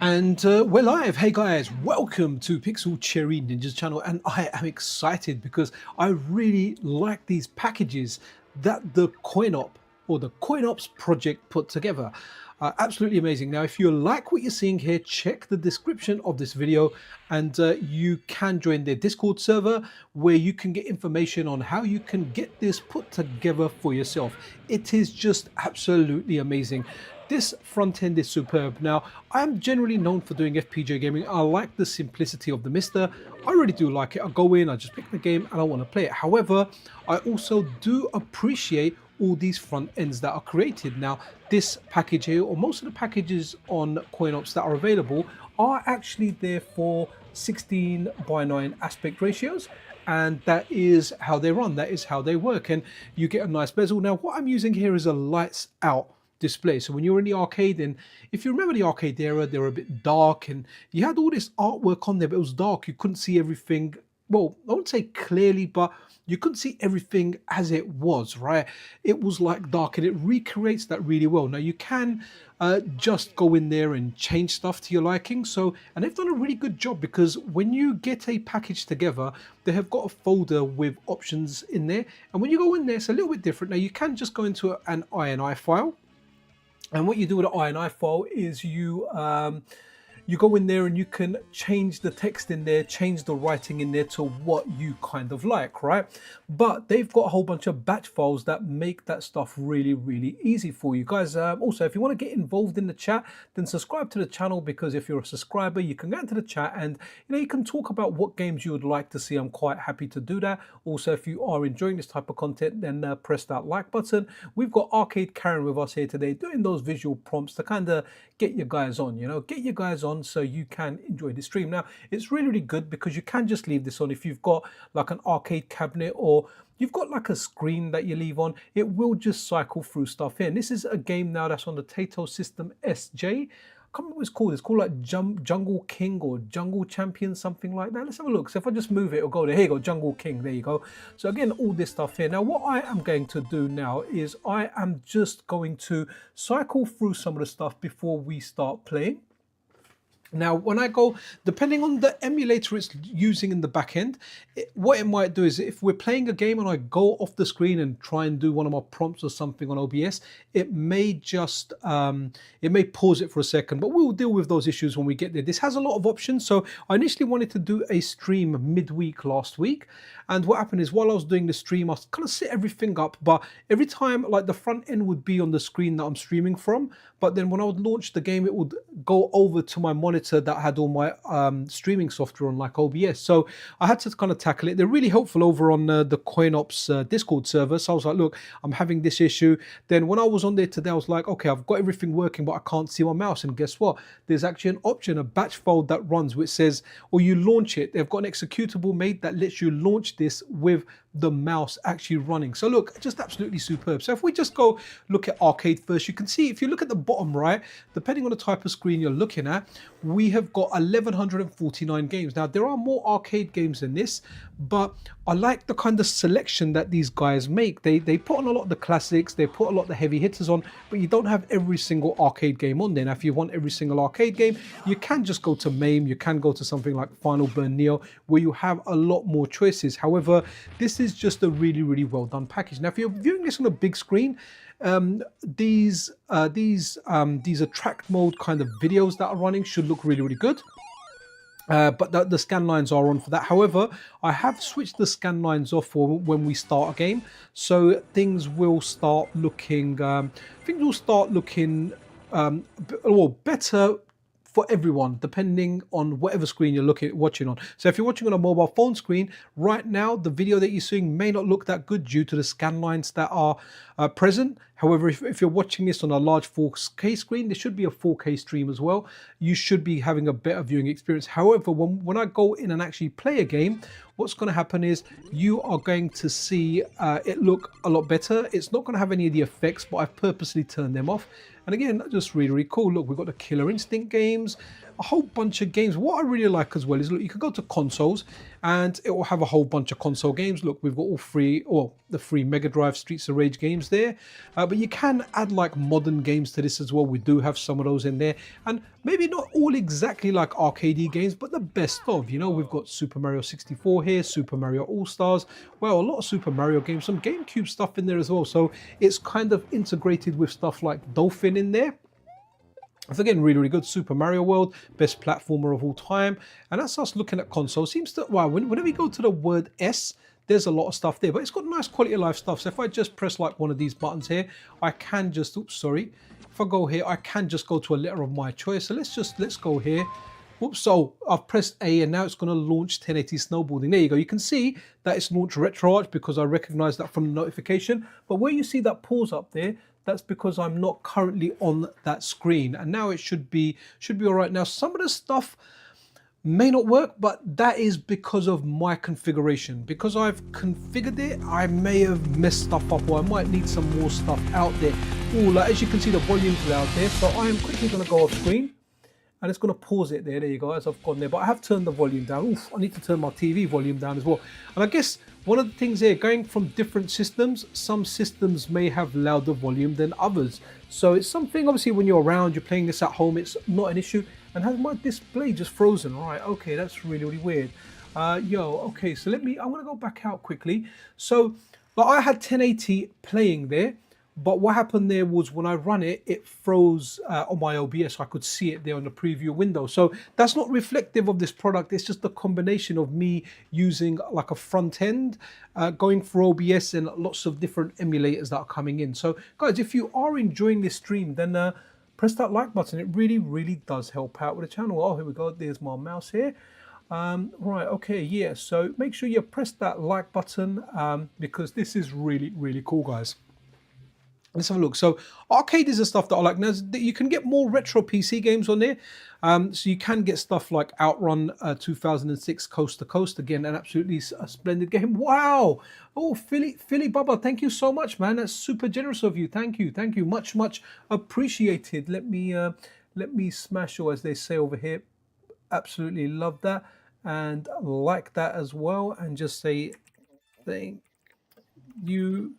And we're live. Hey guys, welcome to Pixel Cherry Ninja's channel. And I am excited because I really like these packages that the CoinOps project put together. Absolutely amazing. Now, if you like what you're seeing here, check the description of this video and you can join their Discord server where you can get information on how you can get this put together for yourself. It is just absolutely amazing. This front end is superb. Now, I'm generally known for doing FPGA gaming. I like the simplicity of the Mister. I really do like it. I go in, I just pick the game and I want to play it. However, I also do appreciate all these front ends that are created. Now, this package here, or most of the packages on CoinOps that are available, are actually there for 16:9 aspect ratios. And that is how they run, that is how they work. And you get a nice bezel. Now, what I'm using here is a lights out display. So when you're in the arcade, and if you remember the arcade era, they were a bit dark and you had all this artwork on there, but it was dark. You couldn't see everything. Well, I wouldn't say clearly, but you couldn't see everything as it was, right? It was like dark, and it recreates that really well. Now you can just go in there and change stuff to your liking. So, and they've done a really good job, because when you get a package together, they have got a folder with options in there. And when you go in there, it's a little bit different. Now you can just go into an INI file. And what you do with an INI file is you go in there and you can change the text in there, change the writing in there to what you kind of like, right? But they've got a whole bunch of batch files that make that stuff really, really easy for you guys. Also, if you want to get involved in the chat, then subscribe to the channel, because if you're a subscriber, you can get into the chat and you can talk about what games you would like to see. I'm quite happy to do that. Also, if you are enjoying this type of content, then press that like button. We've got Arcade Karen with us here today doing those visual prompts to kind of get you guys on, get you guys on so you can enjoy the stream. Now, it's really, really good because you can just leave this on. If you've got like an arcade cabinet or you've got like a screen that you leave on, it will just cycle through stuff here. And this is a game now that's on the Tato System SJ. I can't remember what it's called. It's called like Jungle King or Jungle Champion, something like that. Let's have a look. So if I just move it, it'll go there. Here you go, Jungle King. There you go. So again, all this stuff here. Now, what I am going to do now is I am just going to cycle through some of the stuff before we start playing. Now, when I go, depending on the emulator it's using in the back end, what it might do is if we're playing a game and I go off the screen and try and do one of my prompts or something on OBS, it may just, it may pause it for a second, but we'll deal with those issues when we get there. This has a lot of options. So I initially wanted to do a stream midweek last week. And what happened is while I was doing the stream, I kind of set everything up, but every time like the front end would be on the screen that I'm streaming from. But then when I would launch the game, it would go over to my monitor that had all my streaming software on, like OBS. So I had to kind of tackle it. They're really helpful over on the CoinOps Discord server. So I was like, look, I'm having this issue. Then when I was on there today, I was like, okay, I've got everything working, but I can't see my mouse. And guess what? There's actually an option, a batch file that runs, which says, or you launch it. They've got an executable made that lets you launch this with the mouse actually running. So look, just absolutely superb. So if we just go look at arcade first, you can see if you look at the bottom right, depending on the type of screen you're looking at, we have got 1149 games. Now there are more arcade games than this, but I like the kind of selection that these guys make. They put on a lot of the classics, they put a lot of the heavy hitters on, but you don't have every single arcade game on there. Now if you want every single arcade game, you can just go to MAME, you can go to something like Final Burn Neo, where you have a lot more choices. However, this is just a really, really well done package. Now if you're viewing this on a big screen, these attract mode kind of videos that are running should look really, really good. But the scan lines are on for that. However, I have switched the scan lines off for when we start a game, so things will start looking well, better for everyone, depending on whatever screen you're watching on. So if you're watching on a mobile phone screen, right now, the video that you're seeing may not look that good due to the scan lines that are present. However, if you're watching this on a large 4K screen, there should be a 4K stream as well. You should be having a better viewing experience. However, when I go in and actually play a game, what's going to happen is you are going to see it look a lot better. It's not going to have any of the effects, but I've purposely turned them off. And again, just really, really cool. Look, we've got the Killer Instinct games. a whole bunch of games. What I really like as well is, look, you can go to consoles and it will have a whole bunch of console games. Look, we've got all three, or the three Mega Drive Streets of Rage games there. But you can add like modern games to this as well. We do have some of those in there, and maybe not all exactly like arcadey games, but the best of. You know, we've got Super Mario 64 here, Super Mario All-Stars. Well, a lot of Super Mario games, some GameCube stuff in there as well. So it's kind of integrated with stuff like Dolphin in there. It's again really, really good. Super Mario World, best platformer of all time. And that's us looking at console. Seems to, wow, whenever you go to the word S, there's a lot of stuff there, but it's got nice quality of life stuff. So if I just press like one of these buttons here, I can just, oops, sorry. If I go here, I can just go to a letter of my choice. So let's go here. Oops, so I've pressed A and now it's going to launch 1080 snowboarding. There you go. You can see that it's launched RetroArch because I recognize that from the notification. But where you see that pause up there, that's because I'm not currently on that screen. And now it should be all right. Now, some of the stuff may not work, but that is because of my configuration. Because I've configured it, I may have messed stuff up, or I might need some more stuff out there. Oh, like, as you can see, the volume's out there. So I am quickly going to go off screen. And it's going to pause it there. There you go, as I've gone there. But I have turned the volume down. Oof, I need to turn my TV volume down as well. And I guess one of the things here, going from different systems, some systems may have louder volume than others. So it's something, obviously, when you're around, you're playing this at home, it's not an issue. And has my display just frozen? All right, okay, that's really, really weird. Okay, so I'm going to go back out quickly. So, but I had 1080 playing there. But what happened there was when I run it, it froze on my OBS. I could see it there on the preview window. So that's not reflective of this product. It's just a combination of me using like a front end, going for OBS and lots of different emulators that are coming in. So guys, if you are enjoying this stream, then press that like button. It really, really does help out with the channel. Oh, here we go. There's my mouse here. Right, okay, yeah. So make sure you press that like button because this is really, really cool, guys. Let's have a look. So arcade is the stuff that I like. Now you can get more retro PC games on there. So you can get stuff like Outrun 2006 Coast to Coast. Again, an absolutely splendid game. Wow. Oh, Philly Bubba, thank you so much, man. That's super generous of you. Thank you. Thank you. Much, much appreciated. Let me smash, or as they say over here. Absolutely love that and like that as well. And just say thank you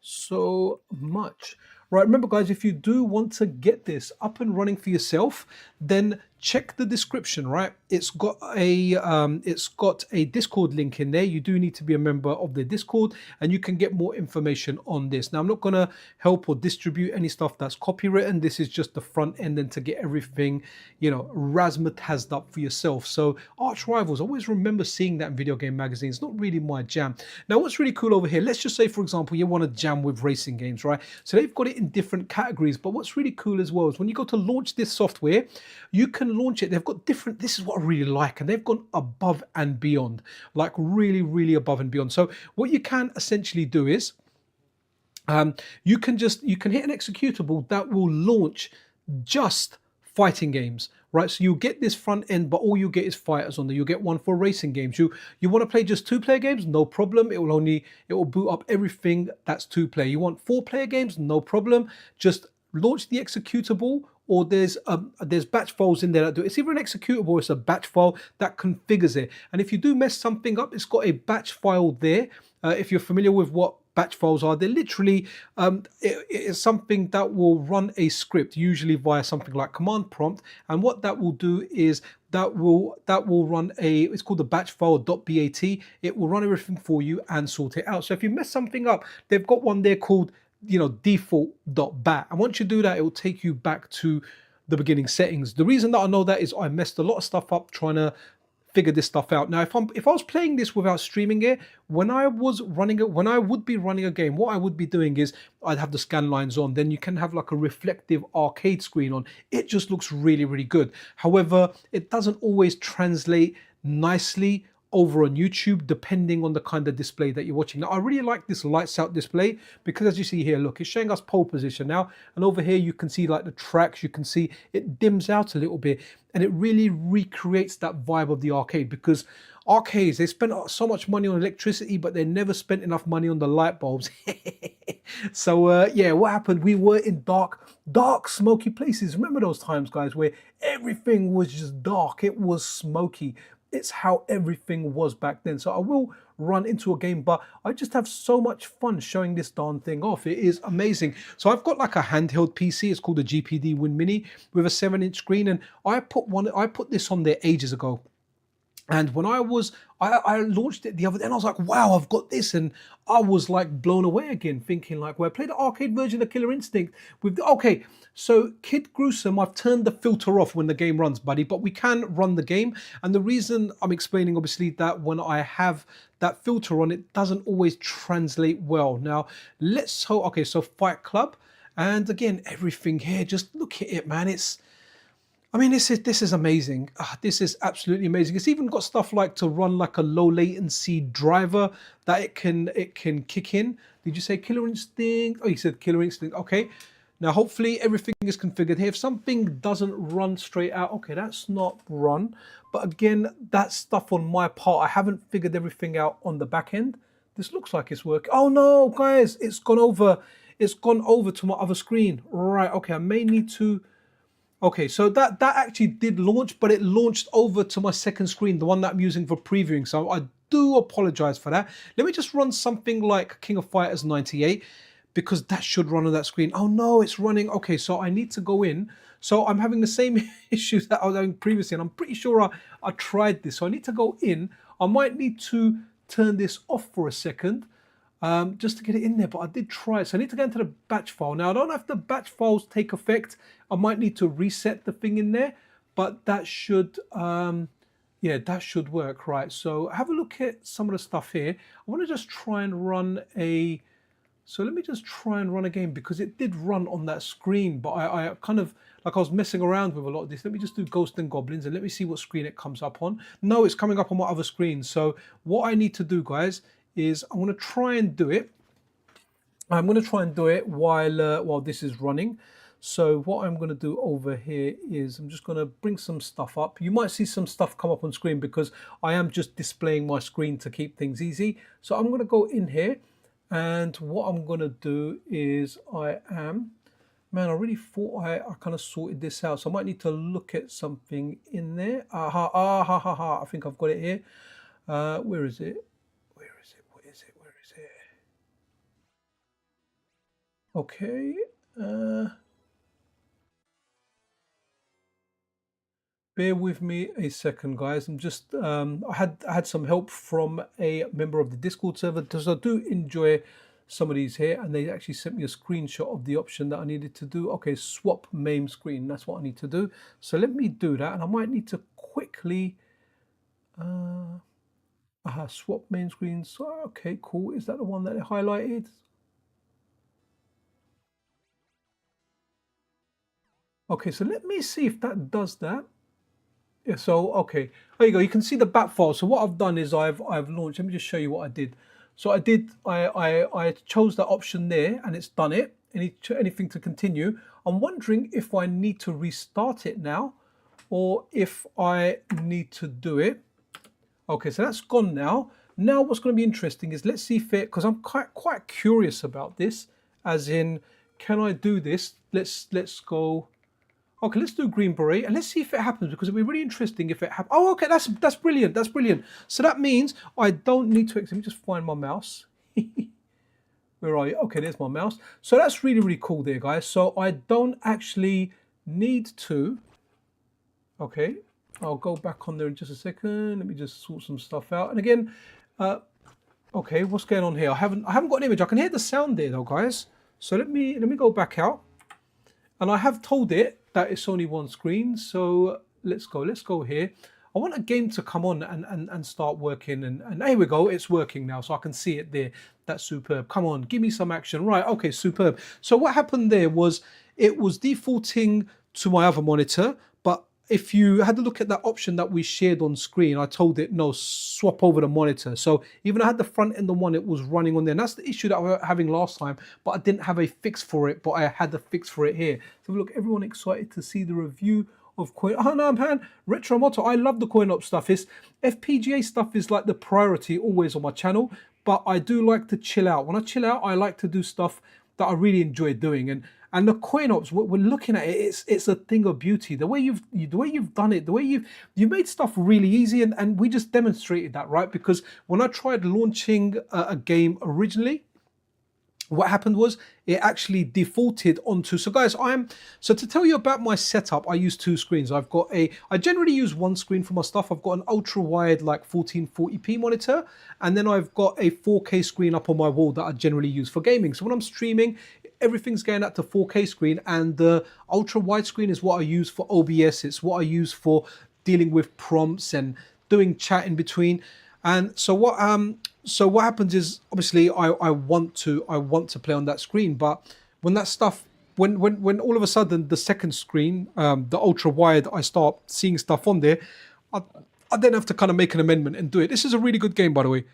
so much. Right, remember guys, if you do want to get this up and running for yourself, then check the description, right? It's got a Discord link in there. You do need to be a member of the Discord and you can get more information on this. Now, I'm not going to help or distribute any stuff that's copywritten. This is just the front end and to get everything, you know, razzmatazed up for yourself. So Arch Rivals, always remember seeing that in video game magazines. Not really my jam. Now, what's really cool over here, let's just say, for example, you want to jam with racing games, right? So they've got it in different categories. But what's really cool as well is when you go to launch this software, you can launch it. They've got different, this is what I really like, and they've gone above and beyond, like really, really above and beyond. So what you can essentially do is you can hit an executable that will launch just fighting games, right? So you get this front end, but all you get is fighters on there. You'll get one for racing games. You want to play just 2-player games? No problem. It will boot up everything that's 2-player. You want 4-player games? No problem. Just launch the executable, or there's batch files in there that do it. It's either an executable or it's a batch file that configures it. And if you do mess something up, it's got a batch file there. If you're familiar with what batch files are, they're literally it is something that will run a script, usually via something like command prompt. And what that will do is that will run it's called the batch file.bat. It will run everything for you and sort it out. So if you mess something up, they've got one there called, you know, default.bat, and once you do that, it will take you back to the beginning settings. The reason that I know that is I messed a lot of stuff up trying to figure this stuff out. Now, if I was playing this without streaming it, when I would be running a game, what I would be doing is I'd have the scan lines on. Then you can have like a reflective arcade screen on. It just looks really, really good. However, it doesn't always translate nicely over on YouTube, depending on the kind of display that you're watching. Now, I really like this lights out display because, as you see here, look, it's showing us pole position now. And over here, you can see like the tracks, you can see it dims out a little bit, and it really recreates that vibe of the arcade, because arcades, they spend so much money on electricity, but they never spent enough money on the light bulbs. So yeah, what happened? We were in dark dark, smoky places. Remember those times, guys, where everything was just dark? It was smoky. It's how everything was back then. So I will run into a game, but I just have so much fun showing this darn thing off. It is amazing. So I've got like a handheld PC. It's called a GPD Win Mini with a 7-inch screen, and I put this on there ages ago. And when I launched it the other day, and I was like, wow, I've got this. And I was like blown away again, thinking like, well, I played the arcade version of Killer Instinct with, okay, so Kid Gruesome, I've turned the filter off when the game runs, buddy, but we can run the game. And the reason I'm explaining, obviously, that when I have that filter on, it doesn't always translate well. Now, let's hope, okay, so Fight Club. And again, everything here, just look at it, man. This is amazing. This is absolutely amazing. It's even got stuff like to run like a low latency driver that it can kick in. Did you say Killer Instinct? Oh, you said Killer Instinct. Okay. Now, hopefully everything is configured here. If something doesn't run straight out, okay, that's not run. But again, that's stuff on my part. I haven't figured everything out on the back end. This looks like it's working. Oh no, guys, it's gone over. It's gone over to my other screen. Right. Okay, I may need to. Okay, so that actually did launch, but it launched over to my second screen, the one that I'm using for previewing. So I do apologize for that. Let me just run something like King of Fighters 98, because that should run on that screen. Oh no, it's running. Okay, so I need to go in. So I'm having the same issues that I was having previously, and I'm pretty sure I tried this. So I need to go in. I might need to turn this off for a second. Just to get it in there, but I did try it. So I need to go into the batch file. Now, I don't know if the batch files take effect. I might need to reset the thing in there, but that should, yeah, that should work, right? So have a look at some of the stuff here. I want to just try and run so let me just try and run a game, because it did run on that screen, but I kind of, like I was messing around with a lot of this. Let me just do Ghosts and Goblins and let me see what screen it comes up on. No, it's coming up on my other screen. So what I need to do, guys, is I'm going to try and do it. I'm going to try and do it while this is running. So what I'm going to do over here is I'm just going to bring some stuff up. You might see some stuff come up on screen because I am just displaying my screen to keep things easy. So I'm going to go in here, and what I'm going to do is man, I really thought I kind of sorted this out. So I might need to look at something in there. I think I've got it here. Where is it? Okay. Bear with me a second, guys. I'm just I had some help from a member of the Discord server, because I do enjoy some of these here, and they actually sent me a screenshot of the option that I needed to do. Okay, swap main screen. That's what I need to do. So let me do that, and I might need to quickly swap main screen. So okay, cool. Is that the one that I highlighted? Okay, so let me see if that does that. Yeah, so okay, there you go. You can see the bat file. So what I've done is I've launched. Let me just show you what I did. So I chose that option there, and it's done it. Anything to continue. I'm wondering if I need to restart it now, or if I need to do it. Okay, so that's gone now. Now what's going to be interesting is, let's see if it, because I'm quite curious about this, as in, can I do this? Let's go. Okay, let's do Green Beret, and let's see if it happens, because it'll be really interesting if it happens. Oh, okay, that's brilliant. That's brilliant. So that means I don't need to. Let me just find my mouse. Where are you? Okay, there's my mouse. So that's really, really cool there, guys. So I don't actually need to. Okay, I'll go back on there in just a second. Let me just sort some stuff out. And again, okay, what's going on here? I haven't got an image. I can hear the sound there though, guys. So let me go back out. And I have told it that it's only one screen. So let's go here. I want a game to come on and start working. And here we go. It's working now. So I can see it there. That's superb. Come on, give me some action. Right. Okay, superb. So what happened there was it was defaulting to my other monitor. But if you had to look at that option that we shared on screen, I told it, no, swap over the monitor. So even I had the front end on one, it was running on there. And that's the issue that I was having last time, but I didn't have a fix for it, but I had the fix for it here. So look, everyone excited to see the review of Coin. Oh no, man, Retro Motto. I love the CoinOps stuff. It's FPGA stuff is like the priority always on my channel, but I do like to chill out. When I chill out, I like to do stuff that I really enjoy doing. And the CoinOps, we're looking at it, it's a thing of beauty. The way you've done it, the way you've made stuff really easy, and we just demonstrated that, right? Because when I tried launching a game originally, what happened was it actually defaulted onto. So guys, so to tell you about my setup, I use two screens. I generally use one screen for my stuff. I've got an ultra wide like 1440p monitor, and then I've got a 4K screen up on my wall that I generally use for gaming. So when I'm streaming, everything's going up to 4K screen, and the ultra wide screen is what I use for OBS. It's what I use for dealing with prompts and doing chat in between. And so what happens is, obviously I want to play on that screen, but when that stuff, when all of a sudden the second screen, the ultra wide, I start seeing stuff on there, I then have to kind of make an amendment and do it. This is a really good game, by the way,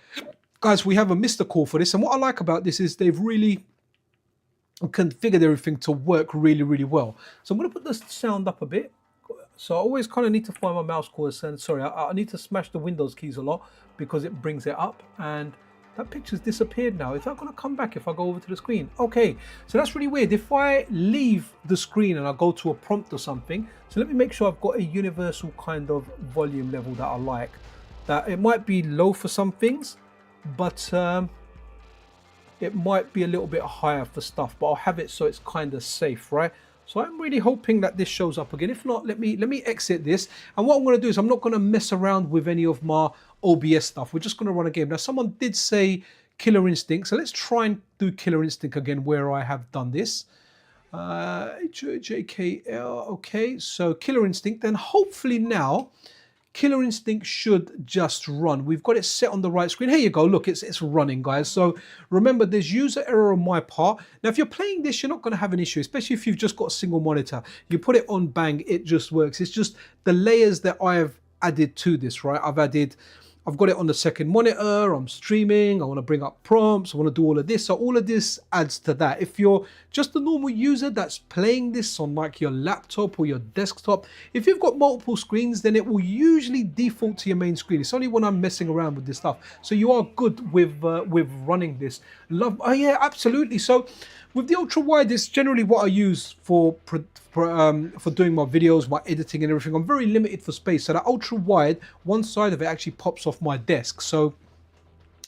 guys. We have a Mr. Core for this, and what I like about this is they've really configured everything to work really well. So I'm going to put the sound up a bit. So I always kind of need to find my mouse cursor, and sorry, I need to smash the Windows keys a lot because it brings it up, and that picture's disappeared now. Is that going to come back if I go over to the screen? Okay, so that's really weird. If I leave the screen and I go to a prompt or something, so let me make sure I've got a universal kind of volume level that I like. That it might be low for some things, but it might be a little bit higher for stuff, but I'll have it so it's kind of safe, right? So I'm really hoping that this shows up again. If not, let me exit this. And what I'm going to do is I'm not going to mess around with any of my OBS stuff. We're just going to run a game. Now, someone did say Killer Instinct. So let's try and do Killer Instinct again where I have done this. JKL. Okay, so Killer Instinct. Then hopefully now, Killer Instinct should just run. We've got it set on the right screen. Here you go. Look, it's running, guys. So remember, there's user error on my part. Now, if you're playing this, you're not going to have an issue, especially if you've just got a single monitor. You put it on, bang, it just works. It's just the layers that I have added to this, right? I've got it on the second monitor, I'm streaming, I want to bring up prompts, I want to do all of this. So all of this adds to that. If you're just a normal user that's playing this on like your laptop or your desktop, if you've got multiple screens, then it will usually default to your main screen. It's only when I'm messing around with this stuff. So you are good with running this. Oh yeah, absolutely. So with the ultra wide, it's generally what I use for doing my videos, my editing and everything. I'm very limited for space. So that ultra wide, one side of it actually pops off my desk. So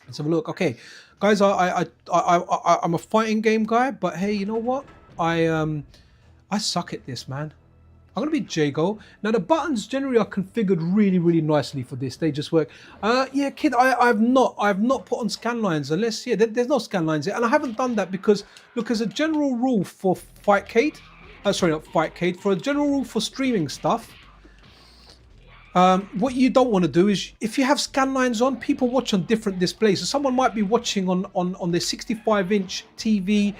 let's have a look. Okay, guys, I'm a fighting game guy, but hey, you know what? I suck at this, man. I'm gonna be Jago. Now the buttons generally are configured really nicely for this. They just work. Yeah, kid, I've not put on scan lines unless, yeah, there's no scan lines here, and I haven't done that because look, as a general rule for Fightcade, sorry, not Fightcade, for a general rule for streaming stuff, what you don't want to do is, if you have scan lines on, people watch on different displays. So someone might be watching on their 65-inch TV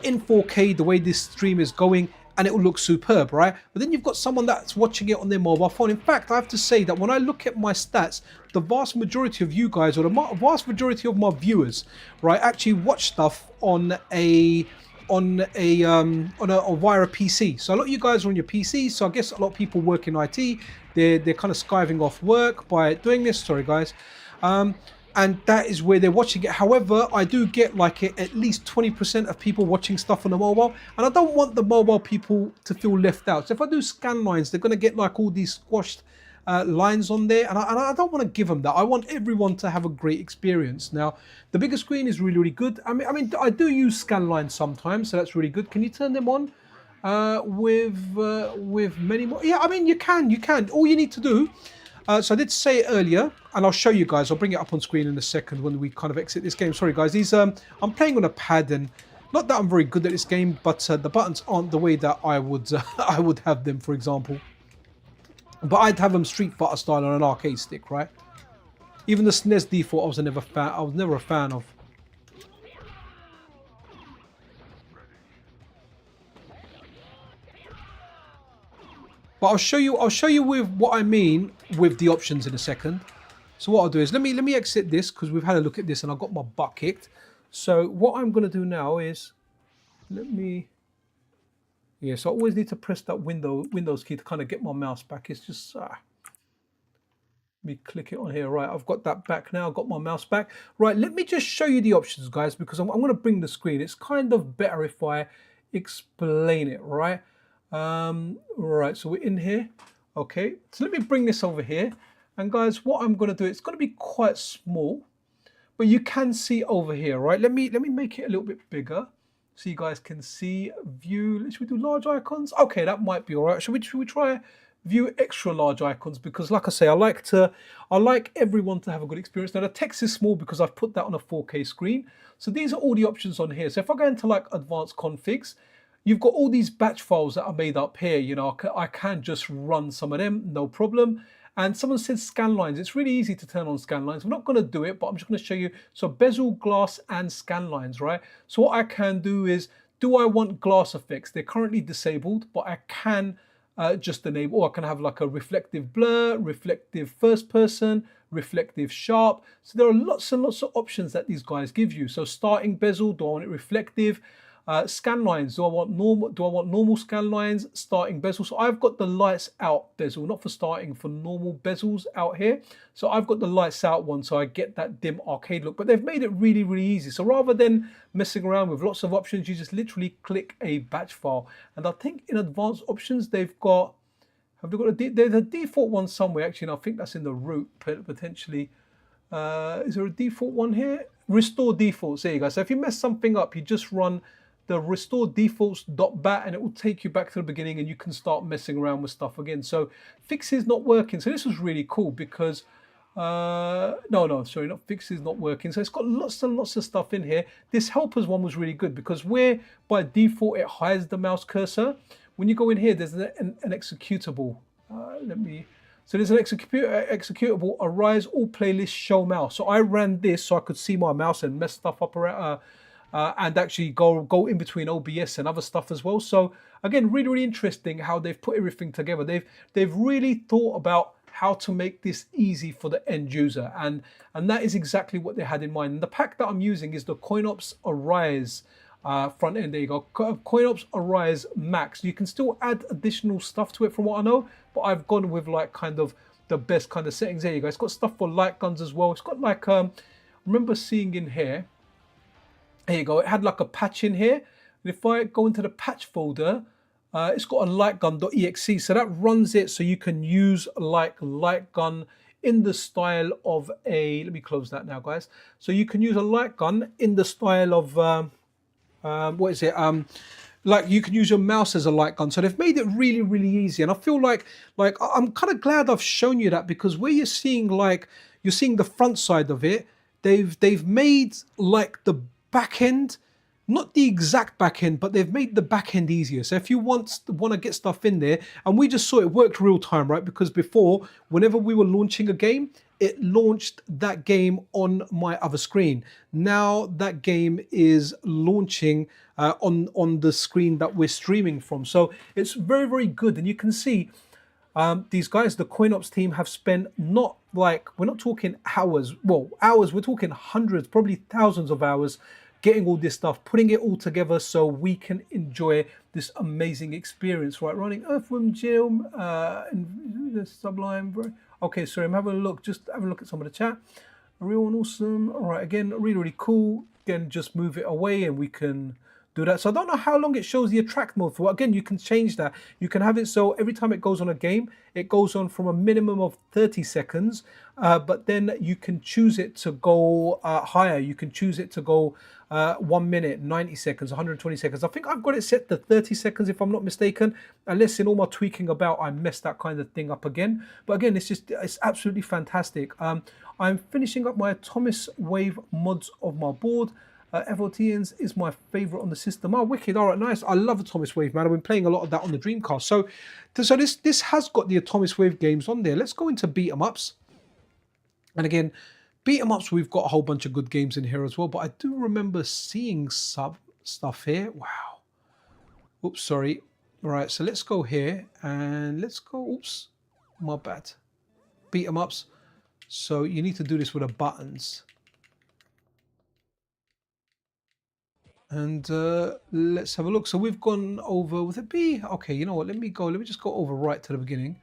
in 4K, the way this stream is going, and it will look superb, right? But then you've got someone that's watching it on their mobile phone. In fact, I have to say that when I look at my stats, the vast majority of you guys, or the vast majority of my viewers, right, actually watch stuff on via a PC. So a lot of you guys are on your PC. So I guess a lot of people work in IT. They're kind of skiving off work by doing this. Sorry, guys. And that is where they're watching it. However, I do get like at least 20% of people watching stuff on the mobile, and I don't want the mobile people to feel left out. So if I do scan lines, they're going to get like all these squashed lines on there, and I don't want to give them that. I want everyone to have a great experience. Now, the bigger screen is really good. I mean, I do use scan lines sometimes, so that's really good. Can you turn them on with many more? Yeah, I mean, you can. All you need to do. So I did say it earlier, and I'll show you guys. I'll bring it up on screen in a second when we kind of exit this game. Sorry, guys. These I'm playing on a pad, and not that I'm very good at this game, but the buttons aren't the way that I would I would have them, for example. But I'd have them Street Fighter style on an arcade stick, right? Even the SNES default, I was never a fan of. But I'll show you with what I mean with the options in a second. So what I'll do is let me exit this, because we've had a look at this and I got my butt kicked. So what I'm going to do now is so I always need to press that Windows key to kind of get my mouse back. It's just let me click it on here. Right, I've got that back now. I've got my mouse back. Right, let me just show you the options, guys, because I'm going to bring the screen. It's kind of better if I explain it, right? Right, so we're in here. Okay, so let me bring this over here. And guys, what I'm going to do, it's going to be quite small, but you can see over here, right? Let me make it a little bit bigger so you guys can see view. Should we do large icons? Okay, that might be all right. Should we try view extra large icons? Because like I say, I like everyone to have a good experience. Now the text is small because I've put that on a 4K screen. So these are all the options on here. So if I go into like advanced configs, you've got all these batch files that are made up here. You know, I can just run some of them, no problem. And someone said scan lines. It's really easy to turn on scan lines. I'm not going to do it, but I'm just going to show you. So bezel, glass, and scan lines, right? So what I can do is, do I want glass effects? They're currently disabled, but I can just enable, or I can have like a reflective blur, reflective first person, reflective sharp. So there are lots and lots of options that these guys give you. So starting bezel, do I want it reflective? Scan lines, do I want normal scan lines, starting bezel? So I've got the lights out bezel, not for starting, for normal bezels out here. So I've got the lights out one, so I get that dim arcade look, but they've made it really, really easy. So rather than messing around with lots of options, you just literally click a batch file. And I think in advanced options, they've got, there's a default one somewhere, actually, and I think that's in the root, potentially. Is there a default one here? Restore defaults, there you go. So if you mess something up, you just run the restore defaults.bat and it will take you back to the beginning and you can start messing around with stuff again. So fixes not working. So this was really cool because sorry, not fixes not working. So it's got lots and lots of stuff in here. This helpers one was really good because where by default it hides the mouse cursor, when you go in here there's an executable. So there's an executable, arise all playlists show mouse. So I ran this so I could see my mouse and mess stuff up around, and actually go in between OBS and other stuff as well. So again, really, really interesting how they've put everything together. They've really thought about how to make this easy for the end user, and that is exactly what they had in mind. And the pack that I'm using is the CoinOps Arise front end. There you go, CoinOps Arise Max. You can still add additional stuff to it from what I know, but I've gone with like kind of the best kind of settings. There you go. It's got stuff for light guns as well. It's got like I remember seeing in here. There you go. It had like a patch in here. And if I go into the patch folder, it's got a lightgun.exe. So that runs it so you can use like light gun in the style of a, let me close that now, guys. So you can use a light gun in the style of, what is it? Like you can use your mouse as a light gun. So they've made it really, really easy. And I feel like I'm kind of glad I've shown you that, because where you're seeing the front side of it, they've made like the back end, not the exact back end, but they've made the back end easier. So if you want to get stuff in there, and we just saw it worked real time, right? Because before, whenever we were launching a game, it launched that game on my other screen. Now that game is launching on the screen that we're streaming from. So it's very, very good. And you can see these guys, the CoinOps team, have spent we're not talking hours, we're talking hundreds, probably thousands of hours getting all this stuff, putting it all together so we can enjoy this amazing experience, right? Running Earthworm Jim, and the Sublime. Okay, sorry, I'm having a look, just have a look at some of the chat. Real and awesome. All right, again, really, really cool. Again, just move it away and we can do that. So I don't know how long it shows the attract mode for. Again, you can change that. You can have it so every time it goes on a game, it goes on from a minimum of 30 seconds, but then you can choose it to go higher. You can choose it to go 1 minute, 90 seconds, 120 seconds. I think I've got it set to 30 seconds if I'm not mistaken, unless in all my tweaking about I messed that kind of thing up again. But again, it's absolutely fantastic. I'm finishing up my Atomic Wave mods of my board. FOTNs is my favorite on the system. Oh, wicked. All right, nice. I love Atomic Wave, man. I've been playing a lot of that on the Dreamcast. So this has got the Atomic Wave games on there. Let's go into beat 'em ups. And again, beat 'em ups, we've got a whole bunch of good games in here as well. But I do remember seeing some stuff here. Wow. Oops, sorry. All right, so let's go here and let's go. Oops, my bad. Beat 'em ups. So you need to do this with the buttons. And let's have a look. So we've gone over with a B. Okay, you know what? Let me just go over right to the beginning.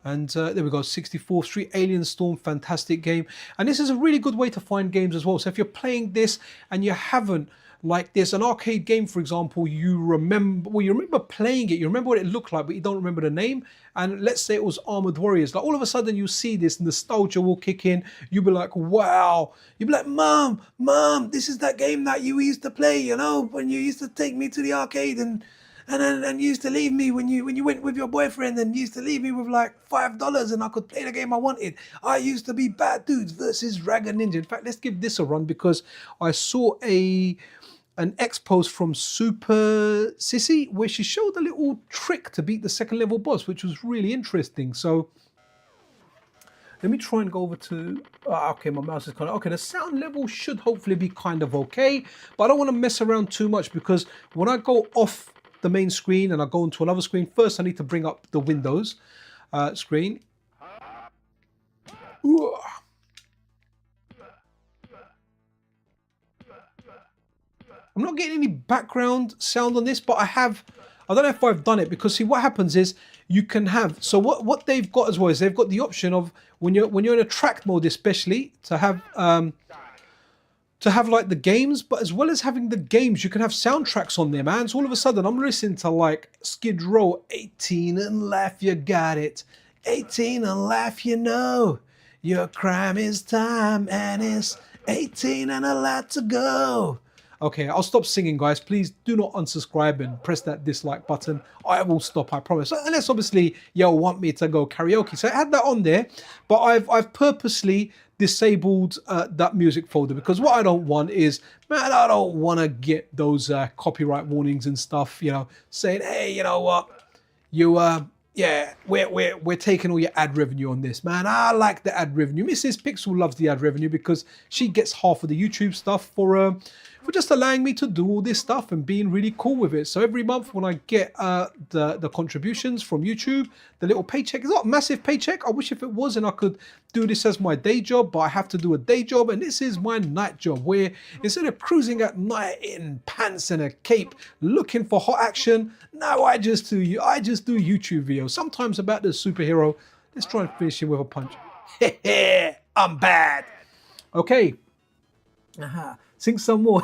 And there we go, 64th Street, Alien Storm, fantastic game. And this is a really good way to find games as well. So if you're playing this and you haven't Like there's an arcade game, for example, you remember playing it, you remember what it looked like, but you don't remember the name. And let's say it was Armored Warriors. Like all of a sudden you see this nostalgia will kick in. You'll be like, wow. You'll be like, Mom, this is that game that you used to play, you know, when you used to take me to the arcade and you used to leave me when you went with your boyfriend and you used to leave me with like $5 and I could play the game I wanted. I used to be Bad Dudes versus Dragon Ninja. In fact, let's give this a run because I saw an X post from Super Sissy where she showed a little trick to beat the second level boss, which was really interesting. So let me try and go over to, okay, my mouse is kind of, okay, the sound level should hopefully be kind of okay, but I don't want to mess around too much because when I go off the main screen and I go into another screen, first I need to bring up the Windows screen. Ooh. I'm not getting any background sound on this, but I don't know if I've done it because see what happens is you can have, so what they've got as well is they've got the option of when you're in a track mode especially to have like the games, but as well as having the games, you can have soundtracks on there, man. So all of a sudden I'm listening to like Skid Row, 18 and laugh, you got it. 18 and laugh, you know. Your crime is time and it's 18 and a lot to go. Okay, I'll stop singing, guys. Please do not unsubscribe and press that dislike button. I will stop, I promise. Unless obviously you want me to go karaoke. So I had that on there, but I've purposely disabled that music folder because what I don't want is, man, I don't want to get those copyright warnings and stuff, you know, saying, hey, you know what, you yeah, we're taking all your ad revenue on this, man. I like the ad revenue. Mrs. Pixel loves the ad revenue because she gets half of the YouTube stuff for just allowing me to do all this stuff and being really cool with it. So every month when I get the contributions from YouTube, the little paycheck, it's not a massive paycheck. I wish if it was and I could do this as my day job, but I have to do a day job and this is my night job where instead of cruising at night in pants and a cape looking for hot action, now I just do YouTube videos. Sometimes about the superhero. Let's try and finish him with a punch. I'm bad. Okay. Sing some more.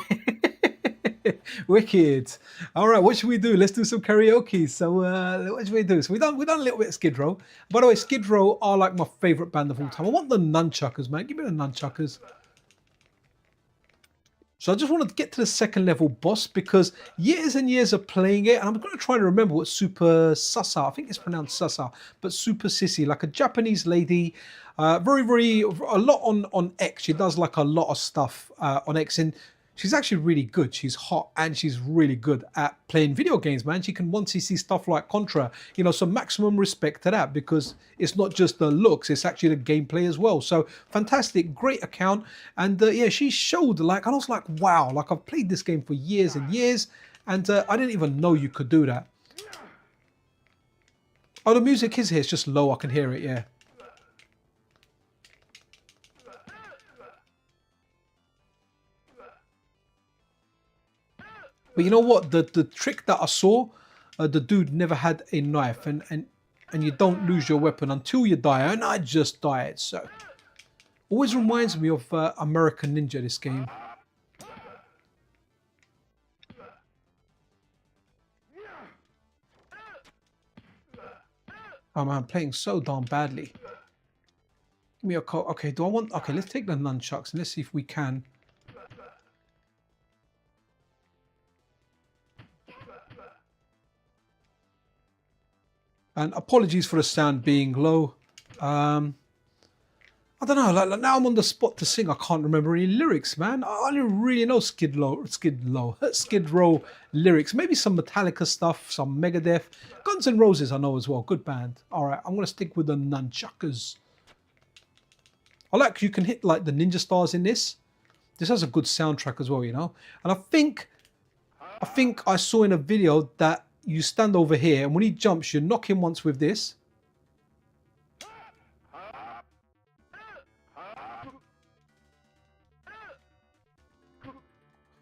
Wicked. All right, what should we do? Let's do some karaoke. So what should we do? So we've done a little bit of Skid Row. By the way, Skid Row are like my favorite band of all time. I want the nunchuckers, man. Give me the nunchuckers. So I just wanted to get to the second level boss because years and years of playing it, and I'm going to try to remember what Super Sasa, I think it's pronounced Sasa, but Super Sissy, like a Japanese lady, a lot on X. She does like a lot of stuff on X, and she's actually really good. She's hot and she's really good at playing video games, man. She can 1cc stuff like Contra, you know, so maximum respect to that because it's not just the looks, it's actually the gameplay as well. So fantastic, great account. And yeah, she showed like, and I was like, wow, like I've played this game for years and years and I didn't even know you could do that. Oh, the music is here, it's just low, I can hear it, yeah. But you know what? The trick that I saw, the dude never had a knife, and you don't lose your weapon until you die, and I just died. So always reminds me of American Ninja. This game. Oh man, I'm playing so darn badly. Give me a call. Okay, do I want? Okay, let's take the nunchucks and let's see if we can. And apologies for the sound being low. I don't know. Like now I'm on the spot to sing. I can't remember any lyrics, man. I don't really know Skid Row lyrics. Maybe some Metallica stuff, some Megadeth, Guns N' Roses. I know as well. Good band. All right, I'm gonna stick with the nunchuckers. I like you can hit like the ninja stars in this. This has a good soundtrack as well, you know. And I think I saw in a video that you stand over here and when he jumps, you knock him once with this.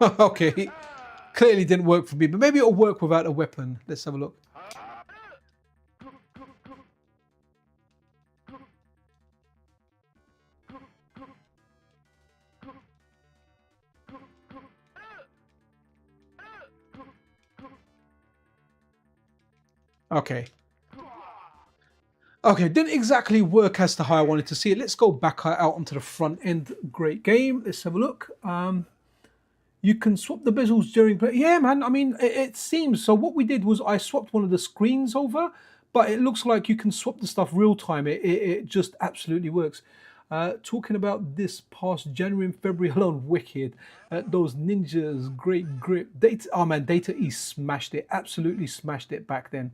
Okay, clearly didn't work for me, but maybe it'll work without a weapon. Let's have a look. Okay. Okay, didn't exactly work as to how I wanted to see it. Let's go back out onto the front end. Great game. Let's have a look. You can swap the bezels during play. Yeah, man. I mean, it seems so. What we did was I swapped one of the screens over, but it looks like you can swap the stuff real time. It just absolutely works. Talking about this past January and February alone, wicked. Those ninjas, great grip. Data, oh man, Data East smashed it. Absolutely smashed it back then.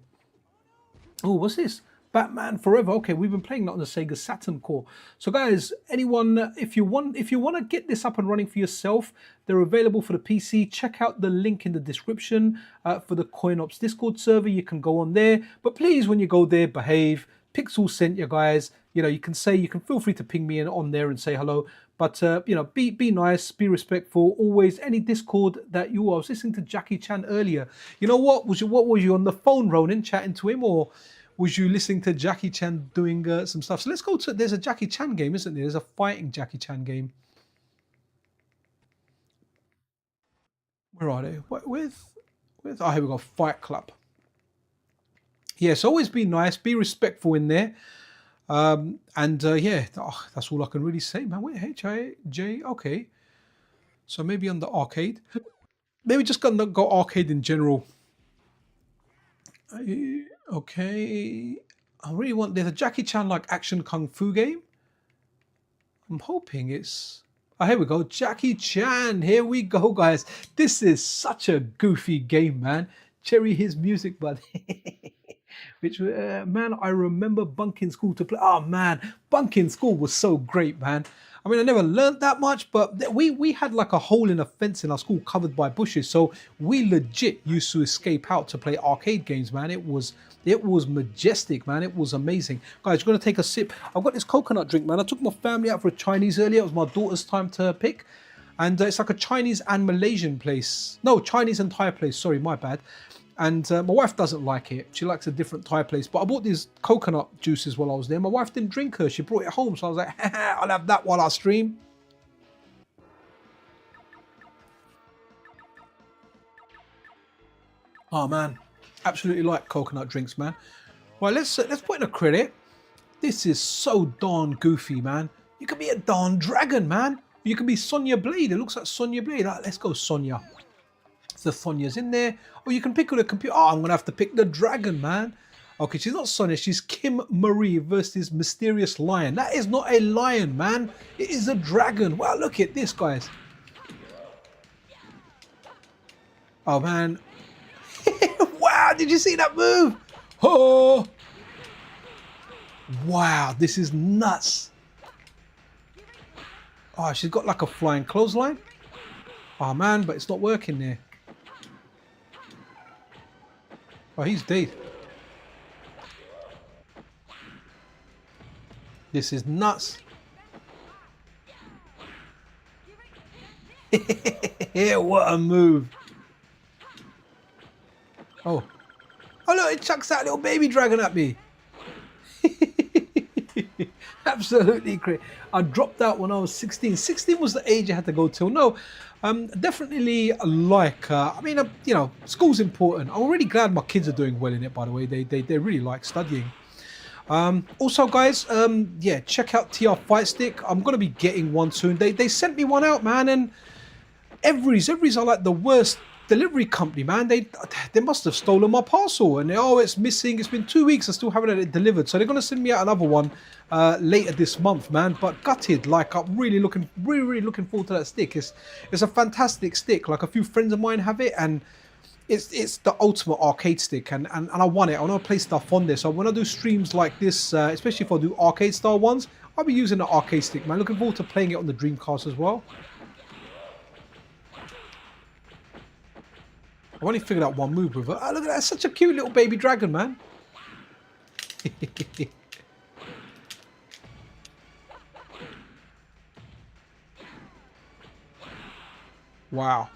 Oh, what's this? Batman Forever. Okay, we've been playing that on the Sega Saturn core. So, guys, anyone, if you want to get this up and running for yourself, they're available for the PC. Check out the link in the description for the CoinOps Discord server. You can go on there, but please, when you go there, behave. Pixel sent you guys. You know, you can feel free to ping me in on there and say hello. But you know, be nice, be respectful. Always, any Discord that you are. I was listening to Jackie Chan earlier. You know what? Was you on the phone, Ronan, chatting to him, or was you listening to Jackie Chan doing some stuff? So let's go to. There's a Jackie Chan game, isn't there? There's a fighting Jackie Chan game. Where are they? With? Oh, here we go. Fight Club. Yes, always be nice, be respectful in there. Yeah, that's all I can really say, man. Wait, HIJ, okay. So maybe on the arcade. Maybe just gonna go arcade in general. Okay. I really want, there's a Jackie Chan like action kung fu game. I'm hoping it's, oh, here we go. Jackie Chan, here we go, guys. This is such a goofy game, man. Cherry his music, bud. Which, man, I remember bunking school to play. Oh, man, bunking school was so great, man. I mean, I never learned that much, but we had like a hole in a fence in our school covered by bushes. So we legit used to escape out to play arcade games, man. It was majestic, man. It was amazing. Guys, you're going to take a sip. I've got this coconut drink, man. I took my family out for a Chinese earlier. It was my daughter's time to pick. And it's like a Chinese and Malaysian place. No, Chinese and Thai place. Sorry, my bad. And my wife doesn't like it. She likes a different Thai place. But I bought these coconut juices while I was there. My wife didn't drink her. She brought it home. So I was like, I'll have that while I stream. Oh, man. Absolutely like coconut drinks, man. Well, let's put in a credit. This is so darn goofy, man. You can be a darn dragon, man. You can be Sonya Blade. It looks like Sonya Blade. Let's go Sonya. The Sonya's in there. Or you can pick on the computer. Oh, I'm going to have to pick the dragon, man. Okay, she's not Sonya. She's Kim Marie versus Mysterious Lion. That is not a lion, man. It is a dragon. Wow, look at this, guys. Oh, man. Wow, did you see that move? Oh. Wow, this is nuts. Oh, she's got like a flying clothesline. Oh, man, but it's not working there. Oh, he's dead. This is nuts. What a move. Oh. Oh, look, it chucks that little baby dragon at me. Absolutely great. I dropped out when I was 16. 16 was the age I had to go till. No, definitely like, I mean, you know, school's important. I'm really glad my kids are doing well in it, by the way. They really like studying. Also, guys, yeah, check out TR Fightstick. I'm going to be getting one soon. They sent me one out, man, and Every's are like the worst delivery company, man. They must have stolen my parcel, and oh, it's missing. It's been 2 weeks. I still haven't had it delivered, so they're gonna send me out another one later this month, man. But gutted. Like, I'm really looking forward to that stick. It's a fantastic stick. Like, a few friends of mine have it, and it's the ultimate arcade stick, and I want it. I want to play stuff on this. So when I do streams like this, especially if I do arcade style ones, I'll be using the arcade stick, man. Looking forward to playing it on the Dreamcast as well. I've only figured out one move with her. Oh, look at that. Such a cute little baby dragon, man. Wow.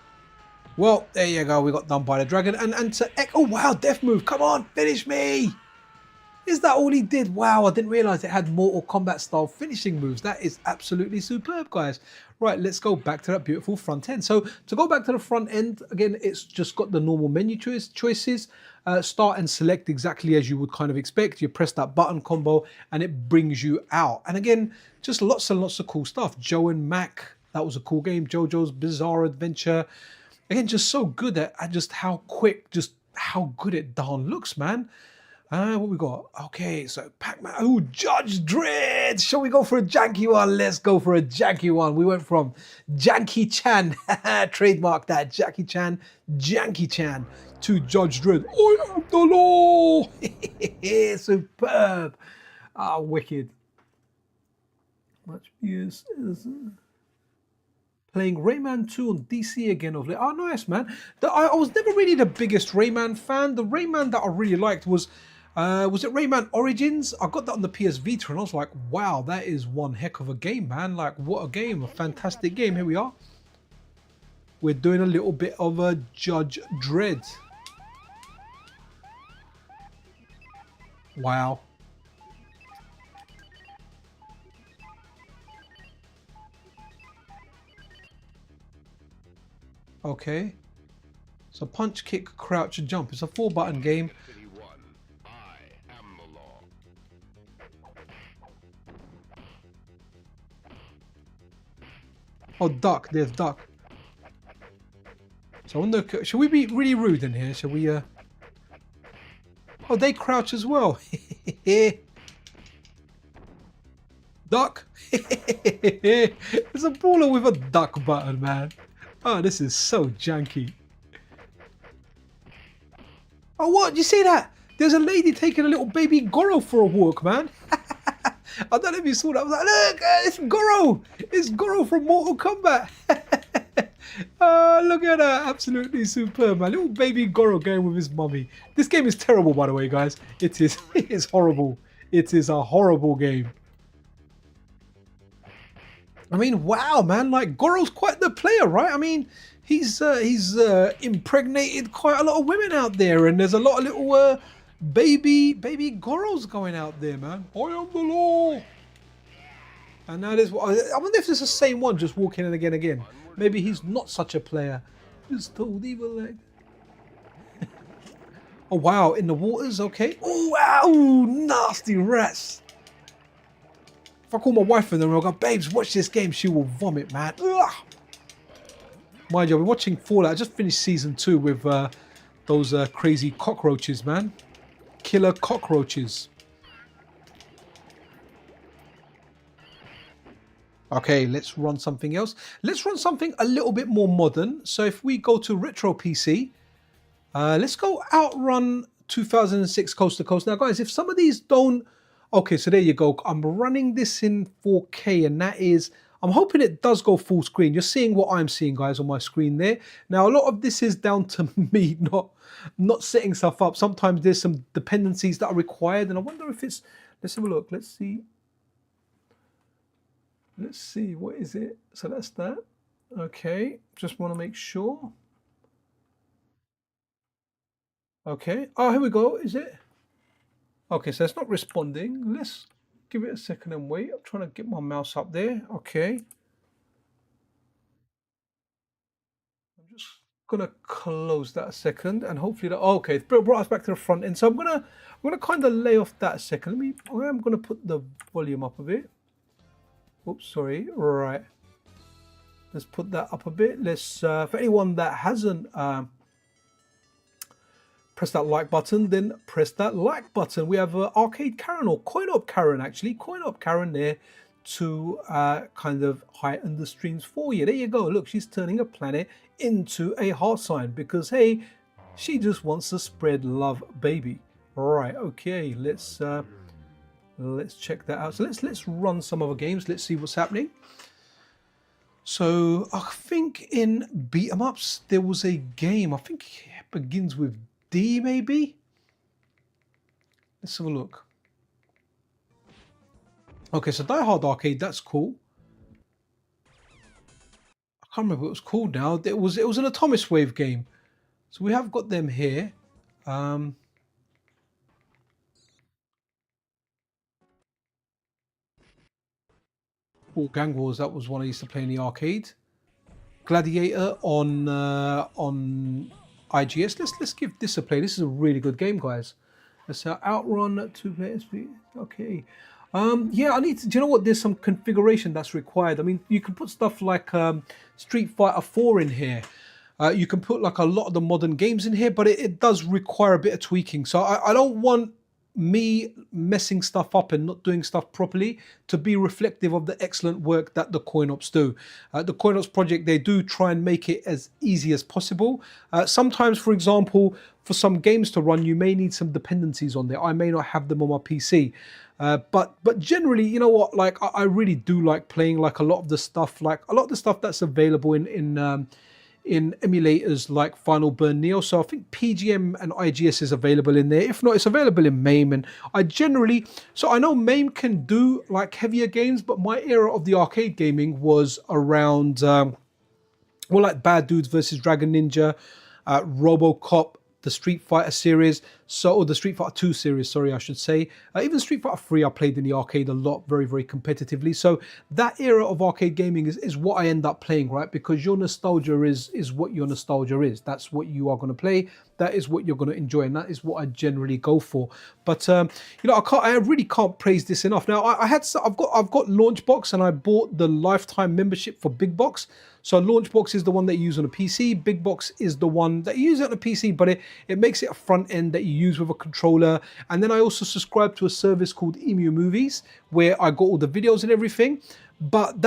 Well, there you go. We got done by the dragon. And to... Oh, wow. Death move. Come on. Finish me. Is that all he did? Wow, I didn't realize it had Mortal Kombat style finishing moves. That is absolutely superb, guys. Right, let's go back to that beautiful front end. So to go back to the front end, again, it's just got the normal menu choices. Start and select exactly as you would kind of expect. You press that button combo and it brings you out. And again, just lots and lots of cool stuff. Joe and Mac, that was a cool game. JoJo's Bizarre Adventure. Again, just so good at just how quick, just how good it darn looks, man. What we got? Okay, so Pac-Man. Oh, Judge Dredd. Shall we go for a janky one? Let's go for a janky one. We went from Janky Chan, trademark that, Jackie Chan, Janky Chan, to Judge Dredd. I am the law. Superb. Ah, wicked. Much views. Playing Rayman 2 on DC again of late. Oh, nice, man. I was never really the biggest Rayman fan. The Rayman that I really liked was it Rayman Origins? I got that on the PS Vita and I was like, wow, that is one heck of a game, man. Like, what a game, a fantastic game. Here we are. We're doing a little bit of a Judge Dredd. Wow. Okay. So punch, kick, crouch, and jump. It's a 4-button game. Oh, duck. There's duck. So I wonder, should we be really rude in here? Shall we? Oh, they crouch as well. Duck. It's a brawler with a duck button, man. Oh, this is so janky. Oh, what? You see that? There's a lady taking a little baby Goro for a walk, man. I don't know if you saw that. I was like, look, it's Goro. It's Goro from Mortal Kombat. Look at that. Absolutely superb, man. Little baby Goro going with his mummy. This game is terrible, by the way, guys. It is. It is horrible. It is a horrible game. I mean, wow, man. Like, Goro's quite the player, right? I mean, he's impregnated quite a lot of women out there, and there's a lot of little baby Goros going out there, man. I am the law. And now there's, I wonder if it's the same one just walking in again. Maybe he's not such a player. Just told evil leg. Oh wow, in the waters, okay. Oh wow, nasty rats. If I call my wife in the room, I'll go, babes, watch this game. She will vomit, man. Ugh. Mind you, I've been watching Fallout. I just finished season 2 with those crazy cockroaches, man. Killer cockroaches. Okay, let's run something else. Let's run something a little bit more modern. So if we go to Retro PC, let's go Outrun 2006 Coast to Coast. Now, guys, if some of these don't... Okay, so there you go. I'm running this in 4K, and that is... I'm hoping it does go full screen. You're seeing what I'm seeing, guys, on my screen there. Now, a lot of this is down to me not setting stuff up. Sometimes there's some dependencies that are required, and I wonder if it's... Let's have a look. Let's see. Let's see. What is it? So that's that. Okay. Just want to make sure. Okay. Oh, here we go. Is it? Okay, so it's not responding. Let's give it a second and wait. I'm trying to get my mouse up there. Okay. I'm just gonna close that a second, and hopefully that. Oh, okay, it brought us back to the front end. So I'm gonna kind of lay off that a second. I am gonna put the volume up a bit. Oops, sorry. Right. Let's put that up a bit. Let's for anyone that hasn't press that like button, then press that like button. We have Arcade Karen, or CoinOps Karen, actually. CoinOps Karen there to kind of heighten the streams for you. There you go. Look, she's turning a planet into a heart sign because, hey, she just wants to spread love, baby. All right, okay, let's check that out. So let's run some other games. Let's see what's happening. So I think in beat 'em ups there was a game. I think it begins with D, maybe. Let's have a look. Okay, so Die Hard Arcade, that's cool. I can't remember what it was called now. It was an Atomic Wave game. So we have got them here. Or Gang Wars, that was one I used to play in the arcade. Gladiator on IGS. Let's give this a play. This is a really good game, guys. Let's Outrun 2 players. Okay. Yeah, I need to. Do you know what? There's some configuration that's required. I mean, you can put stuff like Street Fighter 4 in here. You can put like a lot of the modern games in here, but it does require a bit of tweaking. So I don't want me messing stuff up and not doing stuff properly to be reflective of the excellent work that the CoinOps do. The CoinOps project, they do try and make it as easy as possible. Sometimes, for example, for some games to run, you may need some dependencies on there. I may not have them on my PC. But generally, you know what, like I really do like playing like a lot of the stuff that's available in emulators like Final Burn Neo. So I think PGM and IGS is available in there. If not, it's available in MAME. And I know MAME can do like heavier games, but my era of the arcade gaming was around like Bad Dudes versus Dragon Ninja, RoboCop, the Street Fighter series, or the Street Fighter 2 series, sorry, I should say. Even Street Fighter 3 I played in the arcade a lot, very, very competitively. So that era of arcade gaming is what I end up playing, right? Because your nostalgia is what your nostalgia is. That's what you are going to play. That is what you're going to enjoy, and that is what I generally go for. But you know, I really can't praise this enough. Now I've got Launchbox, and I bought the lifetime membership for Big Box. So Launchbox is the one that you use on a PC. Big Box is the one that you use on a PC, but it makes it a front end that you use with a controller. And then I also subscribe to a service called Emu Movies, where I got all the videos and everything. But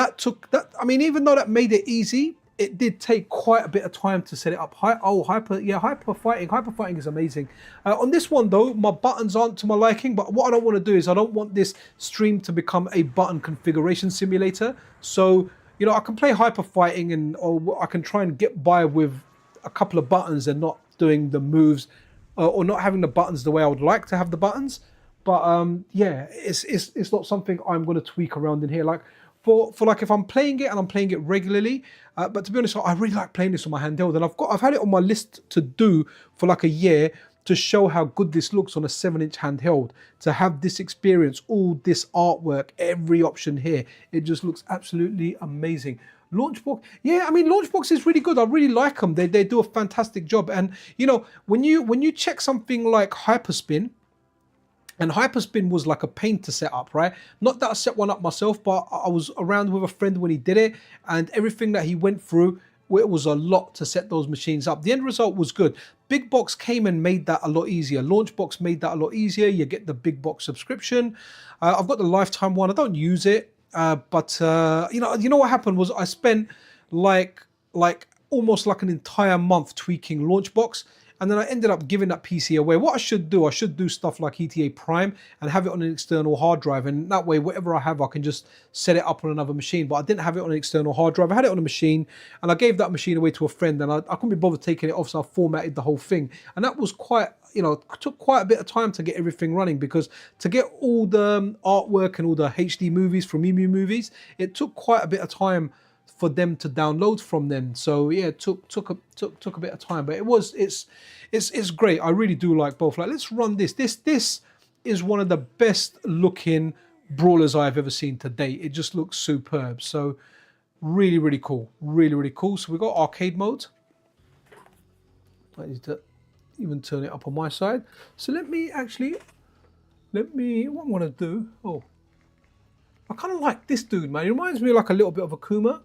I mean, even though that made it easy, it did take quite a bit of time to set it up. Hyper fighting is amazing. On this one though, my buttons aren't to my liking, but what I don't want to do is I don't want this stream to become a button configuration simulator. So, you know, I can play hyper fighting or I can try and get by with a couple of buttons and not doing the moves or not having the buttons the way I would like to have the buttons. But yeah, it's not something I'm going to tweak around in here. Like for like if I'm playing it and I'm playing it regularly, but to be honest, I really like playing this on my handheld, and I've had it on my list to do for like a year to show how good this looks on a 7-inch handheld. To have this experience, all this artwork, every option here, it just looks absolutely amazing. Launchbox, yeah, I mean, Launchbox is really good. I really like them. They do a fantastic job. And you know, when you check something like Hyperspin, and Hyperspin was like a pain to set up, right? Not that I set one up myself, but I was around with a friend when he did it, and everything that he went through, it was a lot to set those machines up. The end result was good. Big Box came and made that a lot easier. Launchbox made that a lot easier. You get the Big Box subscription. I've got the lifetime one. I don't use it, but you know what happened was I spent like almost like an entire month tweaking Launchbox. And then I ended up giving that PC away. What I should do stuff like ETA Prime and have it on an external hard drive. And that way, whatever I have, I can just set it up on another machine. But I didn't have it on an external hard drive. I had it on a machine, and I gave that machine away to a friend. And I couldn't be bothered taking it off, so I formatted the whole thing. And that was took quite a bit of time to get everything running, because to get all the artwork and all the HD movies from Emu Movies, it took quite a bit of time for them to download from them. So yeah, it took a bit of time, but it's great. I really do like both. Like, let's run this. This is one of the best looking brawlers I've ever seen to date. It just looks superb. So really, really cool. Really, really cool. So we've got arcade mode. I need to even turn it up on my side. So what I'm gonna do, I kind of like this dude, man. He reminds me of like a little bit of Akuma.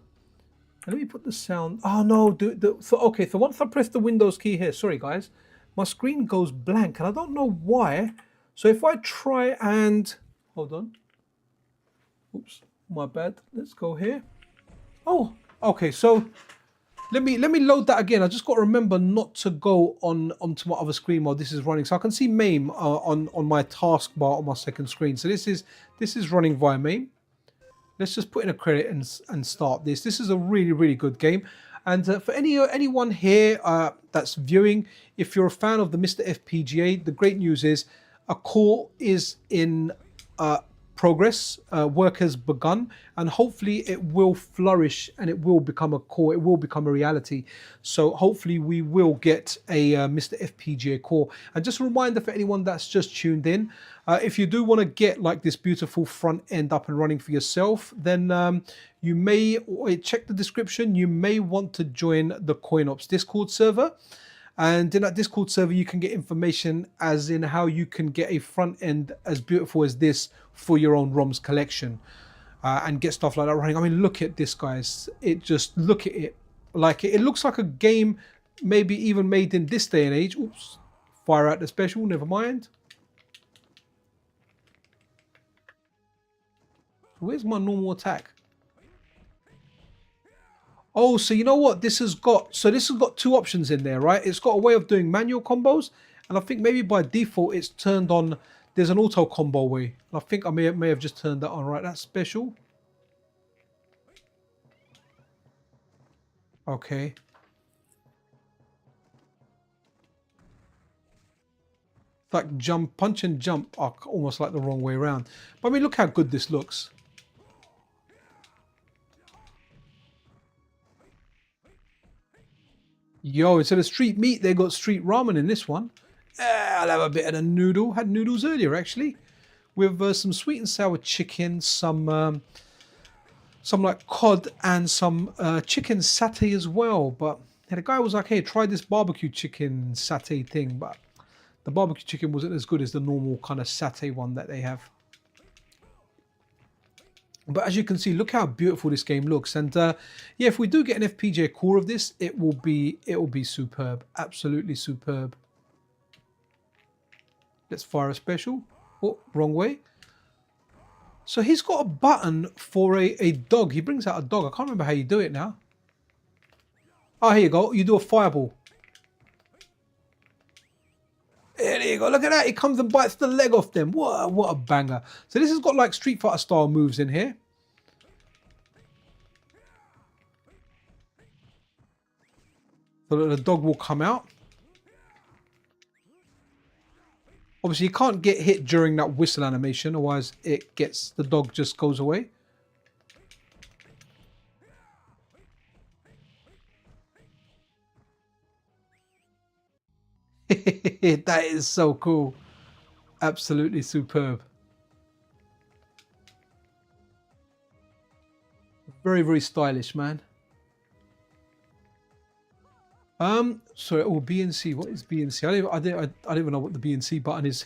Let me put the sound. Oh no, so once I press the Windows key here, sorry guys, my screen goes blank and I don't know why. So if I try and, hold on. Oops, my bad. Let's go here. Oh, okay, so let me load that again. I just got to remember not to go onto my other screen while this is running. So I can see MAME on my taskbar on my second screen. So this is running via MAME. Let's just put in a credit and start this. This is a really, really good game. And for anyone here that's viewing, if you're a fan of the Mr. FPGA, the great news is a core is in progress. Work has begun, and hopefully it will flourish and it will become a core. It will become a reality. So hopefully we will get a Mr. FPGA core. And just a reminder for anyone that's just tuned in, if you do want to get like this beautiful front end up and running for yourself, then you may check the description. You may want to join the CoinOps Discord server. And in that Discord server, you can get information as in how you can get a front end as beautiful as this for your own ROMs collection and get stuff like that running. I mean, look at this, guys. Look at it. Like it looks like a game maybe even made in this day and age. Oops, fire out the special, never mind. Where's my normal attack? Oh, so you know what this has got? So this has got two options in there, right? It's got a way of doing manual combos, and I think maybe by default it's turned on. There's an auto combo way. And I think I may have just turned that on, right? That's special. Okay. Like jump, punch and jump are almost like the wrong way around. But I mean, look how good this looks. Yo, instead of street meat, they got street ramen in this one. I'll have a bit of the noodle. Had noodles earlier, actually. With some sweet and sour chicken, some like cod, and some chicken satay as well. But yeah, the guy was like, hey, try this barbecue chicken satay thing. But the barbecue chicken wasn't as good as the normal kind of satay one that they have. But as you can see, look how beautiful this game looks. And yeah, if we do get an FPGA core of this, it will be superb. Absolutely superb. Let's fire a special. Oh, wrong way. So he's got a button for a dog. He brings out a dog. I can't remember how you do it now. Oh, here you go. You do a fireball. There you go. Look at that. He comes and bites the leg off them. What a banger. So this has got like Street Fighter style moves in here. So that the dog will come out. Obviously, you can't get hit during that whistle animation. Otherwise, the dog just goes away. That is so cool. Absolutely superb. Very, very stylish, man. Sorry, oh, B and C. What is B and C? I don't even know what the B and C button is.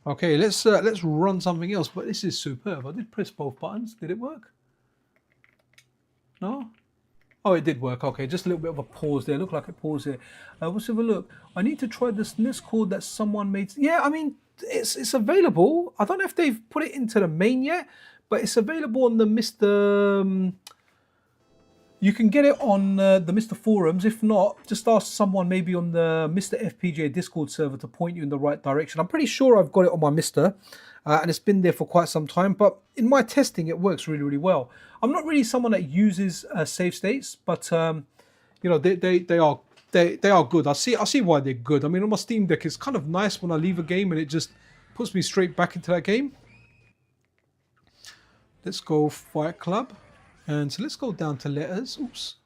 Okay, let's run something else. But this is superb. I did press both buttons. Did it work? No? Oh, it did work. Okay, just a little bit of a pause there. Looked like it paused there. Let's have a look. I need to try this NIS code that someone made. Yeah, I mean, it's available. I don't know if they've put it into the main yet, but it's available on the Mr. You can get it on the Mr. Forums. If not, just ask someone maybe on the Mr. FPGA Discord server to point you in the right direction. I'm pretty sure I've got it on my Mr. And it's been there for quite some time. But in my testing, it works really, really well. I'm not really someone that uses save states, but you know, they are good. I see why they're good. I mean, on my Steam Deck, it's kind of nice when I leave a game and it just puts me straight back into that game. Let's go Fight Club. And so let's go down to letters. Oops.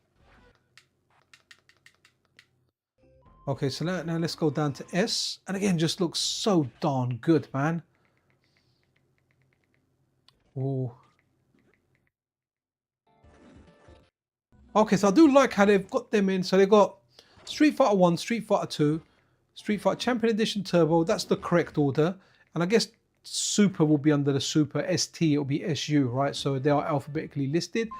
Okay, so now let's go down to S. And again, just looks so darn good, man. Oh. Okay, so I do like how they've got them in. So they've got Street Fighter 1, Street Fighter 2, Street Fighter Champion Edition Turbo. That's the correct order. And I guess Super will be under the Super. ST, it'll be SU, right? So they are alphabetically listed.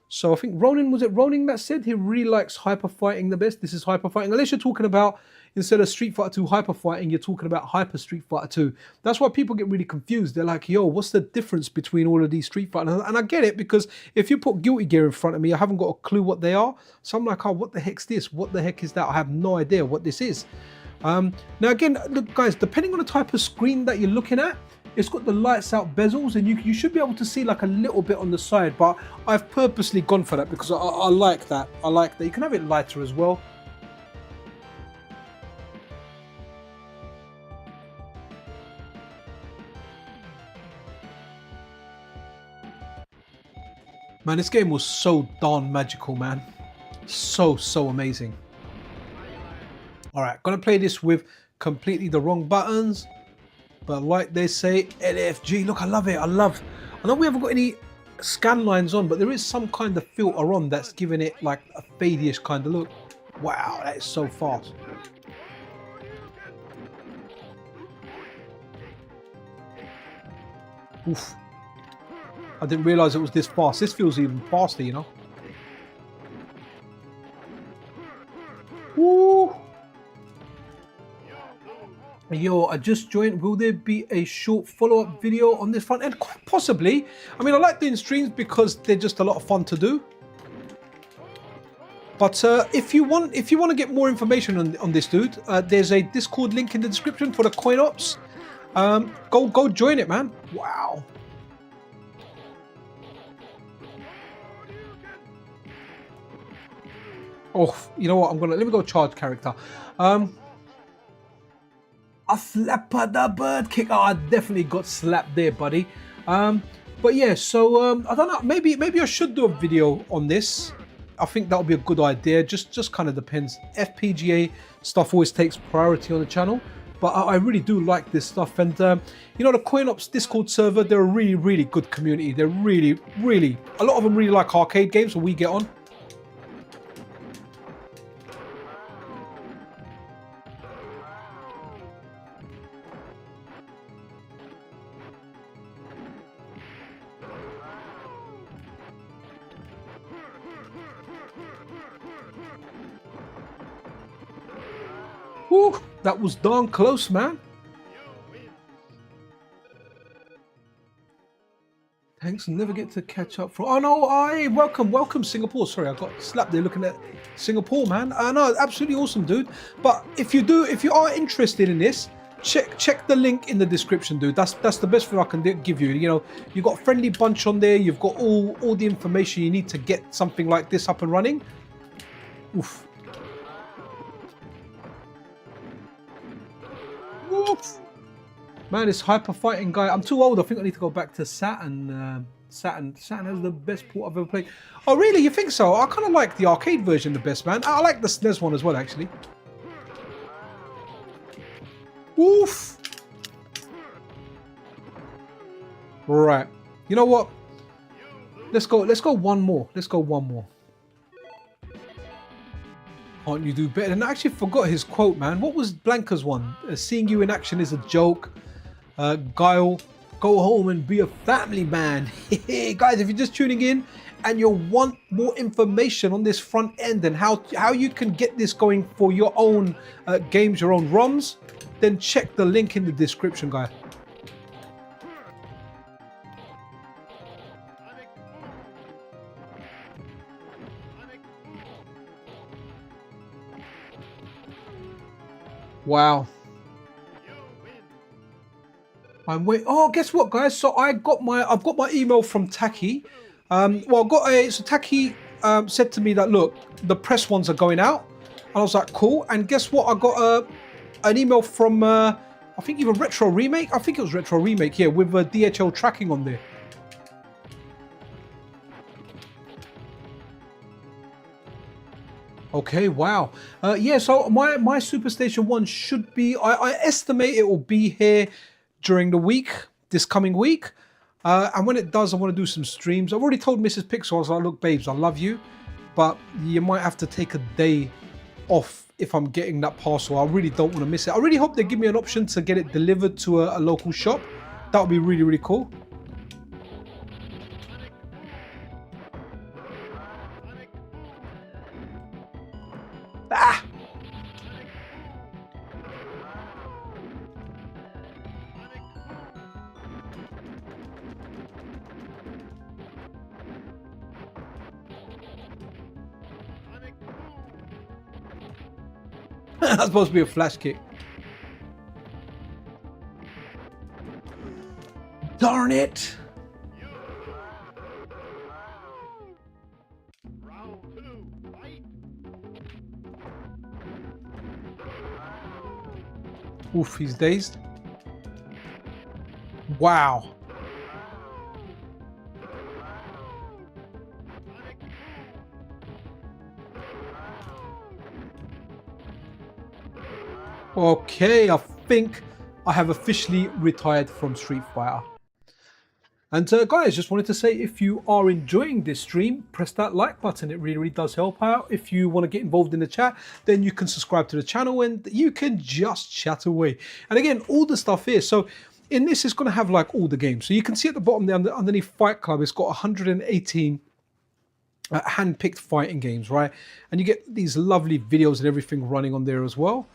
So I think Ronin, was it Ronin that said he really likes hyper fighting the best? This is hyper fighting. Unless you're talking about, instead of Street Fighter 2 hyper fighting, you're talking about Hyper Street Fighter 2. That's why people get really confused. They're like, yo, what's the difference between all of these Street Fighters? And I get it, because if you put Guilty Gear in front of me, I haven't got a clue what they are. So I'm like, oh, what the heck's this? What the heck is that? I have no idea what this is. Now again, look guys, depending on the type of screen that you're looking at, it's got the lights out bezels, and you should be able to see like a little bit on the side, but I've purposely gone for that because I like that. I like that. You can have it lighter as well. Man, this game was so darn magical, man. So amazing. All right, gonna play this with completely the wrong buttons. But like they say, LFG, look, I love it. I know we haven't got any scan lines on, but there is some kind of filter on that's giving it like a fadyish kind of look. Wow, that is so fast. Oof. I didn't realize it was this fast. This feels even faster, you know. Woo! Yo, I just joined. Will there be a short follow-up video on this front end? Quite possibly. I mean, I like doing streams because they're just a lot of fun to do. But if you want to get more information on this dude, there's a Discord link in the description for the CoinOps. Go join it, man. Wow. Oh, you know what? Let me go charge character. I slapped the bird kick. Oh, I definitely got slapped there, buddy. But yeah, so I don't know. Maybe I should do a video on this. I think that would be a good idea. Just kind of depends. FPGA stuff always takes priority on the channel, but I really do like this stuff. And you know, the CoinOps Discord server, they're a really good community. They're really a lot of them really like arcade games, so we get on. Whew, that was darn close, man. Thanks, never get to catch up for. Oh no, welcome Singapore. Sorry, I got slapped there looking at Singapore, man. I know, absolutely awesome, dude. But if you are interested in this, check the link in the description, dude. That's the best thing I can give you. You know, you've got Friendly Bunch on there. You've got all the information you need to get something like this up and running. Oof. Oof. Man, this hyper fighting guy. I'm too old. I think I need to go back to Saturn. Saturn has the best port I've ever played. Oh, really? You think so? I kind of like the arcade version the best, man. I like the SNES one as well, actually. Oof. Right. You know what? Let's go one more. Let's go one more. Can't you do better? And I actually forgot his quote, man. What was Blanca's one? Seeing you in action is a joke. Guile, go home and be a family man. Guys, if you're just tuning in and you want more information on this front end and how you can get this going for your own games, your own ROMs, then check the link in the description, guys. Wow. I'm wait. Oh, guess what, guys? So I've got my email from Taki. Well, so Taki said to me that, look, the press ones are going out, and I was like, cool. And guess what? I got an email from I think even Retro Remake. I think it was Retro Remake, yeah, with DHL tracking on there. Okay, wow. Yeah, so my Superstation 1 should be, I estimate it will be here during the week, this coming week. And when it does, I want to do some streams. I've already told Mrs. Pixel, I was like, look, babes, I love you, but you might have to take a day off if I'm getting that parcel. I really don't want to miss it. I really hope they give me an option to get it delivered to a local shop. That would be really cool. Ah! That's supposed to be a flash kick. Darn it! Oof, he's dazed. Wow. Okay, I think I have officially retired from Street Fighter. And guys, just wanted to say, if you are enjoying this stream, press that like button. It really, really does help out. If you want to get involved in the chat, then you can subscribe to the channel and you can just chat away. And again, all the stuff here. So in this, it's going to have like all the games. So you can see at the bottom there, underneath Fight Club, it's got 118 hand-picked fighting games, right? And you get these lovely videos and everything running on there as well.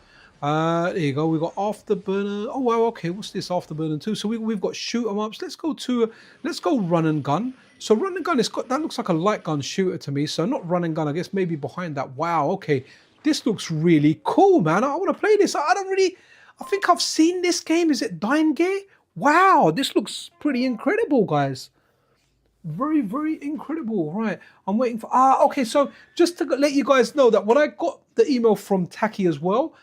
There you go. We've got Afterburner. Oh wow, okay. What's this Afterburner 2? So we've got shoot 'em ups. Let's go run and gun. So run and gun, that looks like a light gun shooter to me. So not run and gun, I guess maybe behind that. Wow, okay. This looks really cool, man. I want to play this. I think I've seen this game. Is it Dying Gear? Wow, this looks pretty incredible, guys. Very, very incredible. Right, I'm waiting for okay. So just to let you guys know that when I got the email from Taki as well,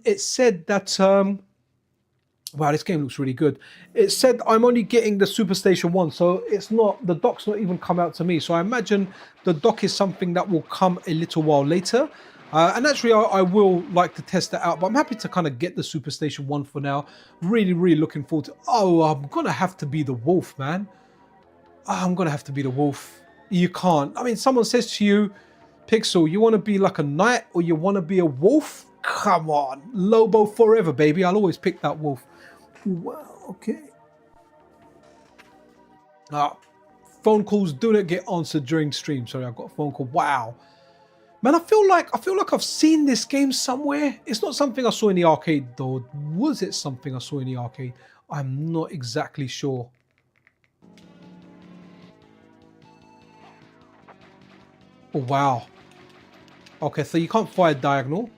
it said that wow, this game looks really good. It said I'm only getting the Super Station 1, so it's not, the dock's not even come out to me. So I imagine the dock is something that will come a little while later. And actually I will like to test that out, but I'm happy to kind of get the Super Station 1 for now. Really, really looking forward to, I'm gonna have to be the wolf, man. I'm gonna have to be the wolf. You can't, I mean, someone says to you, Pixel, you want to be like a knight or you want to be a wolf? Come on, Lobo forever, baby. I'll always pick that wolf. Wow, okay. Phone calls do not get answered during stream. Sorry, I've got a phone call. Wow. Man, I feel like I've seen this game somewhere. It's not something I saw in the arcade though. Was it something I saw in the arcade? I'm not exactly sure. Oh, wow. Okay, so you can't fire diagonal.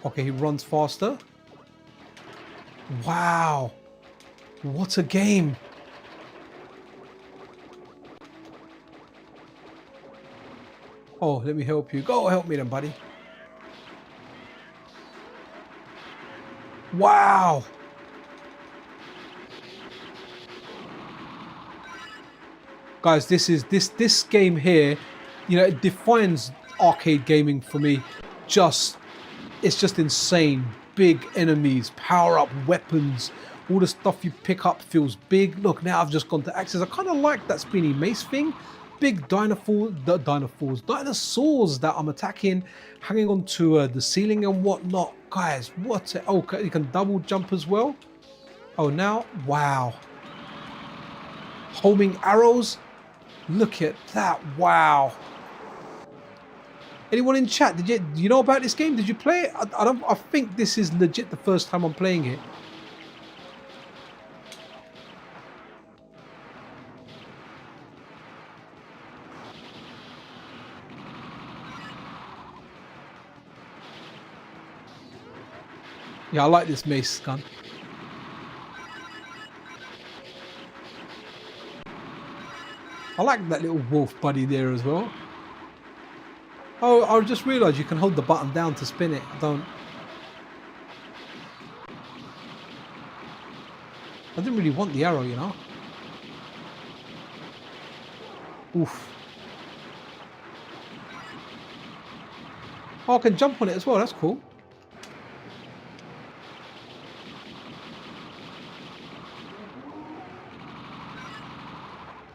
Okay, he runs faster. Wow. What a game. Oh, let me help you. Go help me then, buddy. Wow. Guys, this game here, you know, it defines arcade gaming for me. It's just insane. Big enemies, power-up weapons, all the stuff you pick up feels big. Look, now I've just gone to Axis. I kind of like that spinny mace thing. Big dinosaurs that I'm attacking, hanging onto the ceiling and whatnot. Guys, okay, you can double jump as well. Oh, now, wow. Homing arrows. Look at that, wow. Anyone in chat, do you know about this game? Did you play it? I think this is legit the first time I'm playing it. Yeah, I like this mace gun. I like that little wolf buddy there as well. Oh, I just realised you can hold the button down to spin it. I didn't really want the arrow, you know. Oof. Oh, I can jump on it as well. That's cool.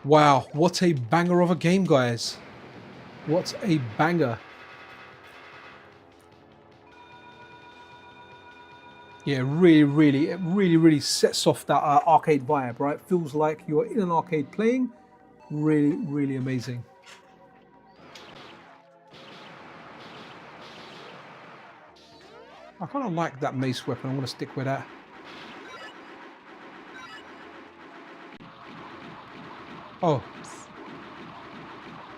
Wow, what a banger of a game, guys. What a banger. Yeah, it really sets off that arcade vibe, right? Feels like you're in an arcade playing. Really amazing. I kind of like that mace weapon. I'm going to stick with that. Oh.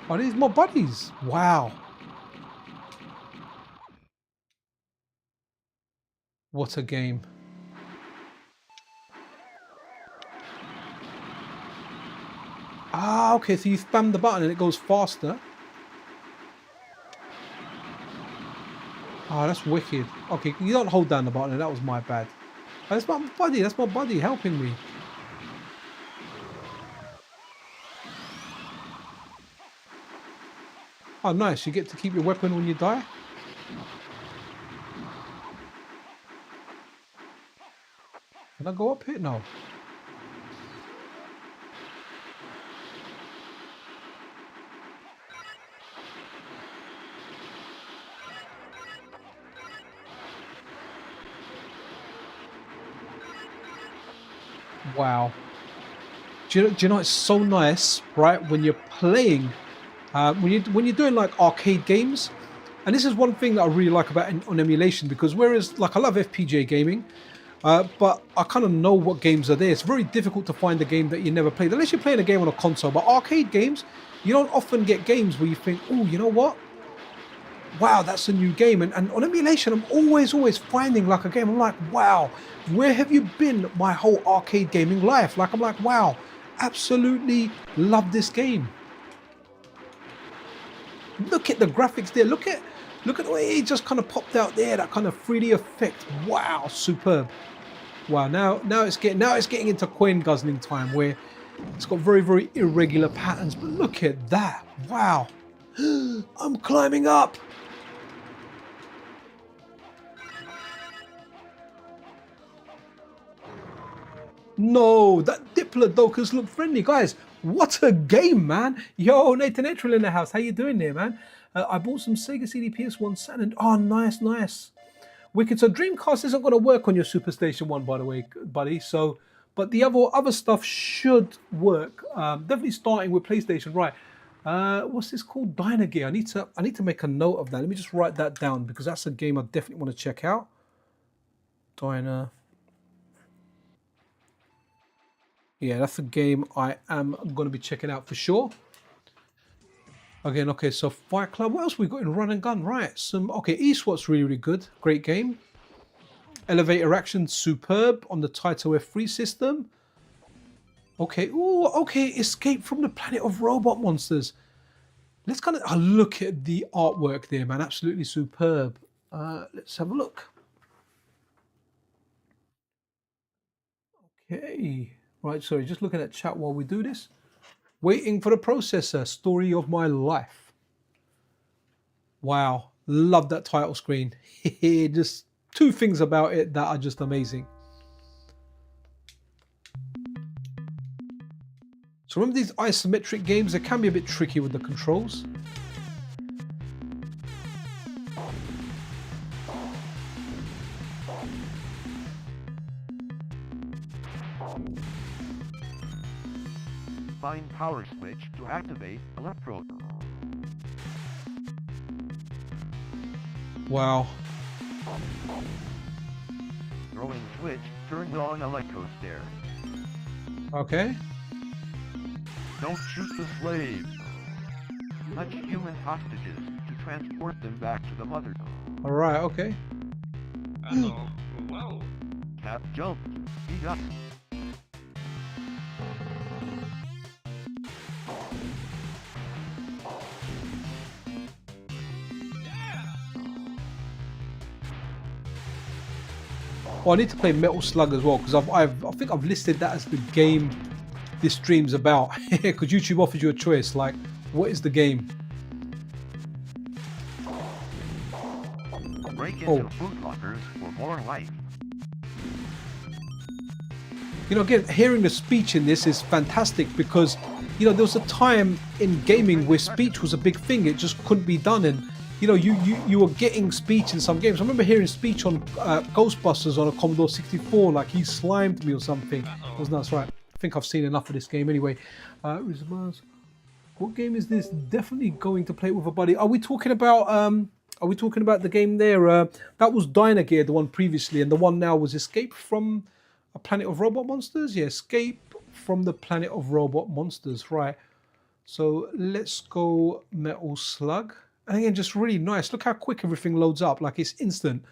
Are these my buddies? Wow. What a game. Ah, okay, so you spam the button and it goes faster. Oh, that's wicked. Okay, you don't hold down the button, that was my bad. That's my buddy helping me. Oh, nice, you get to keep your weapon when you die. Can I go up here? No. Wow. Do you know it's so nice, right? When you're playing, when you're doing like arcade games, and this is one thing that I really like about on emulation, because whereas like I love FPGA gaming, but I kind of know what games are there. It's very difficult to find a game that you never played, unless you're playing a game on a console. But arcade games, you don't often get games where you think, oh, you know what? Wow, that's a new game. And on emulation, I'm always finding like a game. I'm like, wow, where have you been my whole arcade gaming life? Like, I'm like, wow, absolutely love this game. Look at the graphics there. Look at the way it just kind of popped out there. That kind of 3D effect. Wow, superb. Wow, now it's getting into coin guzzling time, where it's got very irregular patterns. But look at that. Wow. I'm climbing up. No, that Diplodocus look friendly, guys. What a game, man! Yo, Nathan Etrell in the house. How you doing there, man? I bought some Sega CD PS1 Saturn. Oh, nice. Wicked. So Dreamcast isn't going to work on your Super Station 1, by the way, buddy. So, but the other stuff should work. Definitely starting with PlayStation, right? What's this called? Dynagear. I need to make a note of that. Let me just write that down, because that's a game I definitely want to check out. Dyna. Yeah, that's a game I am going to be checking out for sure. Again, okay, so Fight Club. What else we got in Run and Gun? Right, okay, eSWAT's really good. Great game. Elevator Action, superb on the Taito F3 system. Okay, okay, Escape from the Planet of Robot Monsters. Let's kind of look at the artwork there, man. Absolutely superb. Let's have a look. Okay. Right, sorry, just looking at chat while we do this. Waiting for the processor, story of my life. Wow, love that title screen. Just two things about it that are just amazing. So remember these isometric games, they can be a bit tricky with the controls. Find power switch to activate electrode. Wow. Throwing switch turns on electro stare. Okay. Don't shoot the slaves. Touch human hostages to transport them back to the mother. Alright, okay. Oh, wow. Tap jump. Speed up. Oh, I need to play Metal Slug as well, because I think I've listed that as the game this stream's about. Because YouTube offers you a choice, like, what is the game? Break into food lockers for more life. You know, again, hearing the speech in this is fantastic, because, you know, there was a time in gaming where speech was a big thing. It just couldn't be done, and you know, you were getting speech in some games. I remember hearing speech on Ghostbusters on a Commodore 64, like he slimed me or something. Wasn't that right? I think I've seen enough of this game anyway. What game is this? Definitely going to play it with a buddy. Are we talking about Are we talking about the game there? That was Dino Gear, the one previously, and the one now was Escape from a Planet of Robot Monsters. Yeah, Escape from the Planet of Robot Monsters. Right. So let's go Metal Slug. And again, just really nice. Look how quick everything loads up. Like it's instant.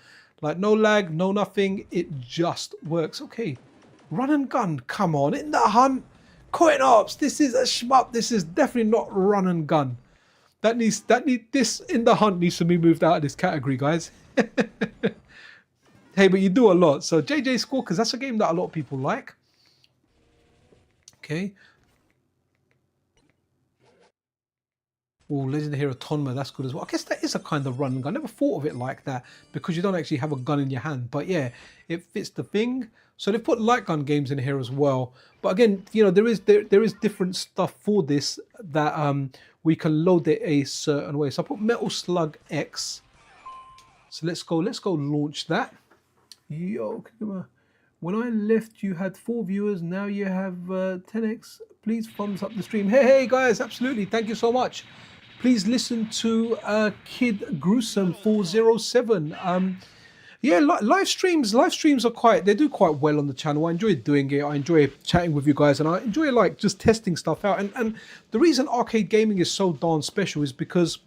Like no lag, no nothing. It just works. Okay. Run and gun. Come on. In the hunt. CoinOps. This is a shmup. This is definitely not run and gun. This in the hunt needs to be moved out of this category, guys. Hey, but you do a lot. So JJ Score, because that's a game that a lot of people like. Okay. Oh, Legend Hero Tonma, that's good as well. I guess that is a kind of run and gun. I never thought of it like that because you don't actually have a gun in your hand. But yeah, it fits the thing. So they've put light gun games in here as well. But again, you know, there is different stuff for this that we can load it a certain way. So I put Metal Slug X. So let's go launch that. Yo, when I left, you had 4 viewers. Now you have 10x. Please thumbs up the stream. Hey guys, absolutely. Thank you so much. Please listen to Kid Gruesome 407. Yeah, live streams are they do quite well on the channel. I enjoy doing it. I enjoy chatting with you guys, and I enjoy like just testing stuff out. And the reason arcade gaming is so darn special is because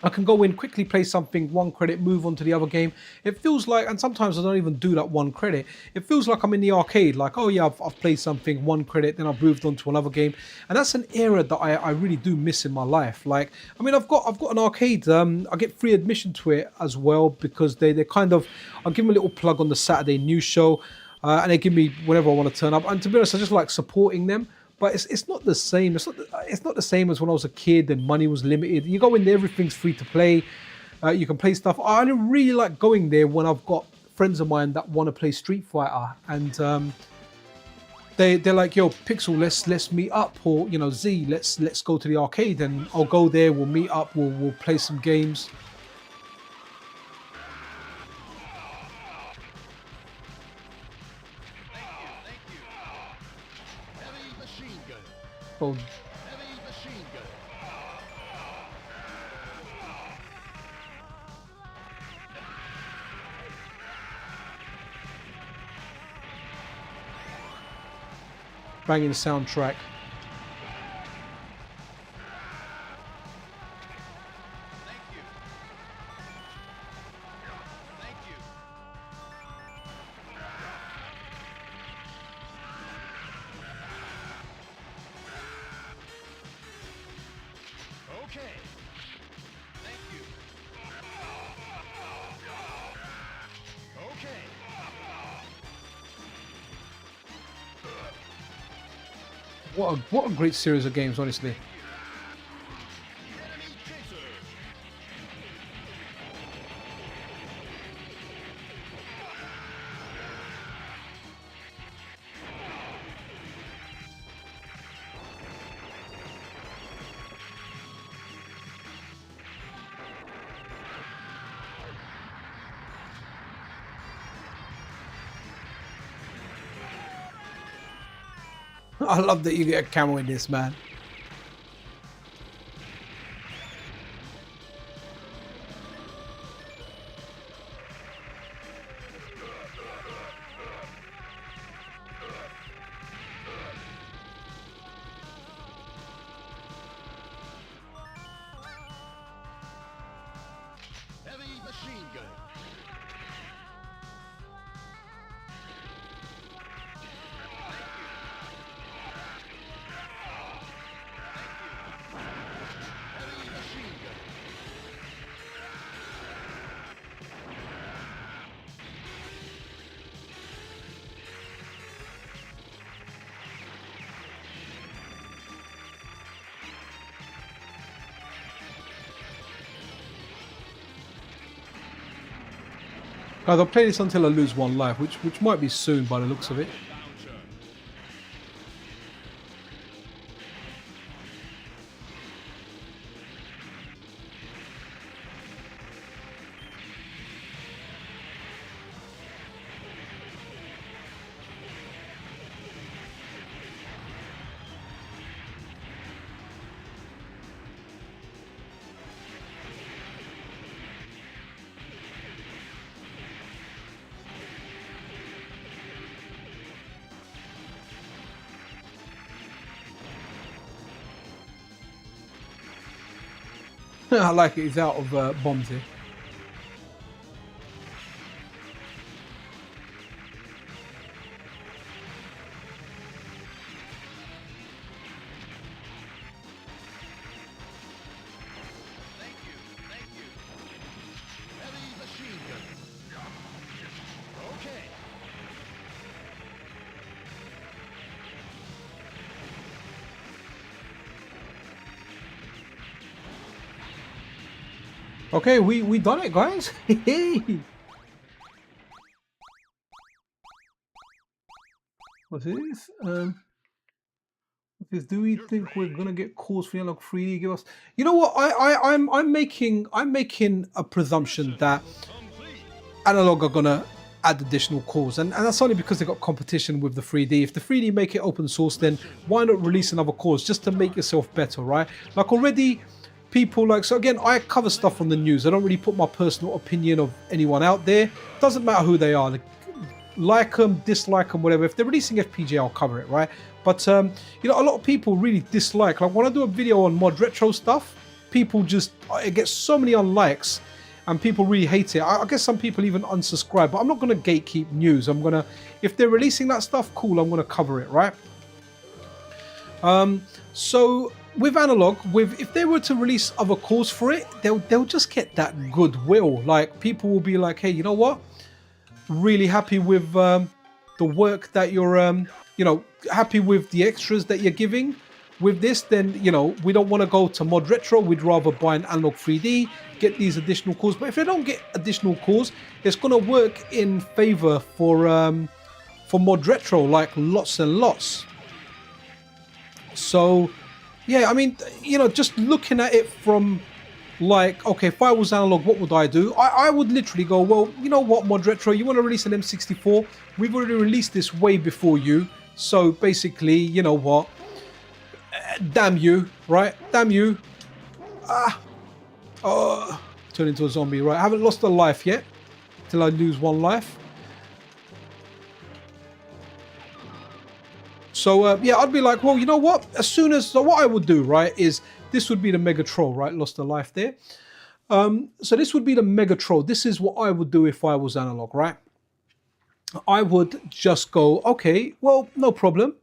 I can go in, quickly play something, 1 credit, move on to the other game. It feels like, and sometimes I don't even do that 1 credit. It feels like I'm in the arcade, like, oh yeah, I've played something, 1 credit, then I've moved on to another game. And that's an era that I really do miss in my life. Like, I mean, I've got an arcade, I get free admission to it as well because they kind of, I'll give them a little plug on the Saturday news show and they give me whenever I want to turn up. And to be honest, I just like supporting them. But it's not the same. It's not the same as when I was a kid and money was limited. You go in there, everything's free to play. You can play stuff. I really like going there when I've got friends of mine that want to play Street Fighter, and they're like, "Yo, Pixel, let's meet up," or you know, Z, let's go to the arcade, and I'll go there. We'll meet up. We'll play some games. Oh. Banging soundtrack. What a great series of games, honestly. I love that you get a camo in this, man. Heavy machine gun. Guys, I'll play this until I lose 1 life, which might be soon by the looks of it. I like it. He's out of bombs here. Thank you. Thank you. Heavy machine gun. Okay. Okay, we done it, guys. What's this? Do we think we're gonna get calls for Analog 3D? Give us. You know what? I'm making a presumption that Analog are gonna add additional cores, and that's only because they got competition with the 3D. If the 3D make it open source, then why not release another cores just to make yourself better, right? Like already. People like, so again, I cover stuff on the news. I don't really put my personal opinion of anyone out there. Doesn't matter who they are. Like them, dislike them, whatever. If they're releasing FPGA, I'll cover it, right? But, you know, a lot of people really dislike. Like when I do a video on mod retro stuff, people just, it gets so many unlikes and people really hate it. I guess some people even unsubscribe, but I'm not going to gatekeep news. I'm going to, if they're releasing that stuff, cool, I'm going to cover it, right? So with Analog, if they were to release other cores for it, they'll just get that goodwill. Like people will be like, hey, you know what? Really happy with the work that you're, you know, happy with the extras that you're giving. With this, then, you know, we don't want to go to mod retro. We'd rather buy an Analog 3D, get these additional cores. But if they don't get additional cores, it's going to work in favor for mod retro, like lots and lots. So, yeah, I mean, you know, just looking at it from like, okay, if I was Analog, what would I do? I would literally go, well, you know what, mod retro, you want to release an M64? We've already released this way before you. So basically, you know what? Damn you, right? Damn you. Turn into a zombie, right? I haven't lost a life yet till I lose one life. So yeah, I'd be like, well, you know what? As soon as, so what I would do, right, is this would be the mega troll, right? Lost a life there. So this would be the mega troll. This is what I would do if I was Analog, right? I would just go, okay, well, no problem.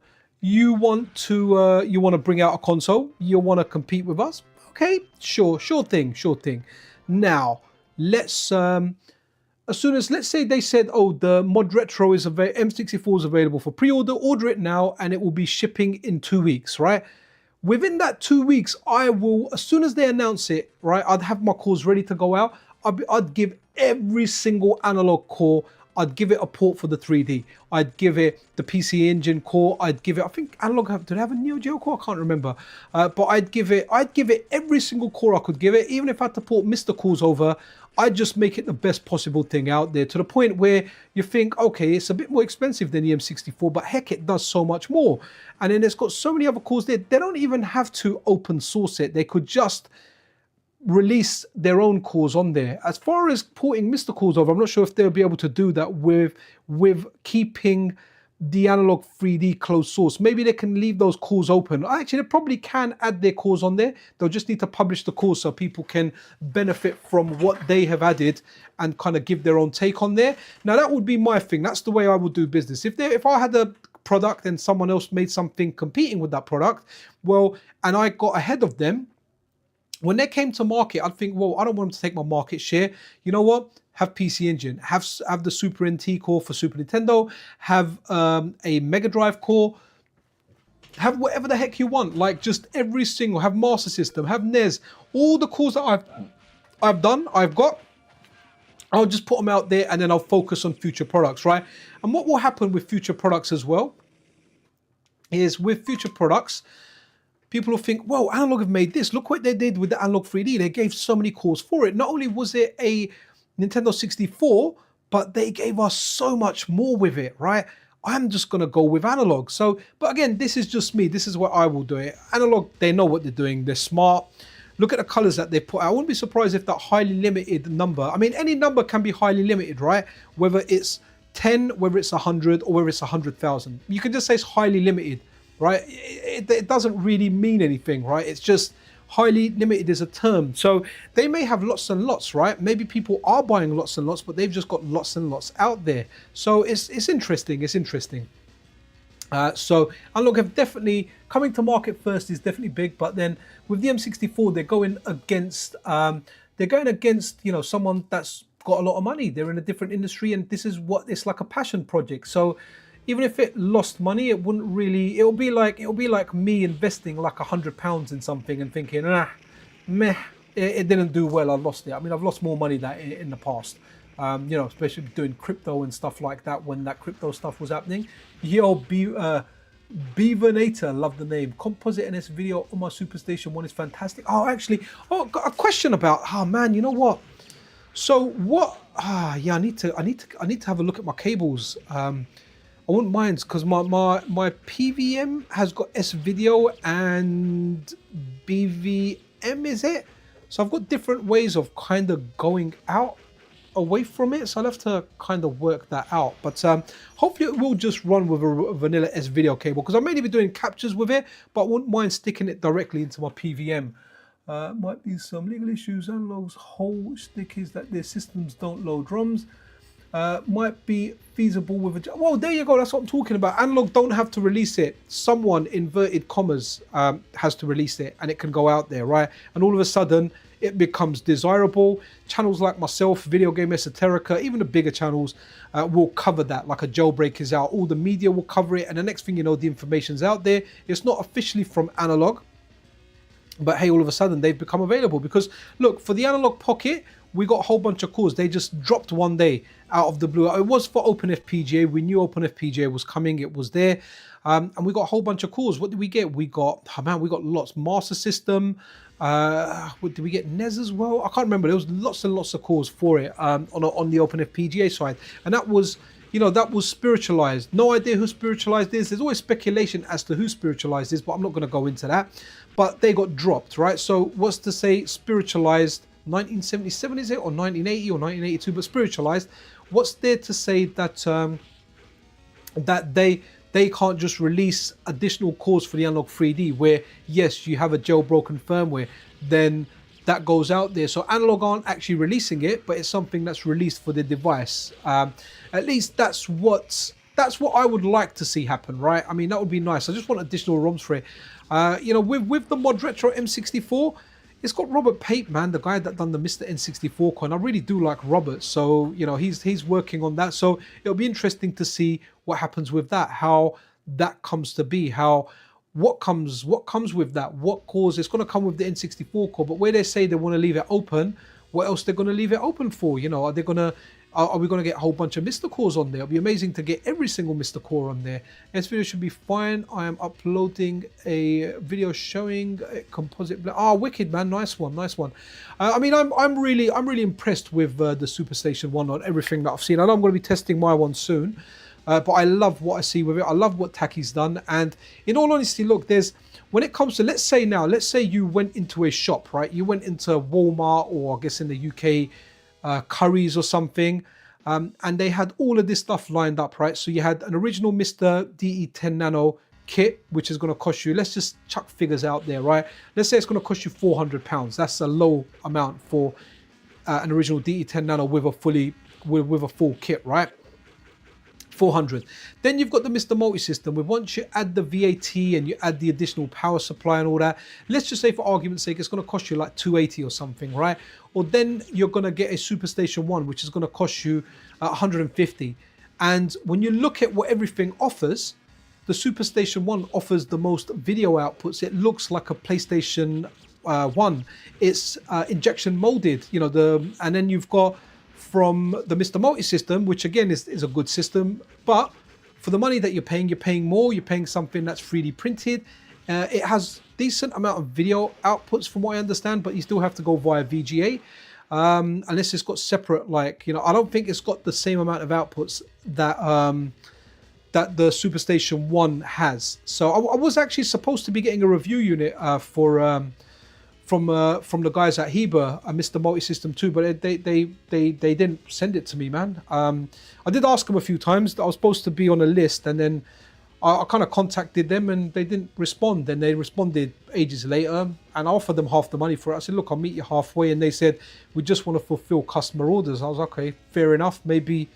You want to bring out a console? You want to compete with us? Okay, sure thing. Now, let's as soon as, let's say they said, oh, the mod retro is M64 is available for pre-order. Order it now, and it will be shipping in 2 weeks, right? Within that 2 weeks, I will, as soon as they announce it, right, I'd have my cores ready to go out. I'd give every single Analog core. I'd give it a port for the 3D. I'd give it the PC Engine core. I'd give it, I think Analog did they have a Neo Geo core? I can't remember. But I'd give it every single core I could give it. Even if I had to port Mr. cores over, I'd just make it the best possible thing out there, to the point where you think, okay, it's a bit more expensive than the M64, but heck, it does so much more. And then it's got so many other cores there. They don't even have to open source it. They could just release their own cores on there. As far as porting Mr. cores over, I'm not sure if they'll be able to do that with keeping the Analog 3D closed source. Maybe they can leave those cores open. Actually, they probably can add their cores on there. They'll just need to publish the cores so people can benefit from what they have added and kind of give their own take on there. Now, that would be my thing. That's the way I would do business. If I had a product and someone else made something competing with that product, well, and I got ahead of them, when they came to market, I'd think, well, I don't want them to take my market share. You know what? Have PC Engine, have the Super NT core for Super Nintendo, have a Mega Drive core, have whatever the heck you want. Like just every single, have Master System, have NES, all the cores that I've got. I'll just put them out there, and then I'll focus on future products, right? And what will happen with future products as well is with future products, people will think, whoa, Analog have made this. Look what they did with the Analog 3D. They gave so many cores for it. Not only was it a Nintendo 64, but they gave us so much more with it, right? I'm just going to go with Analog. So, but again, this is just me. This is what I will do it. Analog, they know what they're doing. They're smart. Look at the colors that they put out. I wouldn't be surprised if that highly limited number, I mean, any number can be highly limited, right? Whether it's 10, whether it's 100, or whether it's 100,000. You can just say it's highly limited, right? It doesn't really mean anything, right? It's just highly limited is a term. So they may have lots and lots, right? Maybe people are buying lots and lots, but they've just got lots and lots out there. So it's interesting. It's interesting. So Analog have definitely coming to market first is definitely big, but then with the M64 they're going against someone that's got a lot of money. They're in a different industry, and this is what it's like a passion project. So even if it lost money, it wouldn't really. It'll be like me investing like £100 in something and thinking, meh, it didn't do well. I lost it. I mean, I've lost more money that in the past. Especially doing crypto and stuff like that when that crypto stuff was happening. Yo, Beavernator, love the name. Composite NS video on my Superstation 1 is fantastic. Got a question about, man, you know what? So what, I need to have a look at my cables. I wouldn't mind because my PVM has got S video and BVM, is it? So I've got different ways of kind of going out away from it, so I'll have to kind of work that out, but hopefully it will just run with a vanilla S video cable, because I may be doing captures with it, but I wouldn't mind sticking it directly into my PVM. Might be some legal issues. Analog's whole stick is that their systems don't load ROMs. Might be feasible with a... Well, there you go, that's what I'm talking about. Analog don't have to release it. Someone, inverted commas, has to release it, and it can go out there, right? And all of a sudden it becomes desirable. Channels like myself, Video Game Esoterica, even the bigger channels will cover that. Like a jailbreak is out, all the media will cover it, and the next thing you know, the information's out there. It's not officially from Analog, but hey, all of a sudden they've become available. Because look, for the Analog Pocket, we got a whole bunch of cores. They just dropped one day out of the blue. It was for OpenFPGA. We knew OpenFPGA was coming. It was there. And we got a whole bunch of cores. What did we get? We got lots. Master System. What did we get? NES as well? I can't remember. There was lots and lots of cores for it on the OpenFPGA side. And that was, that was spiritualized. No idea who spiritualized this. There's always speculation as to who spiritualized this, but I'm not going to go into that. But they got dropped, right? So what's to say spiritualized 1977, is it? Or 1980 or 1982, but spiritualized. What's there to say that that they can't just release additional cores for the Analog 3D, where yes, you have a jailbroken firmware, then that goes out there. So Analog aren't actually releasing it, but it's something that's released for the device. At least that's what I would like to see happen, right? I mean, that would be nice. I just want additional ROMs for it. With the Mod Retro M64, it's got Robert Pape, man, the guy that done the Mr. N64 coin. I really do like Robert, so he's working on that. So it'll be interesting to see what happens with that, how that comes to be, what comes with that, what cores. It's going to come with the N64 core, but where they say they want to leave it open, what else they're going to leave it open for? Are we going to get a whole bunch of Mr. cores on there? It'll be amazing to get every single Mr. core on there. This video should be fine. I am uploading a video showing a composite. Wicked, man, nice one. I'm really impressed with the Superstation 1 on everything that I've seen. I know I'm going to be testing my one soon, but I love what I see with it. I love what Taki's done, and in all honesty, look, when it comes to, let's say you went into a shop, right? You went into Walmart, or I guess in the UK, Currys or something, and they had all of this stuff lined up, right? So you had an original Mr. DE10 Nano kit, which is going to cost you, let's just chuck figures out there, right? Let's say it's going to cost you £400. That's a low amount for an original DE10 Nano with a full kit, right? 400. Then you've got the Mr. Multi-System, where once you add the VAT and you add the additional power supply and all that, let's just say for argument's sake, it's going to cost you like 280 or something, right? Or then you're going to get a Superstation 1, which is going to cost you 150. And when you look at what everything offers, the Superstation 1 offers the most video outputs. It looks like a PlayStation 1. It's injection molded, and then you've got from the Mr. Multi-System, which again is a good system, but for the money that you're paying more. You're paying something that's 3D printed. It has decent amount of video outputs from what I understand, but you still have to go via VGA, unless it's got separate, I don't think it's got the same amount of outputs that that the Superstation 1 has. So I was actually supposed to be getting a review unit from the guys at Heber, Mr. Multi-System 2, but they didn't send it to me, man. I did ask them a few times. I was supposed to be on a list, and then I kind of contacted them and they didn't respond. Then they responded ages later, and I offered them half the money for it. I said, look, I'll meet you halfway, and they said, we just want to fulfill customer orders. I was like, okay, fair enough. Maybe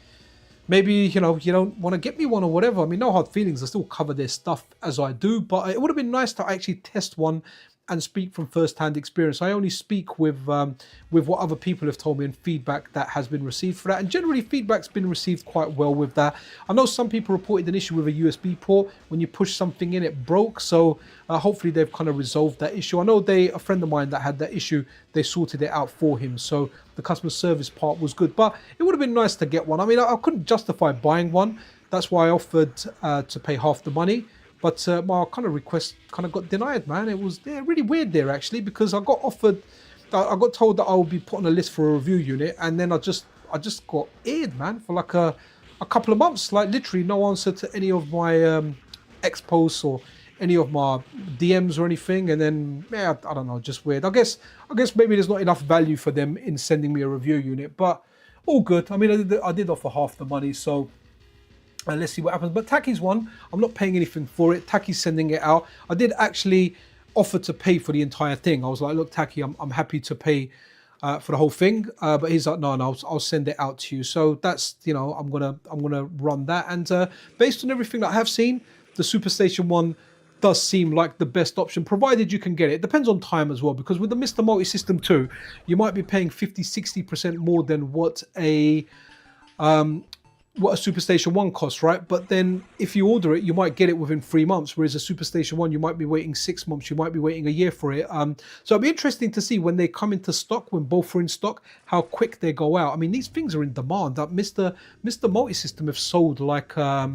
you know, you don't want to get me one or whatever. I mean, no hard feelings. I still cover their stuff as I do, but it would have been nice to actually test one and speak from first-hand experience. I only speak with what other people have told me and feedback that has been received for that. And generally, feedback's been received quite well with that. I know some people reported an issue with a USB port. When you push something in, it broke. So hopefully they've kind of resolved that issue. I know a friend of mine that had that issue, they sorted it out for him. So the customer service part was good. But it would have been nice to get one. I mean, I couldn't justify buying one. That's why I offered to pay half the money. But my kind of request kind of got denied, man. It was really weird there, actually, because I got offered, I got told that I would be put on a list for a review unit, and then I just got aired, man, for like a couple of months. Like literally no answer to any of my X posts or any of my DMs or anything. And then I don't know, just weird. I guess maybe there's not enough value for them in sending me a review unit, but all good. I mean, I did offer half the money, so. And let's see what happens. But Taki's one, I'm not paying anything for it. Taki's sending it out. I did actually offer to pay for the entire thing. I was like, look, Taki, I'm happy to pay for the whole thing. But he's like, no, I'll send it out to you. So that's, you know, I'm gonna run that. And based on everything that I have seen, the Superstation one does seem like the best option, provided you can get it. It depends on time as well, because with the Mr. Multi-System 2, you might be paying 50-60% more than what a Superstation 1 costs, right? But then if you order it, you might get it within 3 months, whereas a Superstation 1, you might be waiting 6 months, you might be waiting a year for it. So it'll be interesting to see when they come into stock, when both are in stock, how quick they go out. I mean, these things are in demand. Mr. Multi-System have sold like, I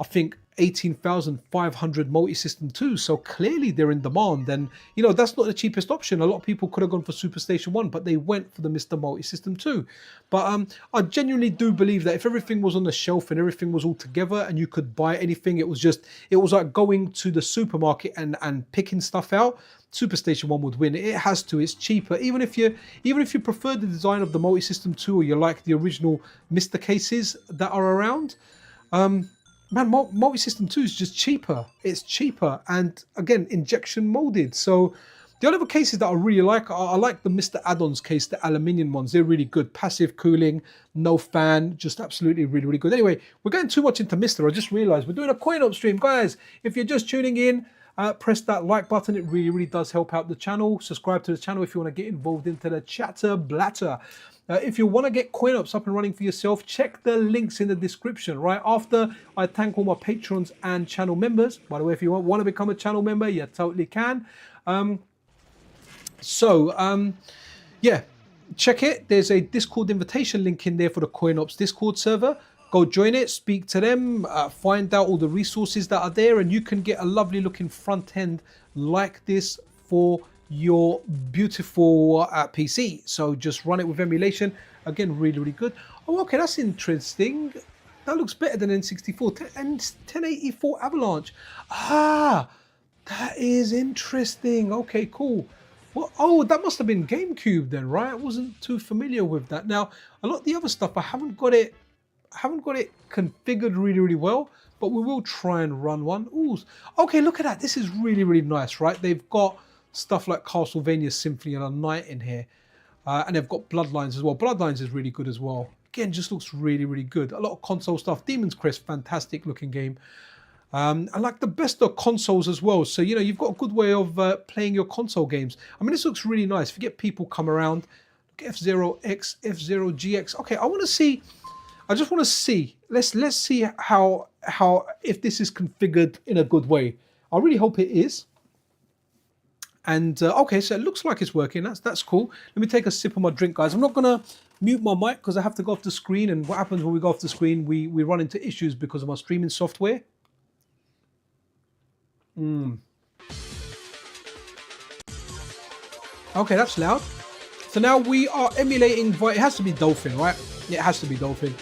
think, 18,500 multi-system 2, so clearly they're in demand. And you know, that's not the cheapest option. A lot of people could have gone for Superstation 1, but they went for the Mr. Multi-System 2. But I genuinely do believe that if everything was on the shelf and everything was all together and you could buy anything, it was like going to the supermarket and picking stuff out, Superstation 1 would win. It has to. It's cheaper. Even if you prefer the design of the Multi-System 2, or you like the original Mr. cases that are around, man, Multi-System 2 is just cheaper. It's cheaper, and again, injection molded. So the other cases that I really like, I like the Mr. Add-ons case, the aluminium ones. They're really good. Passive cooling, no fan, just absolutely really, really good. Anyway, we're going too much into Mr. I just realized we're doing a CoinOps stream. Guys, if you're just tuning in, press that like button. It really, really does help out the channel. Subscribe to the channel if you want to get involved into the chatter blatter. If you want to get CoinOps up and running for yourself, check the links in the description, right? After I thank all my patrons and channel members. By the way, if you want to become a channel member, you totally can. Yeah, check it. There's a Discord invitation link in there for the CoinOps Discord server. Go join it, speak to them, find out all the resources that are there, and you can get a lovely looking front end like this for your beautiful PC. So just run it with emulation. Again, really, really good. Oh, okay, that's interesting. That looks better than N64 and 1084 Avalanche. Ah, that is interesting. Okay, cool. Well, oh, that must have been GameCube then, right? I wasn't too familiar with that. Now, a lot of the other stuff, I haven't got it configured really, really well, but we will try and run one. Ooh, okay, look at that. This is really, really nice, right? They've got stuff like Castlevania Symphony and a Night in here. And they've got Bloodlines as well. Bloodlines is really good as well. Again, just looks really, really good. A lot of console stuff. Demon's Crest, fantastic looking game. I like the best of consoles as well. So, you know, you've got a good way of playing your console games. I mean, this looks really nice. If you get people come around, look, F0X, F0GX. Okay, I want to see, I just want to see. Let's see how if this is configured in a good way. I really hope it is. And okay, so it looks like it's working. That's cool. Let me take a sip of my drink, guys. I'm not gonna mute my mic because I have to go off the screen. And what happens when we go off the screen? We run into issues because of our streaming software. Okay, that's loud. So now we are emulating. It has to be Dolphin, right? It has to be Dolphin.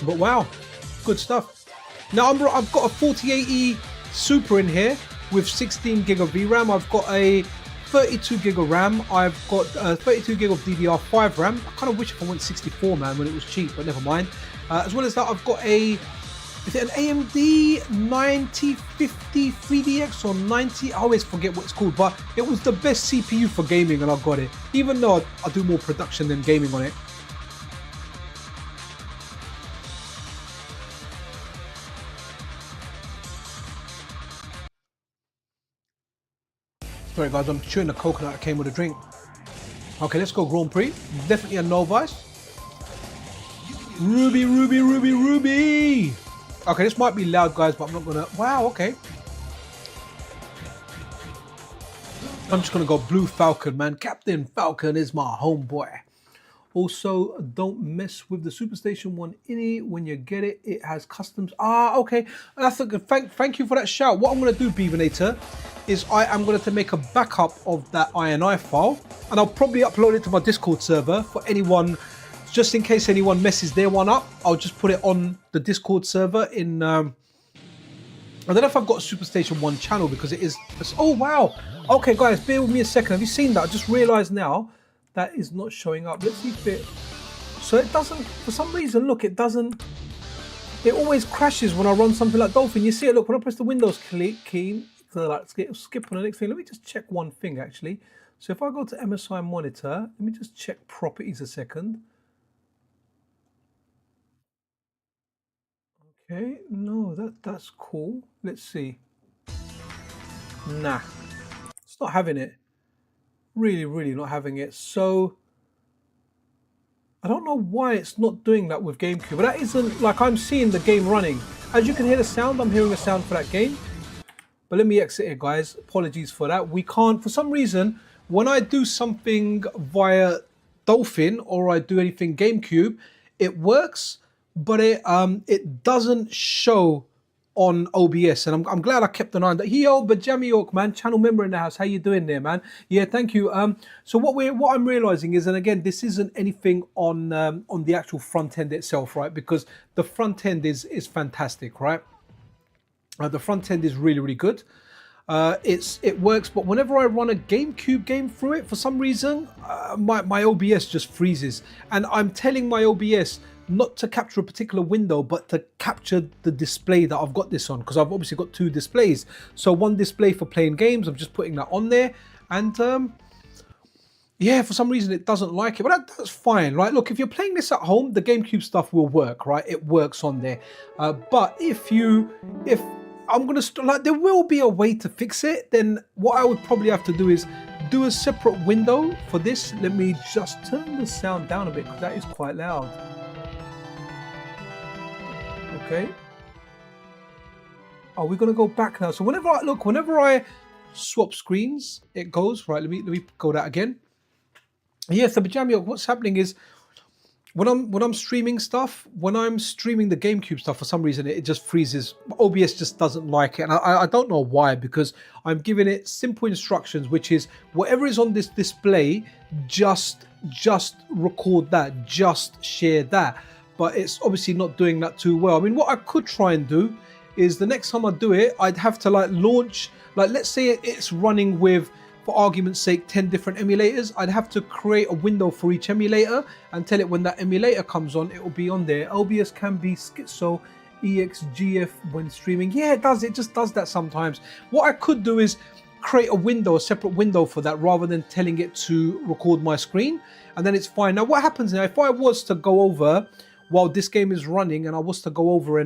But wow, good stuff. Now I've got a 4080 Super in here with 16 gig of VRAM. I've got a 32 gig of RAM. I've got 32 gig of DDR5 RAM. I kind of wish if I went 64, man, when it was cheap, but never mind. As well as that, I've got a is it an AMD 9050 3DX or 90? I always forget what it's called, but it was the best CPU for gaming and I got it. Even though I do more production than gaming on it. Sorry guys, I'm chewing the coconut that came with a drink. Okay, let's go Grand Prix. Definitely a novice. Ruby, Ruby, Ruby, Ruby. Okay, this might be loud guys, but I'm not gonna, wow, okay. I'm just gonna go Blue Falcon, man. Captain Falcon is my homeboy. Also, don't mess with the Superstation 1 ini. When you get it, it has customs. Ah, okay. That's a good. Thank you for that shout. What I'm going to do, Beavinator, is I am going to make a backup of that INI file, and I'll probably upload it to my Discord server for anyone, just in case anyone messes their one up. I'll just put it on the Discord server in. I don't know if I've got a Superstation 1 channel because it is. Oh wow. Okay, guys, bear with me a second. Have you seen that? I just realised now. That is not showing up. Let's see if it... So it doesn't... For some reason, look, it doesn't... It always crashes when I run something like Dolphin. You see it, look, when I press the Windows key, like, skip on the next thing. Let me just check one thing, actually. So if I go to MSI Monitor, let me just check properties a second. Okay, no, that's cool. Let's see. Nah. It's not having it. Really not having it. So I don't know why it's not doing that with GameCube, but that isn't like I'm seeing the game running. As you can hear the sound, I'm hearing a sound for that game. But let me exit it, guys. Apologies for that. We can't, for some reason, when I do something via Dolphin or I do anything GameCube, it works, but it doesn't show on OBS, and I'm glad I kept an eye on that. Yo, Bajami York, man, channel member in the house. How you doing there, man? Yeah, thank you. So what I'm realizing is, and again, this isn't anything on the actual front end itself, right? Because the front end is fantastic, right? The front end is really good. It works, but whenever I run a GameCube game through it, for some reason, my OBS just freezes, and I'm telling my OBS not to capture a particular window, but to capture the display that I've got this on, because I've obviously got two displays. So one display for playing games, I'm just putting that on there, and yeah, for some reason it doesn't like it, but that's fine, right? Look, if you're playing this at home, the GameCube stuff will work, right? It works on there. But if I'm gonna like, there will be a way to fix it. Then what I would probably have to do is do a separate window for this. Let me just turn the sound down a bit because that is quite loud. Okay. Are we gonna go back now? So whenever I swap screens, it goes right. Let me go that again. Yes, the Pajamio, what's happening is when I'm streaming stuff, when I'm streaming the GameCube stuff, for some reason it just freezes. OBS just doesn't like it, and I don't know why, because I'm giving it simple instructions, which is whatever is on this display, just record that, just share that. But it's obviously not doing that too well. I mean, what I could try and do is the next time I do it, I'd have to like launch, like let's say it's running with, for argument's sake, 10 different emulators. I'd have to create a window for each emulator and tell it when that emulator comes on, it will be on there. OBS can be schizo EXGF when streaming. Yeah, it does. It just does that sometimes. What I could do is create a window, a separate window for that, rather than telling it to record my screen, and then it's fine. Now, what happens now, if I was to go over while this game is running and I was to go over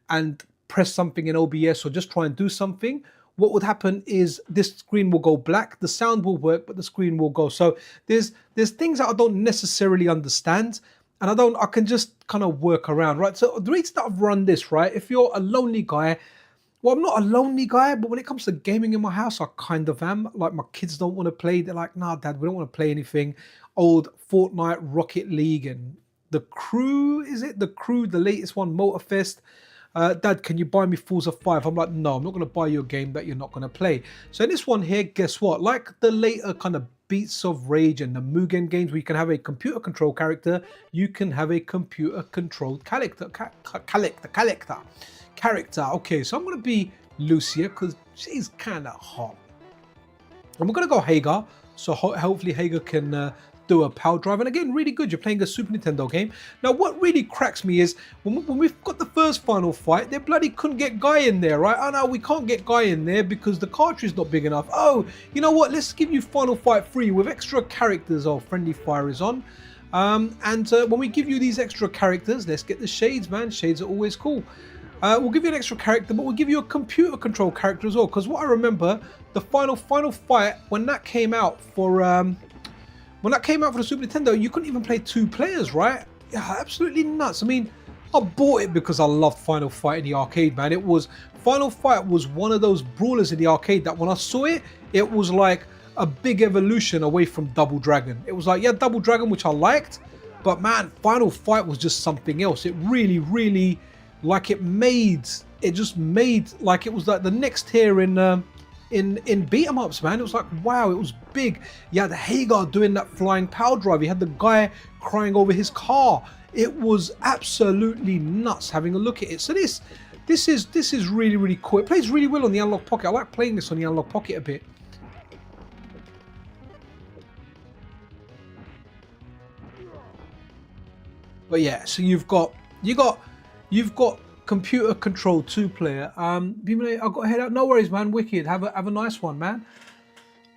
and press something in OBS or just try and do something, what would happen is this screen will go black, the sound will work, but the screen will go. So there's things that I don't necessarily understand, and I can just kind of work around, right? So the reason that I've run this, right, if you're a lonely guy, well, I'm not a lonely guy, but when it comes to gaming in my house, I kind of am. Like, my kids don't want to play. They're like, nah, Dad, we don't want to play anything. Old Fortnite, Rocket League, and The Crew, is it? The Crew, the latest one, Motorfest. Dad, can you buy me Forza 5? I'm like, no, I'm not going to buy you a game that you're not going to play. So in this one here, guess what? Like the later kind of Beats of Rage and the Mugen games where you can have a computer control character, you can have a computer controlled character. Okay, so I'm going to be Lucia because she's kind of hot. And we're going to go Hagar. So hopefully Hagar can do a power drive, and again, really good. You're playing a Super Nintendo game. Now, what really cracks me is when we've got the first final fight, they bloody couldn't get Guy in there, right? Oh no, we can't get Guy in there because the cartridge is not big enough. Oh, you know what? Let's give you Final Fight 3 with extra characters. Oh, friendly fire is on. When we give you these extra characters, let's get the shades, man. Shades are always cool. We'll give you an extra character, but we'll give you a computer control character as well. Because what I remember, the final fight when that came out for the Super Nintendo, you couldn't even play 2 players, right? Yeah, absolutely nuts. I mean, I bought it because I loved Final Fight in the arcade, man. Final Fight was one of those brawlers in the arcade that when I saw it, it was like a big evolution away from Double Dragon. It was like, yeah, Double Dragon, which I liked, but man, Final Fight was just something else. It really, really, like it just made like it was like the next tier in beat 'em ups, man. It was like, wow, it was big. You had Hagar doing that flying power drive. You had the guy crying over his car. It was absolutely nuts having a look at it. So this is really, really cool. It plays really well on the Analog Pocket. I like playing this on the Analog Pocket a bit. But yeah, so you've got computer control 2-player. I've got to head out. No worries, man. Wicked. Have a nice one, man.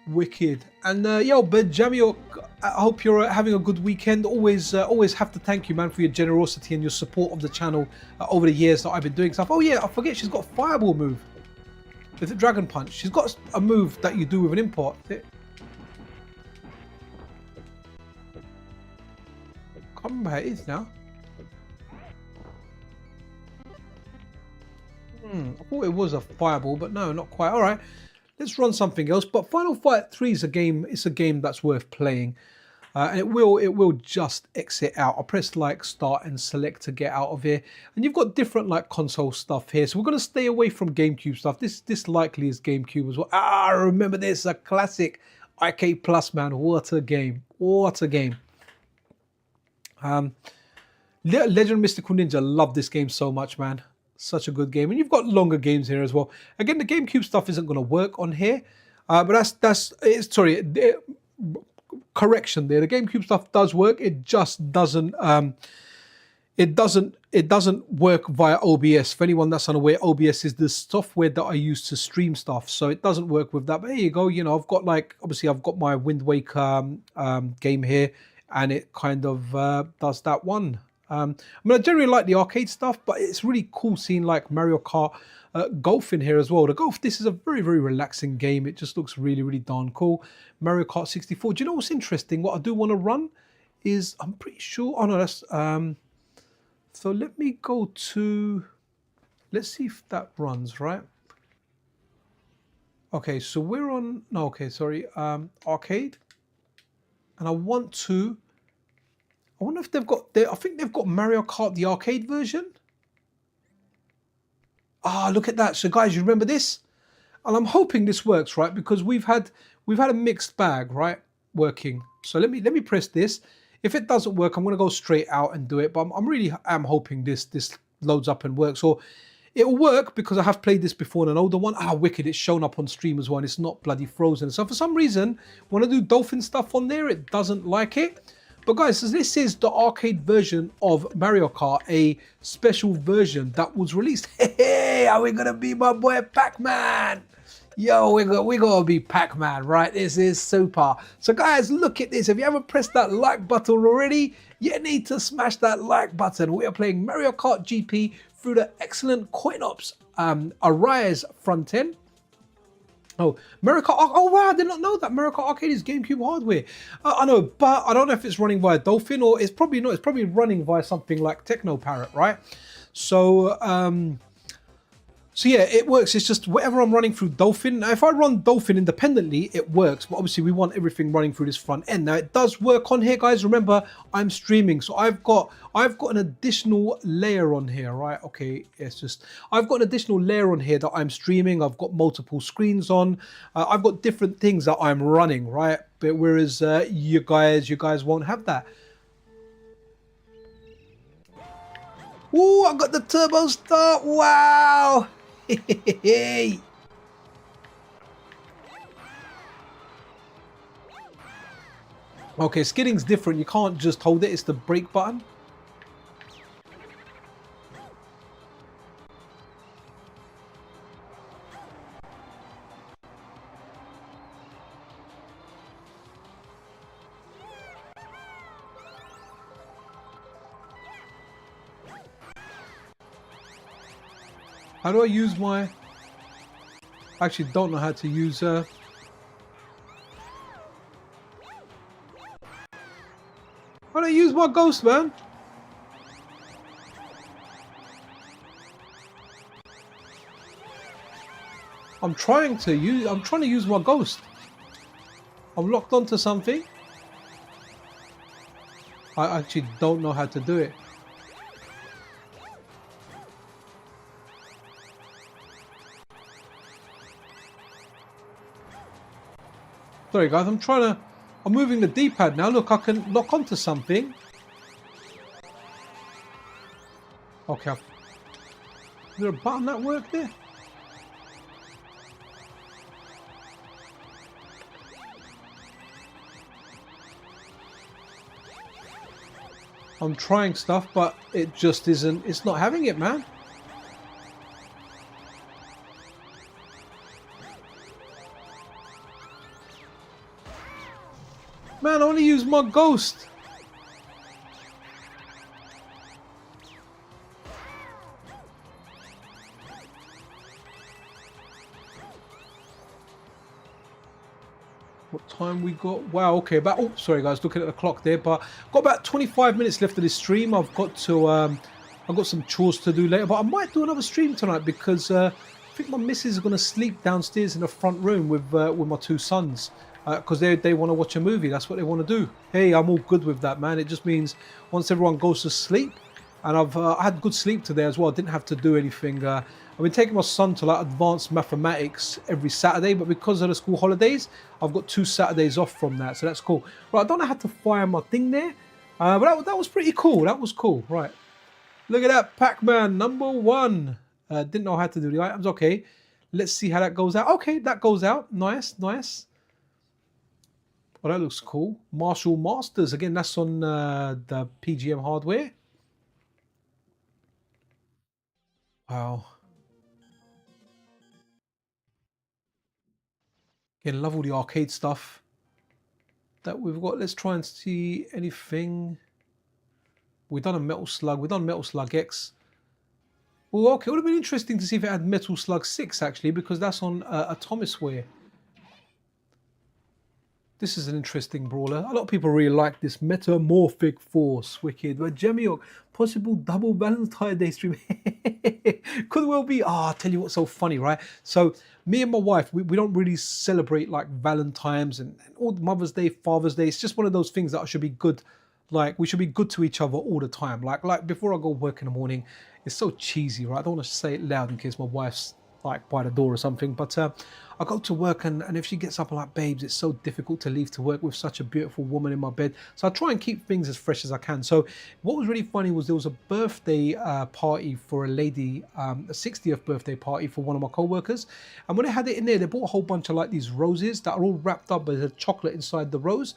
Wicked. And yo, Benjamin, I hope you're having a good weekend. Always have to thank you, man, for your generosity and your support of the channel over the years that I've been doing stuff. Oh yeah, I forget she's got a fireball move. Is it Dragon Punch? She's got a move that you do with an import. I can't remember how it is now. I thought it was a fireball, but no, not quite. All right, let's run something else. But Final Fight 3 is a game. It's a game that's worth playing, and it will just exit out. I'll press like start and select to get out of here. And you've got different like console stuff here. So we're going to stay away from GameCube stuff. This likely is GameCube as well. I remember this, a classic Arcade Plus, man. What a game! What a game! Legend of Mystical Ninja. Love this game so much, man. Such a good game. And you've got longer games here as well. Again, the GameCube stuff isn't going to work on here, but correction there. The GameCube stuff does work. It just doesn't. It doesn't work via OBS. For anyone that's unaware, OBS is the software that I use to stream stuff, so it doesn't work with that. But there you go. You know, I've got like obviously I've got my Wind Waker game here, and it kind of does that one. I mean, I generally like the arcade stuff, but it's really cool seeing like Mario Kart Golf in here as well. The Golf, this is a very, very relaxing game. It just looks really, really darn cool. Mario Kart 64. Do you know what's interesting? What I do want to run is, I'm pretty sure, oh no, that's, so let me go to, let's see if that runs, right? Okay, so we're on, no, okay, sorry, arcade. And I want to, I wonder if they've got, I think they've got Mario Kart, the arcade version. Ah, look at that. So guys, you remember this? And I'm hoping this works, right? Because we've had a mixed bag, right? Working. So let me press this. If it doesn't work, I'm going to go straight out and do it. But I'm really hoping this loads up and works. Or it'll work because I have played this before on an older one. Ah, wicked. It's shown up on stream as well. And it's not bloody frozen. So for some reason, when I do dolphin stuff on there, it doesn't like it. But guys, so this is the arcade version of Mario Kart, a special version that was released. Hey, are we gonna be my boy Pac-Man? Yo, we're gonna be Pac-Man, right? This is super. So guys, look at this. If you haven't pressed that like button already, you need to smash that like button. We are playing Mario Kart GP through the excellent CoinOps lvarez front end. Oh, Mario Kart, oh wow, I did not know that Mario Kart Arcade is GameCube hardware. I know, but I don't know if it's running via Dolphin or it's probably not. It's probably running via something like Techno Parrot, right? So, so yeah, it works. It's just whatever I'm running through Dolphin. Now, if I run Dolphin independently, it works. But obviously, we want everything running through this front end. Now, it does work on here, guys. Remember, I'm streaming, so I've got an additional layer on here, right? Okay, it's just I've got an additional layer on here that I'm streaming. I've got multiple screens on. I've got different things that I'm running, right? But whereas you guys won't have that. Ooh, I got the turbo start. Wow. Okay, skidding's different. You can't just hold it. It's the brake button. How do I use my... I actually don't know how to use... How do I use my ghost, man? I'm trying to use my ghost. I'm locked onto something. I actually don't know how to do it. Sorry guys, I'm moving the D-pad now. Look, I can lock onto something. Okay. Is there a button that worked there? I'm trying stuff, but it just isn't, it's not having it, man. Man, I want to use my ghost. What time we got? Wow, okay, about, oh, sorry guys, looking at the clock there, but got about 25 minutes left of this stream. I've got to, I've got some chores to do later, but I might do another stream tonight because I think my missus is going to sleep downstairs in the front room with my two sons. Because they want to watch a movie. That's what they want to do. Hey, I'm all good with that, man. It just means once everyone goes to sleep, and I had good sleep today as well. I didn't have to do anything. I've been taking my son to like advanced mathematics every Saturday, but because of the school holidays, I've got 2 Saturdays off from that, so that's cool. Right, I don't know how to fire my thing there, but that was pretty cool. That was cool. Right, look at that, Pac-Man #1. Didn't know how to do the items. Okay, let's see how that goes out. Okay, that goes out. Nice, nice. Well, that looks cool. Martial Masters. Again, that's on the PGM hardware. Wow. Again, love all the arcade stuff that we've got. Let's try and see anything. We've done a Metal Slug. We've done Metal Slug X. Well, okay. It would have been interesting to see if it had Metal Slug 6, actually, because that's on Atomisware. This is an interesting brawler. A lot of people really like this Metamorphic Force. Wicked. But Jemio, possible double Valentine's Day stream. Could well be. I'll tell you what's so funny, right? So me and my wife, we don't really celebrate like Valentine's and all Mother's Day, Father's Day. It's just one of those things that should be good. Like we should be good to each other all the time. Like before I go work in the morning, it's so cheesy, right? I don't want to say it loud in case my wife's like by the door or something, but I go to work and if she gets up, I'm like, babes, it's so difficult to leave to work with such a beautiful woman in my bed. So I try and keep things as fresh as I can. So what was really funny was there was a birthday party for a lady, a 60th birthday party for one of my co-workers, and when they had it in there, they bought a whole bunch of like these roses that are all wrapped up with a chocolate inside the rose.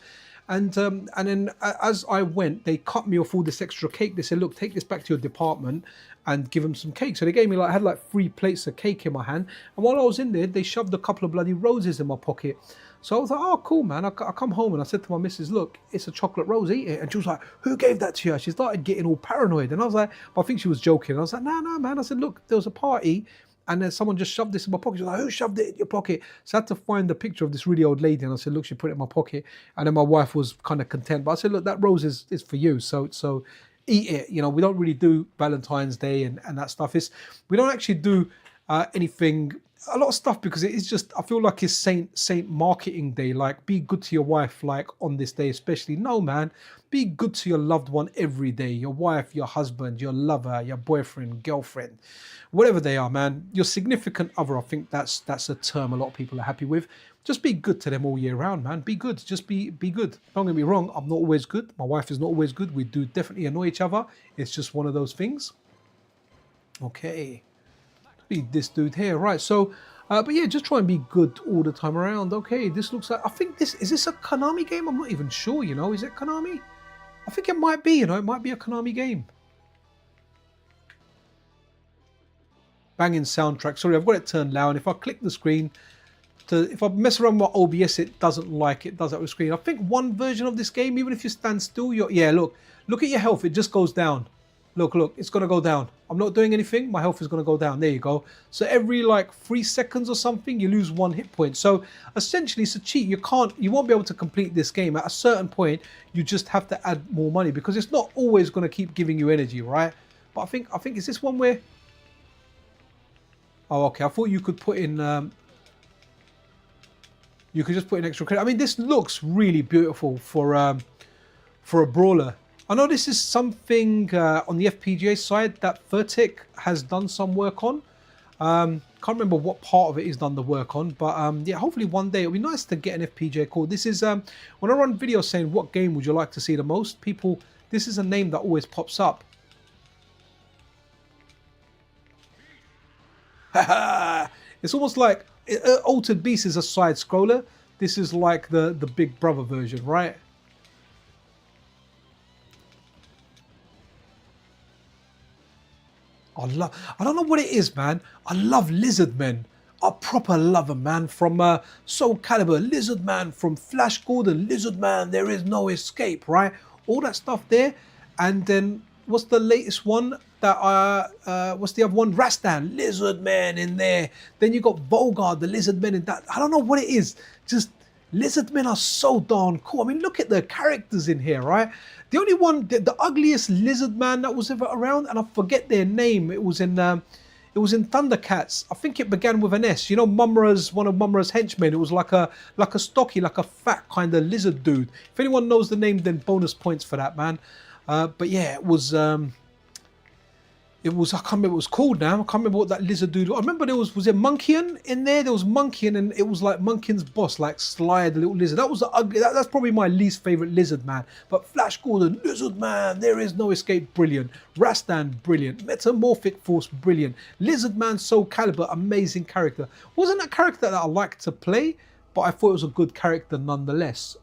And then as I went, they cut me off all this extra cake. They said, look, take this back to your department and give them some cake. So they gave me I had like 3 plates of cake in my hand. And while I was in there, they shoved a couple of bloody roses in my pocket. So I was like, oh, cool, man. I come home and I said to my missus, look, it's a chocolate rose, eat it. And she was like, who gave that to you? She started getting all paranoid. And I was like, I think she was joking. I was like, no, man. I said, look, there was a party and then someone just shoved this in my pocket. She was like, who shoved it in your pocket? So I had to find the picture of this really old lady. And I said, look, she put it in my pocket. And then my wife was kind of content. But I said, look, that rose is for you. So eat it. You know, we don't really do Valentine's Day and that stuff. We don't actually do anything, a lot of stuff, because it is just, I feel like it's Saint Marketing Day. Like, be good to your wife, like on this day especially. No, man. Be good to your loved one every day. Your wife, your husband, your lover, your boyfriend, girlfriend, whatever they are, man. Your significant other, I think that's a term a lot of people are happy with. Just be good to them all year round, man. Be good. Just be good. Don't get me wrong. I'm not always good. My wife is not always good. We do definitely annoy each other. It's just one of those things. Okay. Be this dude here. Right. So But yeah, just try and be good all the time around. Okay, this looks like, I think is this a Konami game? I'm not even sure, you know. Is it Konami? I think it might be, you know, it might be a Konami game. Banging soundtrack. Sorry, I've got it turned loud. If I click the screen, if I mess around with OBS, it doesn't like it does that with the screen. I think one version of this game, even if you stand still, yeah, look at your health. It just goes down. Look, it's going to go down. I'm not doing anything. My health is going to go down. There you go. So every like 3 seconds or something, you lose 1 hit point. So essentially, it's a cheat. You won't be able to complete this game. At a certain point, you just have to add more money because it's not always going to keep giving you energy, right? But I think is this one where? Oh, okay. I thought you could put in. You could just put in extra credit. I mean, this looks really beautiful for a brawler. I know this is something on the FPGA side that Vertic has done some work on. Can't remember what part of it he's done the work on, but yeah, hopefully one day it'll be nice to get an FPGA call. This is when I run videos saying what game would you like to see the most, people, this is a name that always pops up. It's almost like Altered Beast is a side scroller. This is like the Big Brother version, right? I don't know what it is, man. I love lizard men. I proper love them, man. From Soul Calibur, lizard man. From Flash Gordon, lizard man. There is no escape, right? All that stuff there. And then what's the latest one? That what's the other one? Rastan, lizard man in there. Then you got Volgar, the lizard men in that. I don't know what it is. Just lizard men are so darn cool. I mean, look at the characters in here, right? The only one, the ugliest lizard man that was ever around, and I forget their name. It was in Thundercats. I think it began with an S. You know, one of Mumra's henchmen. It was like a stocky, like a fat kind of lizard dude. If anyone knows the name, then bonus points for that, man. But yeah, it was. I can't remember what it was called now. I can't remember what that lizard dude. I remember was it Monkeyan in there? There was Monkeyan, and it was like Monkeyan's boss, like Sly the little lizard. That was the ugly. That's probably my least favorite lizard man. But Flash Gordon, lizard man, there is no escape, brilliant. Rastan, brilliant. Metamorphic Force, brilliant. Lizard man, Soul Calibur, amazing character. Wasn't a character that I liked to play, but I thought it was a good character nonetheless.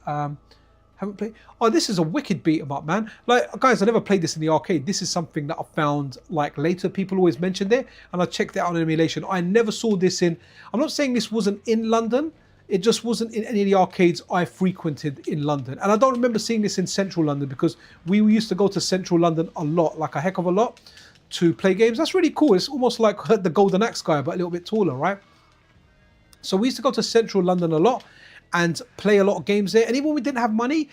Haven't played. Oh, this is a wicked beat 'em up, man. Like, guys, I never played this in the arcade. This is something that I found like later. People always mentioned it, and I checked it out on emulation. I never saw this in. I'm not saying this wasn't in London. It just wasn't in any of the arcades I frequented in London. And I don't remember seeing this in Central London because we used to go to Central London a lot, like a heck of a lot, to play games. That's really cool. It's almost like the Golden Axe guy, but a little bit taller, right? So we used to go to Central London a lot and play a lot of games there. And even when we didn't have money,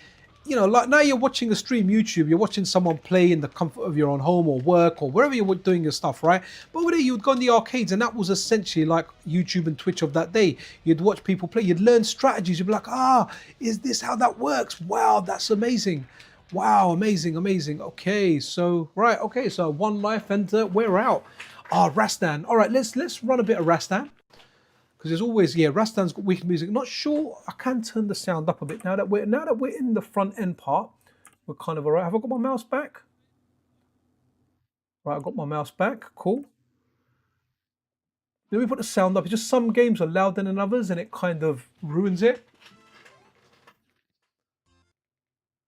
you know, like now you're watching a stream YouTube, you're watching someone play in the comfort of your own home or work or wherever you're doing your stuff, right? But over there, you would go in the arcades, and that was essentially like YouTube and Twitch of that day. You'd watch people play, you'd learn strategies, you'd be like, is this how that works? Wow, that's amazing. Wow, amazing, amazing. Okay, so, right, okay, so 1 life and we're out. Rastan. All right, let's run a bit of Rastan. Because there's always, yeah, Rastan's got wicked music. Not sure, I can turn the sound up a bit now that we're in the front end part. We're kind of all right. Have I got my mouse back? Right, I've got my mouse back. Cool. Let me put the sound up. It's just some games are louder than others, and it kind of ruins it.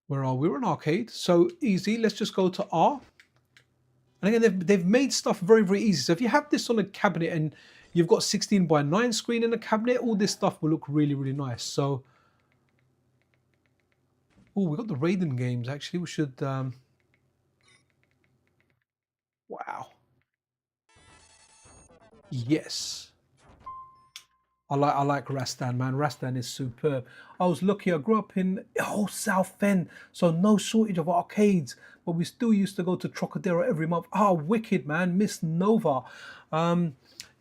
Where are we? We're in arcade, so easy. Let's just go to R. And again, they've made stuff very, very easy. So if you have this on a cabinet and you've got 16:9 screen in the cabinet, all this stuff will look really, really nice. So, oh, we got the Raiden games, actually. We should, wow. Yes. I like Rastan, man. Rastan is superb. I was lucky. I grew up in South End, so no shortage of arcades. But we still used to go to Trocadero every month. Wicked, man. Miss Nova.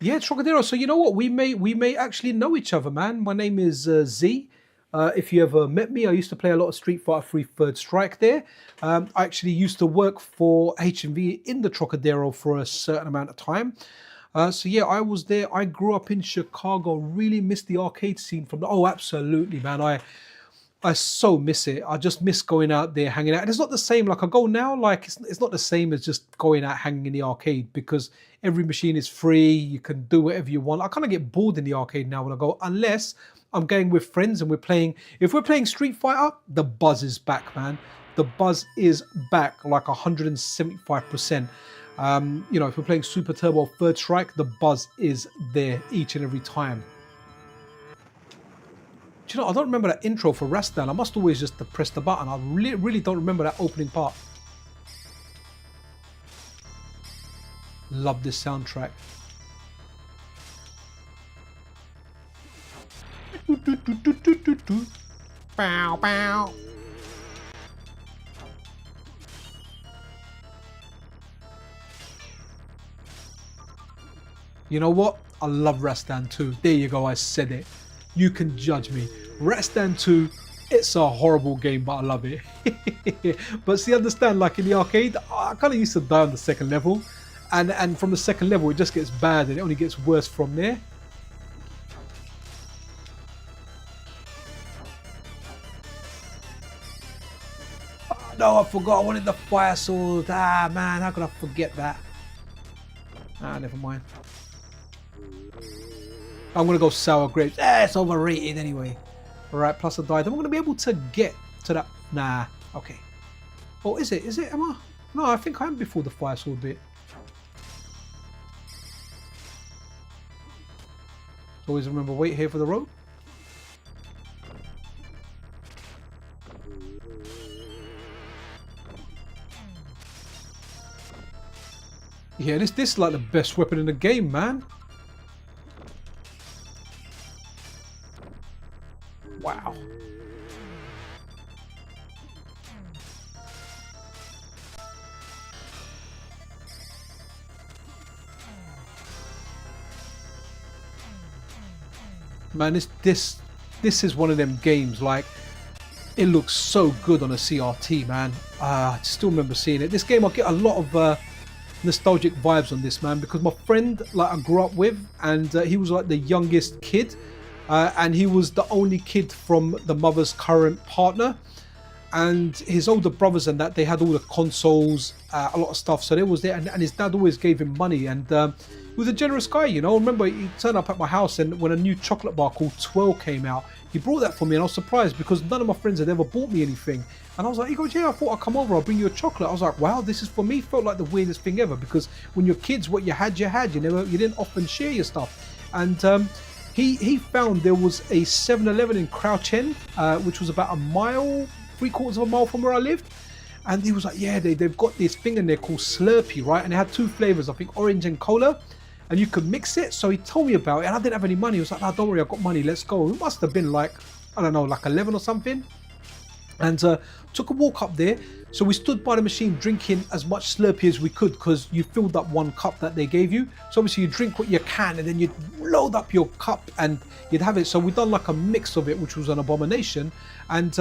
Yeah, Trocadero. So you know what? We may actually know each other, man. My name is Z. If you ever met me, I used to play a lot of Street Fighter 3 Third Strike there. I actually used to work for HMV in the Trocadero for a certain amount of time. So yeah, I was there. I grew up in Chicago. Really missed the arcade scene from the. Oh, absolutely, man. I so miss it. I just miss going out there, hanging out. And it's not the same. Like I go now, like it's not the same as just going out hanging in the arcade because every machine is free. You can do whatever you want. I kind of get bored in the arcade now when I go, unless I'm going with friends and we're playing. If we're playing Street Fighter, the buzz is back, man. The buzz is back like 175%. You know, if we're playing Super Turbo Third Strike, the buzz is there each and every time. Do you know, I don't remember that intro for Rastan. I must always just press the button. I really don't remember that opening part. Love this soundtrack. Bow, bow. You know what? I love Rastan 2. There you go, I said it. You can judge me. Rastan 2, it's a horrible game, but I love it. But see, understand, like in the arcade, I kind of used to die on the second level. And from the second level, it just gets bad and it only gets worse from there. Oh, no, I forgot. I wanted the fire sword. Ah, man, how could I forget that? Ah, never mind. I'm going to go sour grapes. It's overrated anyway. Alright, plus I died. Am I going to be able to get to that? Nah. Okay. Oh, is it? Is it? Am I? No, I think I am before the fire sword bit. Always remember, wait here for the rope. Yeah, this is like the best weapon in the game, man. Wow. Man, this is one of them games, like, it looks so good on a CRT, man. I still remember seeing it. This game, I get a lot of nostalgic vibes on this, man, because my friend, like, I grew up with, and he was like the youngest kid. And he was the only kid from the mother's current partner, and his older brothers and that, they had all the consoles, a lot of stuff, so they was there, and his dad always gave him money, and he was a generous guy, you know. I remember he turned up at my house, and when a new chocolate bar called Twirl came out, he brought that for me, and I was surprised because none of my friends had ever bought me anything. And I was like, he goes, yeah, I thought I'd come over, I'll bring you a chocolate. I was like, wow, this is for me. Felt like the weirdest thing ever, because when you're kids, what you had, you didn't often share your stuff. And he found there was a 7-Eleven in Crouch End, which was about a mile, 3/4 of a mile from where I lived. And he was like, yeah, they've got this thing in there called Slurpee, right? And it had two flavors, I think orange and cola. And you could mix it. So he told me about it, and I didn't have any money. He was like, no, don't worry, I've got money, let's go. It must have been like, I don't know, like 11 or something. And took a walk up there. So we stood by the machine drinking as much Slurpee as we could, because you filled up one cup that they gave you. So obviously you drink what you can, and then you'd load up your cup and you'd have it. So we done like a mix of it, which was an abomination. And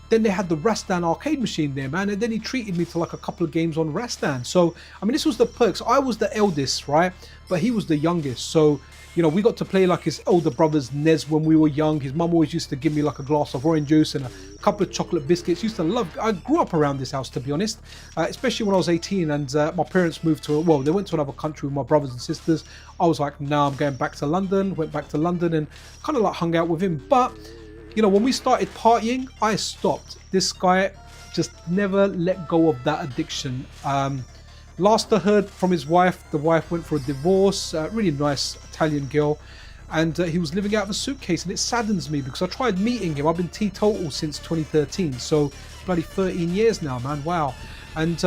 then they had the Rastan arcade machine there, man. And then he treated me to like a couple of games on Rastan. So, I mean, this was the perks. I was the eldest, right? But he was the youngest. So, you know, we got to play like his older brother's NES when we were young. His mum always used to give me like a glass of orange juice and a couple of chocolate biscuits. Used to love, I grew up around this house, to be honest, especially when I was 18 and my parents moved to, well, they went to another country with my brothers and sisters. I was like, nah, I'm going back to London. Went back to London and kind of like hung out with him. But, you know, when we started partying, I stopped. This guy just never let go of that addiction. Last I heard from his wife, the wife went for a divorce, really nice Italian girl, and he was living out of a suitcase, and it saddens me because I tried meeting him. I've been teetotal since 2013, so bloody 13 years now, man, wow. And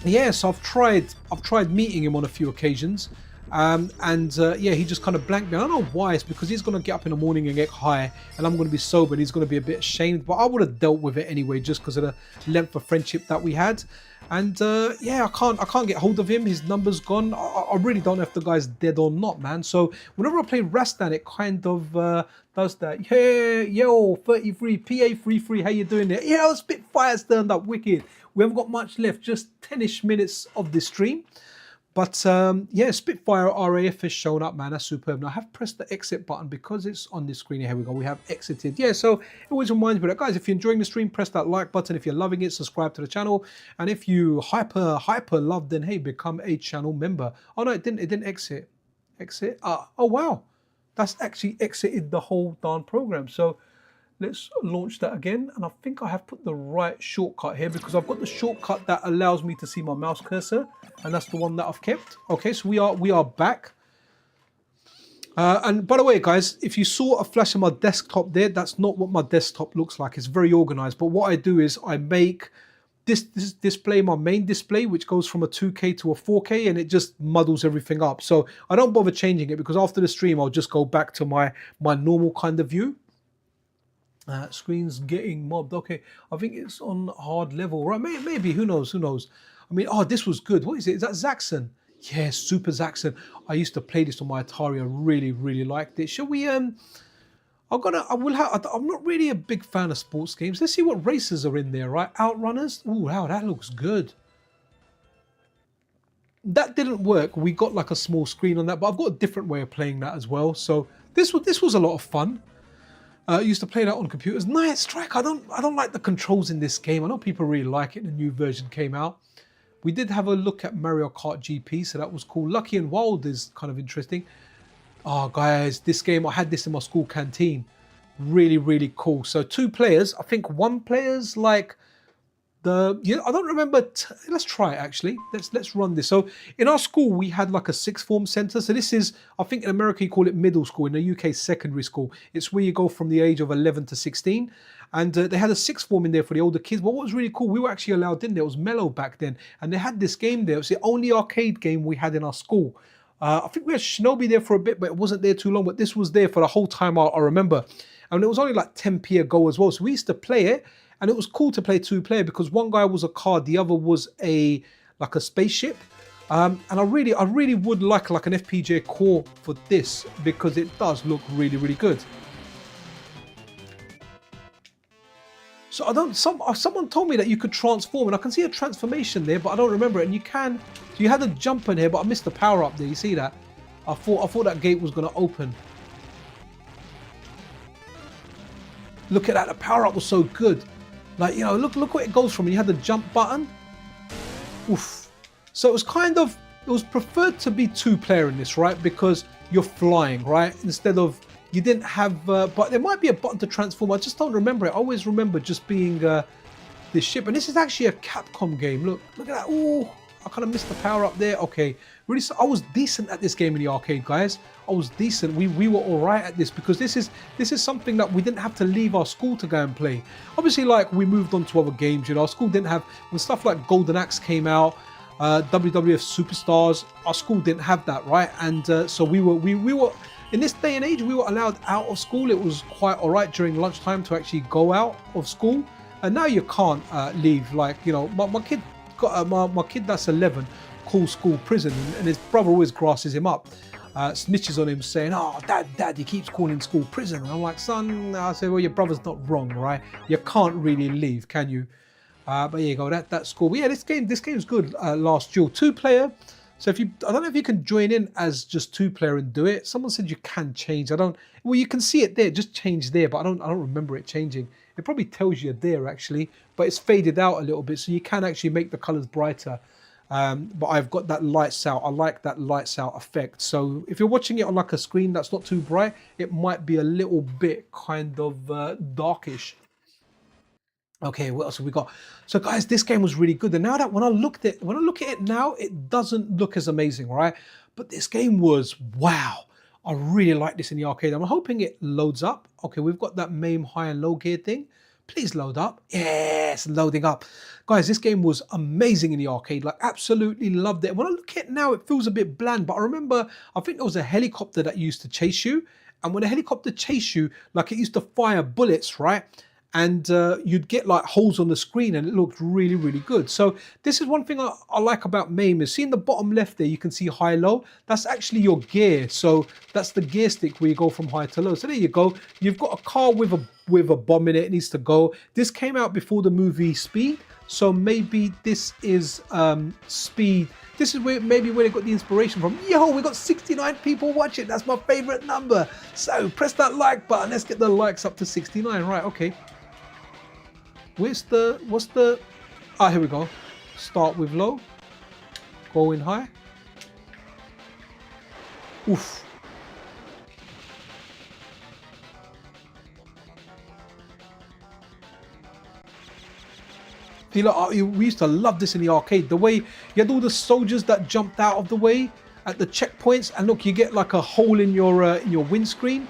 yeah, so I've tried meeting him on a few occasions, yeah, he just kind of blanked me. I don't know why. It's because he's going to get up in the morning and get high, and I'm going to be sober, and he's going to be a bit ashamed, but I would have dealt with it anyway, just because of the length of friendship that we had. And yeah, I can't get hold of him. His number's gone. I really don't know if the guy's dead or not, man. So whenever I play Rastan, it kind of does that. Yeah, yo, 33 PA33, how you doing there? Yeah, Spitfire's turned up wicked. We haven't got much left, just 10ish minutes of this stream. But yeah, Spitfire RAF has shown up, man. That's superb. Now I have pressed the exit button because it's on this screen. Here we go. We have exited. Yeah, so it always reminds me that, guys, if you're enjoying the stream, press that like button. If you're loving it, subscribe to the channel. And if you hyper love, then hey, become a channel member. Oh no, it didn't exit. Exit. Oh wow, that's actually exited the whole darn program. So let's launch that again. And I think I have put the right shortcut here because I've got the shortcut that allows me to see my mouse cursor. And that's the one that I've kept. Okay, so we are back. And by the way, guys, if you saw a flash of my desktop there, that's not what my desktop looks like. It's very organized. But what I do is I make this display my main display, which goes from a 2K to a 4K, and it just muddles everything up. So I don't bother changing it because after the stream, I'll just go back to my normal kind of view. Screen's getting mobbed. Okay, I think it's on hard level, right? Maybe, who knows? I mean, oh, this was good. What is it? Is that Zaxxon? Yeah, Super Zaxxon. I used to play this on my Atari. I really liked it. Shall we? I'm not really a big fan of sports games. Let's see what races are in there, right? Outrunners. Ooh, wow, that looks good. That didn't work. We got like a small screen on that, but I've got a different way of playing that as well. So this was a lot of fun. I used to play that on computers. Night Strike. I don't like the controls in this game. I know people really like it. The new version came out. We did have a look at Mario Kart GP, so that was cool. Lucky and Wild is kind of interesting. Oh, guys, this game, I had this in my school canteen. Really cool. So 2 players. I think 1 player's like I don't remember. Let's try it actually. Let's run this. So in our school, we had like a sixth form center. So this is, I think in America you call it middle school. In the UK, secondary school. It's where you go from the age of 11 to 16. And they had a sixth form in there for the older kids. But what was really cool, we were actually allowed in there. It was mellow back then. And they had this game there. It was the only arcade game we had in our school. I think we had Shinobi there for a bit, but it wasn't there too long. But this was there for the whole time I remember. And it was only like 10p a go as well. So we used to play it. And it was cool to play 2-player because one guy was a car, the other was like a spaceship. And I really would like an FPGA core for this because it does look really good. So someone told me that you could transform, and I can see a transformation there, but I don't remember it. And you can, so you had a jump in here, but I missed the power up there. You see that? I thought that gate was going to open. Look at that, the power up was so good. Like, you know, look what it goes from. You had the jump button. Oof. So it was preferred to be 2-player in this, right? Because you're flying, right? Instead of, you didn't have, but there might be a button to transform. I just don't remember it. I always remember just being this ship. And this is actually a Capcom game. Look at that. Ooh, I kind of missed the power up there. Okay, really, I was decent at this game in the arcade, guys. I was decent. We were all right at this because this is something that we didn't have to leave our school to go and play. Obviously, like, we moved on to other games. You know, our school didn't have, when stuff like Golden Axe came out, WWF Superstars. Our school didn't have that, right? And so we were in this day and age, we were allowed out of school. It was quite all right during lunchtime to actually go out of school. And now you can't leave. Like, you know, my kid got my kid that's 11 calls school prison, and his brother always grasses him up. Snitches on him saying, oh, dad, he keeps calling school prison. And I'm like, son, I say, well, your brother's not wrong, right? You can't really leave, can you? But there you go, that's cool. But yeah, this game's good. Last Duel, 2-player. So I don't know if you can join in as just 2-player and do it. Someone said you can change. Well, you can see it there, just change there, but I don't remember it changing. It probably tells you there actually, but it's faded out a little bit, so you can actually make the colors brighter. But I've got that lights out. I like that lights out effect. So if you're watching it on like a screen that's not too bright, it might be a little bit kind of darkish. Okay, what else have we got? So guys, this game was really good. And now that when I look at it now, it doesn't look as amazing, right? But this game was wow. I really like this in the arcade. I'm hoping it loads up. Okay, we've got that MAME high and low gear thing. Please load up. Yes, loading up. Guys, this game was amazing in the arcade. Like, absolutely loved it. When I look at it now, it feels a bit bland. But I remember, I think there was a helicopter that used to chase you. And when a helicopter chased you, like, it used to fire bullets, right? And you'd get like holes on the screen, and it looked really good. So this is one thing I like about MAME is, see in the bottom left there, you can see high, low. That's actually your gear. So that's the gear stick where you go from high to low. So there you go. You've got a car with a with a bomb in it. It needs to go. This came out before the movie Speed, so maybe this is Speed. This is where maybe where they got the inspiration from. Yo, we got 69 people watching. That's my favorite number. So press that like button. Let's get the likes up to 69. Right, okay. What's the, here we go. Start with low, going high. Oof. See, look, we used to love this in the arcade. The way you had all the soldiers that jumped out of the way at the checkpoints, and look, you get like a hole in your windscreen.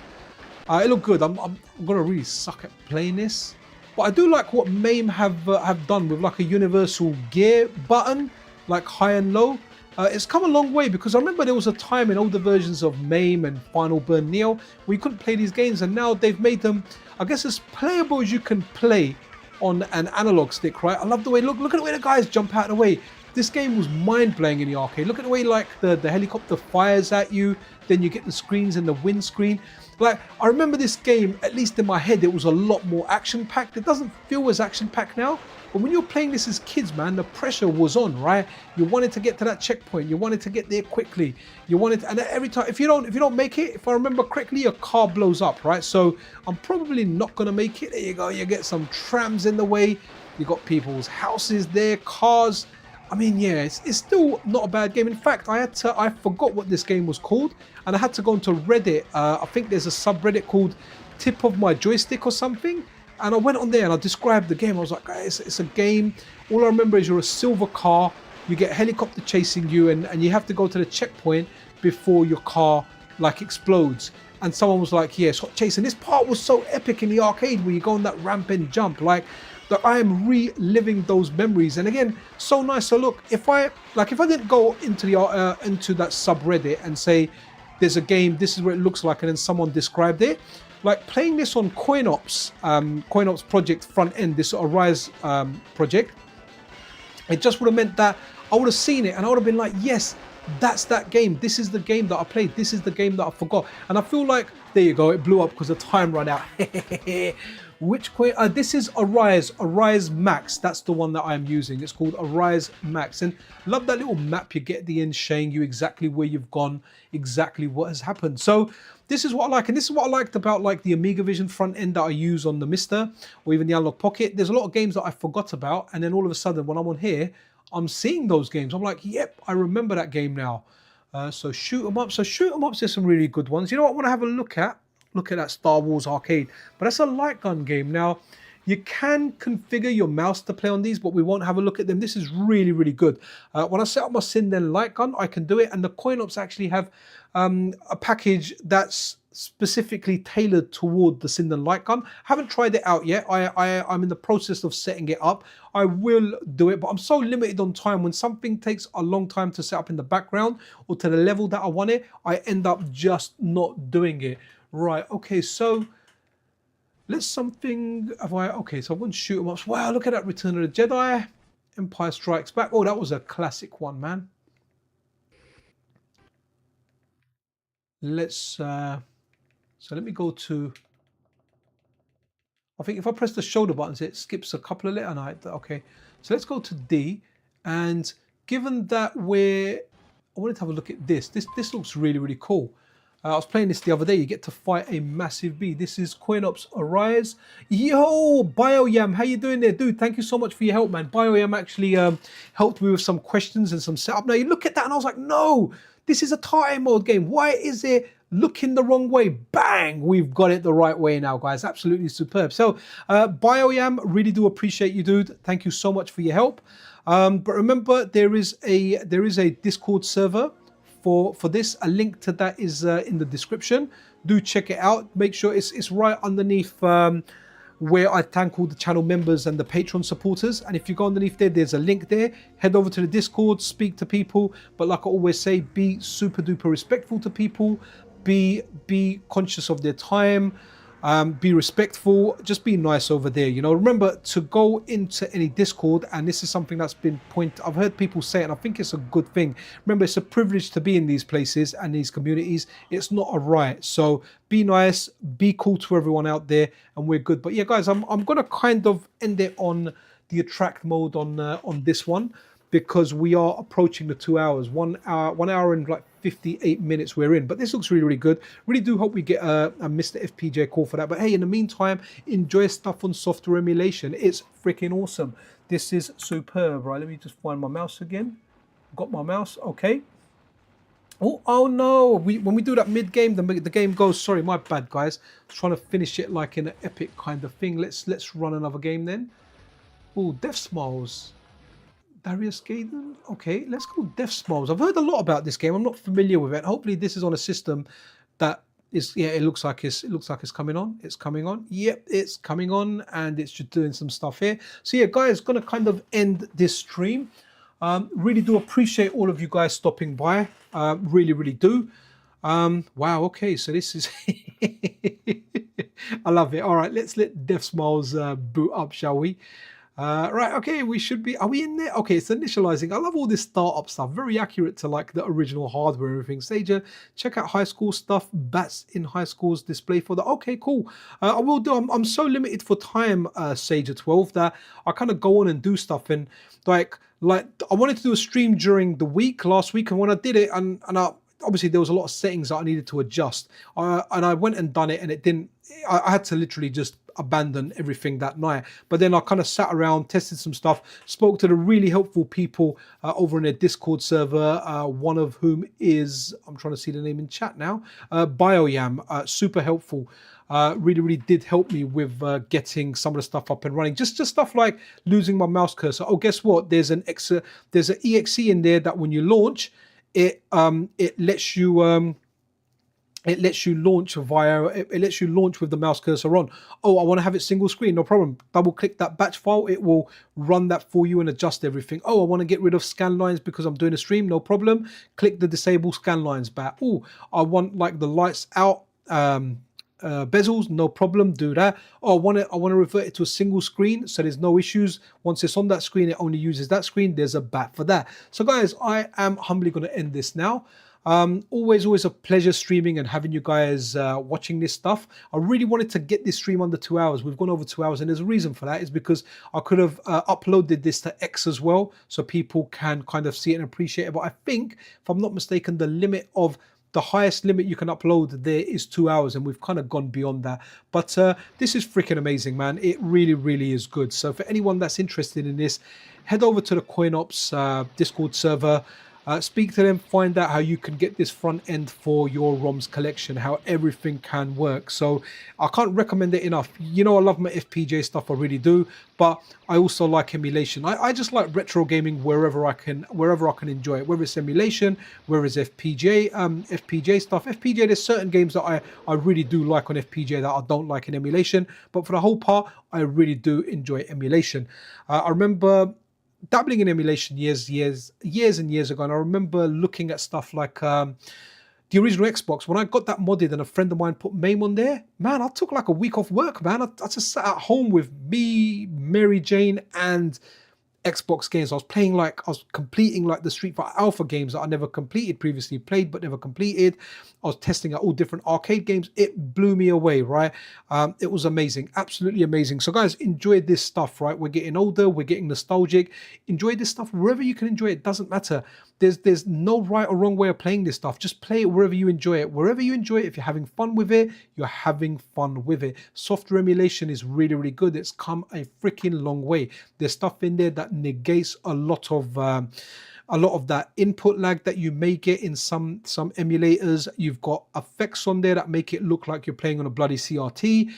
It looked good. I'm gonna really suck at playing this, but I do like what MAME have done with like a universal gear button, like high and low. It's come a long way, because I remember there was a time in older versions of MAME and Final Burn Neo where you couldn't play these games, and now they've made them, I guess, as playable as you can play on an analog stick, right? I love the way, look at the way the guys jump out of the way. This game was mind-blowing in the arcade. Look at the way like the helicopter fires at you, then you get the screens and the windscreen. Like, I remember this game, at least in my head, it was a lot more action-packed. It doesn't feel as action-packed now, but when you're playing this as kids, man, the pressure was on, right? You wanted to get to that checkpoint, you wanted to get there quickly, you wanted to, and every time, if you don't make it, if I remember correctly, your car blows up, right? So I'm probably not gonna make it. There you go, you get some trams in the way, you got people's houses there, cars. I mean, yeah, it's still not a bad game. In fact, I forgot what this game was called, and I had to go into Reddit. I think there's a subreddit called Tip of My Joystick or something, and I went on there and I described the game. I was like, it's a game. All I remember is you're a silver car, you get a helicopter chasing you, and you have to go to the checkpoint before your car like explodes. And someone was like, yeah, it's hot chasing. This part was so epic in the arcade where you go on that ramp and jump, like, that I am reliving those memories. And again, so nice. So look, if I didn't go into the into that subreddit and say there's a game, this is what it looks like, and then someone described it, like playing this on CoinOps Project front end, this RGM project, it just would have meant that I would have seen it and I would have been like, yes, that's that game. This is the game that I played. This is the game that I forgot. And I feel like, there you go, it blew up because the time ran out. Which coin? This is RGM Max. That's the one that I'm using. It's called RGM Max, and love that little map you get at the end, showing you exactly where you've gone, exactly what has happened. So this is what I like, and this is what I liked about like the Amiga Vision front end that I use on the Mister or even the Analog Pocket. There's a lot of games that I forgot about, and then all of a sudden when I'm on here, I'm seeing those games. I'm like, yep, I remember that game now. So shoot 'em up. So shoot 'em ups, there's some really good ones. You know what I want to have a look at? Look at that Star Wars arcade, but that's a light gun game. Now you can configure your mouse to play on these, but we won't have a look at them. This is really, really good. When I set up my Sinden light gun, I can do it, and the CoinOps actually have a package that's specifically tailored toward the Sinden light gun. Haven't tried it out yet. I'm in the process of setting it up. I will do it, but I'm so limited on time. When something takes a long time to set up in the background or to the level that I want it, I end up just not doing it. Right, okay, so let's something, okay, so I want to shoot 'em up. Wow, look at that, Return of the Jedi, Empire Strikes Back. Oh, that was a classic one, man. Let's, so let me go to, I think if I press the shoulder buttons, it skips a couple of letters. Okay, so let's go to D, and given that I wanted to have a look at this. This looks really, really cool. I was playing this the other day. You get to fight a massive bee. This is CoinOps RGM. Yo, BioYam, how you doing there? Dude, thank you so much for your help, man. BioYam actually helped me with some questions and some setup. Now, you look at that and I was like, no, this is a target mode game. Why is it looking the wrong way? Bang, we've got it the right way now, guys. Absolutely superb. So, BioYam, really do appreciate you, dude. Thank you so much for your help. But remember, there is a Discord server for this. A link to that is in the description. Do check it out. Make sure it's right underneath where I thank all the channel members and the Patreon supporters. And if you go underneath there's a link there. Head over to the Discord, speak to people. But like I always say, be super duper respectful to people. Be conscious of their time. Be respectful, just be nice over there. You know, remember to go into any Discord, and this is something that's been I've heard people say it, and I think it's a good thing. Remember, it's a privilege to be in these places and these communities. It's not a right. So be nice, be cool to everyone out there, and we're good. But yeah, guys, I'm gonna kind of end it on the attract mode on this one, because we are approaching the 2 hours. 1 hour and like 58 minutes we're in. But this looks really, really good. Really do hope we get a Mr. FPGA call for that. But hey, in the meantime, enjoy stuff on software emulation. It's freaking awesome. This is superb. Right, let me just find my mouse again. Got my mouse. Okay. Oh no! When we do that mid game, the game goes. Sorry, my bad, guys. I was trying to finish it like in an epic kind of thing. Let's run another game then. Oh, Death Smiles. Darius Gaiden. Okay, let's go Death Smiles. I've heard a lot about this game. I'm not familiar with it. Hopefully, this is on a system that is. Yeah, it looks like it's coming on. It's coming on. Yep, it's coming on, and it's just doing some stuff here. So yeah, guys, gonna kind of end this stream. Really do appreciate all of you guys stopping by. Really, really do. Wow. Okay, so this is. I love it. All right, let's let Death Smiles boot up, shall we? Right, okay, we should be, are we in there? Okay, it's initializing. I love all this startup stuff, very accurate to like the original hardware and everything. Sager, check out high school stuff, bats in high schools display for that. Okay, cool. I will do, I'm so limited for time, Sager 12, that I kind of go on and do stuff, and like I wanted to do a stream during the week, last week, and when I did it, and obviously there was a lot of settings that I needed to adjust, and I went and done it, and it didn't, I had to literally just abandon everything that night. But then I kind of sat around, tested some stuff, spoke to the really helpful people over in their Discord server, one of whom is, I'm trying to see the name in chat now, BioYam, super helpful. Really, really did help me with getting some of the stuff up and running. Just stuff like losing my mouse cursor. Oh, guess what? There's an exe in there that when you launch, it lets you launch with the mouse cursor on. Oh, I want to have it single screen, no problem. Double click that batch file, it will run that for you and adjust everything. Oh, I want to get rid of scan lines because I'm doing a stream, no problem. Click the disable scan lines back. Oh, I want like the lights out bezels, no problem, do that. Oh, I want to revert it to a single screen so there's no issues. Once it's on that screen, it only uses that screen. There's a bat for that. So guys, I am humbly going to end this now. Always a pleasure streaming and having you guys watching this stuff. I really wanted to get this stream under 2 hours. We've gone over 2 hours, and there's a reason for that. Is because I could have uploaded this to X as well, so people can kind of see it and appreciate it. But I think, if I'm not mistaken, the highest limit you can upload there is 2 hours, and we've kind of gone beyond that. But this is freaking amazing, man. It really, really is good. So for anyone that's interested in this, head over to the CoinOps Discord server. Speak to them, find out how you can get this front end for your ROMs collection, how everything can work. So I can't recommend it enough. You know, I love my FPGA stuff, I really do, but I also like emulation. I just like retro gaming wherever I can enjoy it, whether it's emulation, whether it's FPGA stuff. FPGA, there's certain games that I really do like on FPGA that I don't like in emulation, but for the whole part, I really do enjoy emulation. I remember dabbling in emulation years and years ago, and I remember looking at stuff like the original Xbox. When I got that modded and a friend of mine put MAME on there, man, I took like a week off work, man. I just sat at home with me, Mary Jane, and Xbox games. I was completing like the Street Fighter Alpha games that I never completed previously, played but never completed. I was testing out all different arcade games. It blew me away, right? It was amazing, absolutely amazing. So guys, enjoy this stuff, right? We're getting older, we're getting nostalgic. Enjoy this stuff wherever you can enjoy it. Doesn't matter. There's no right or wrong way of playing this stuff. Just play it wherever you enjoy it. Wherever you enjoy it, if you're having fun with it, you're having fun with it. Software emulation is really, really good. It's come a freaking long way. There's stuff in there that negates a lot of that input lag that you may get in some emulators. You've got effects on there that make it look like you're playing on a bloody CRT.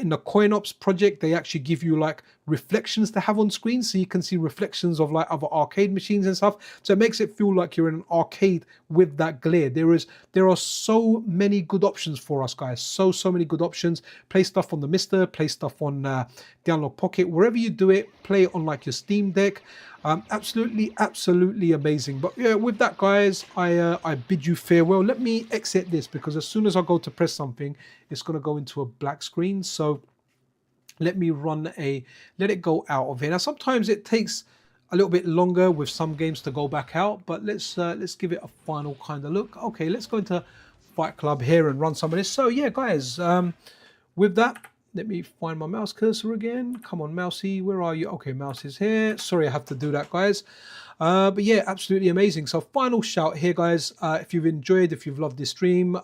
In the CoinOps project, they actually give you like reflections to have on screen, so you can see reflections of like other arcade machines and stuff. So it makes it feel like you're in an arcade with that glare. There are so many good options for us, guys. So many good options. Play stuff on the Mister, play stuff on Download Pocket, wherever you do it. Play it on like your Steam Deck. Absolutely amazing. But yeah, with that, guys, I bid you farewell. Let me exit this, because as soon as I go to press something, it's going to go into a black screen. So let me let it go out of here. Now sometimes it takes a little bit longer with some games to go back out, but let's give it a final kind of look. Okay, let's go into Fight Club here and run some of this. So yeah, guys, with that, let me find my mouse cursor again. Come on, mousey, where are you? Okay, mouse is here. Sorry, I have to do that, guys. But yeah, absolutely amazing. So final shout here, guys. If you've enjoyed, if you've loved this stream,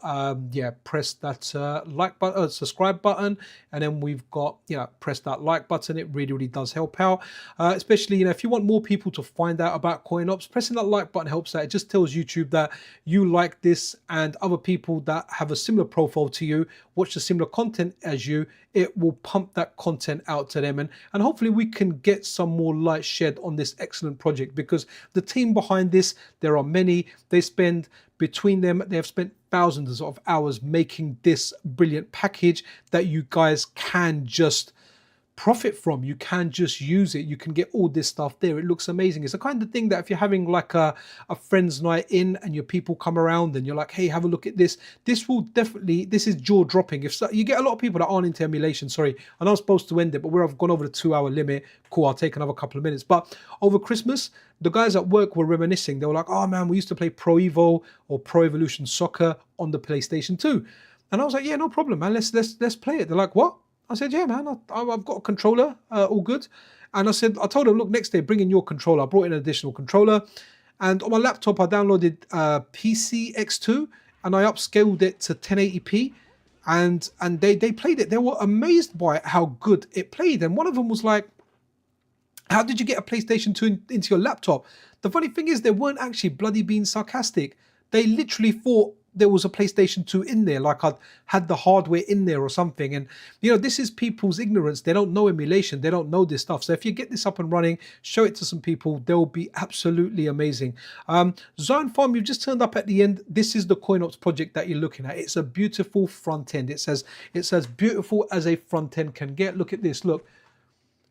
yeah, press that like button, subscribe button, and then we've got, press that like button. It really does help out. Especially, if you want more people to find out about CoinOps, pressing that like button helps out. It just tells YouTube that you like this, and other people that have a similar profile to you, watch the similar content as you, it will pump that content out to them, and hopefully we can get some more light shed on this excellent project, because the team behind this, there are many. They spend, between them, they have spent thousands of hours making this brilliant package that you guys can just profit from. You can just use it. You can get all this stuff there. It looks amazing. It's the kind of thing that if you're having like a friend's night in and your people come around and you're like, hey, have a look at this. This will definitely, this is jaw dropping. If so, you get a lot of people that aren't into emulation. Sorry, I know I'm supposed to end it, but where I've gone over the 2-hour limit, cool, I'll take another couple of minutes. But over Christmas, the guys at work were reminiscing. They were like, oh man, we used to play Pro Evo or Pro Evolution Soccer on the PlayStation 2. And I was like, yeah, no problem, man. Let's play it. They're like, what? I said, yeah, man, I've got a controller, all good. And I told them, look, next day, bring in your controller. I brought in an additional controller. And on my laptop, I downloaded PCX2 and I upscaled it to 1080p. And they played it. They were amazed by how good it played. And one of them was like, how did you get a PlayStation 2 into your laptop? The funny thing is, they weren't actually bloody being sarcastic. They literally thought there was a PlayStation 2 in there, like I'd had the hardware in there or something. And this is people's ignorance. They don't know emulation. They don't know this stuff. So if you get this up and running, show it to some people, they'll be absolutely amazing. Zion Farm, you've just turned up at the end. This is the CoinOps project that you're looking at. It's a beautiful front end. It's as beautiful as a front end can get. Look at this.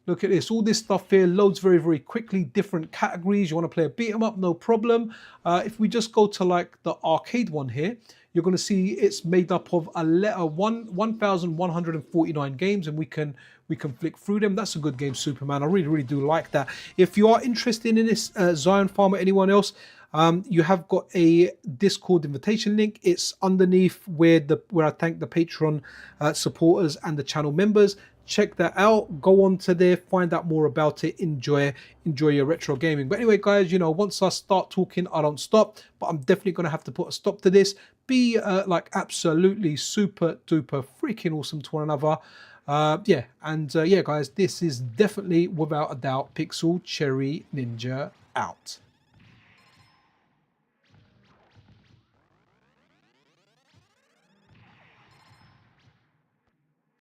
Look at this, all this stuff here loads very quickly, different categories. You want to play a beat 'em up, no problem. If we just go to like the arcade one here, you're going to see it's made up of 1,149 games, and we can flick through them. That's a good game, Superman. I really do like that. If you are interested in this, Zion Farm or anyone else, you have got a Discord invitation link. It's underneath where I thank the Patreon supporters and the channel members. Check that out. Go on to there, find out more about it. Enjoy your retro gaming. But anyway, guys, once I start talking, I don't stop. But I'm definitely going to have to put a stop to this. Be like absolutely super duper freaking awesome to one another. Yeah, guys, this is definitely without a doubt Pixel Cherry Ninja out.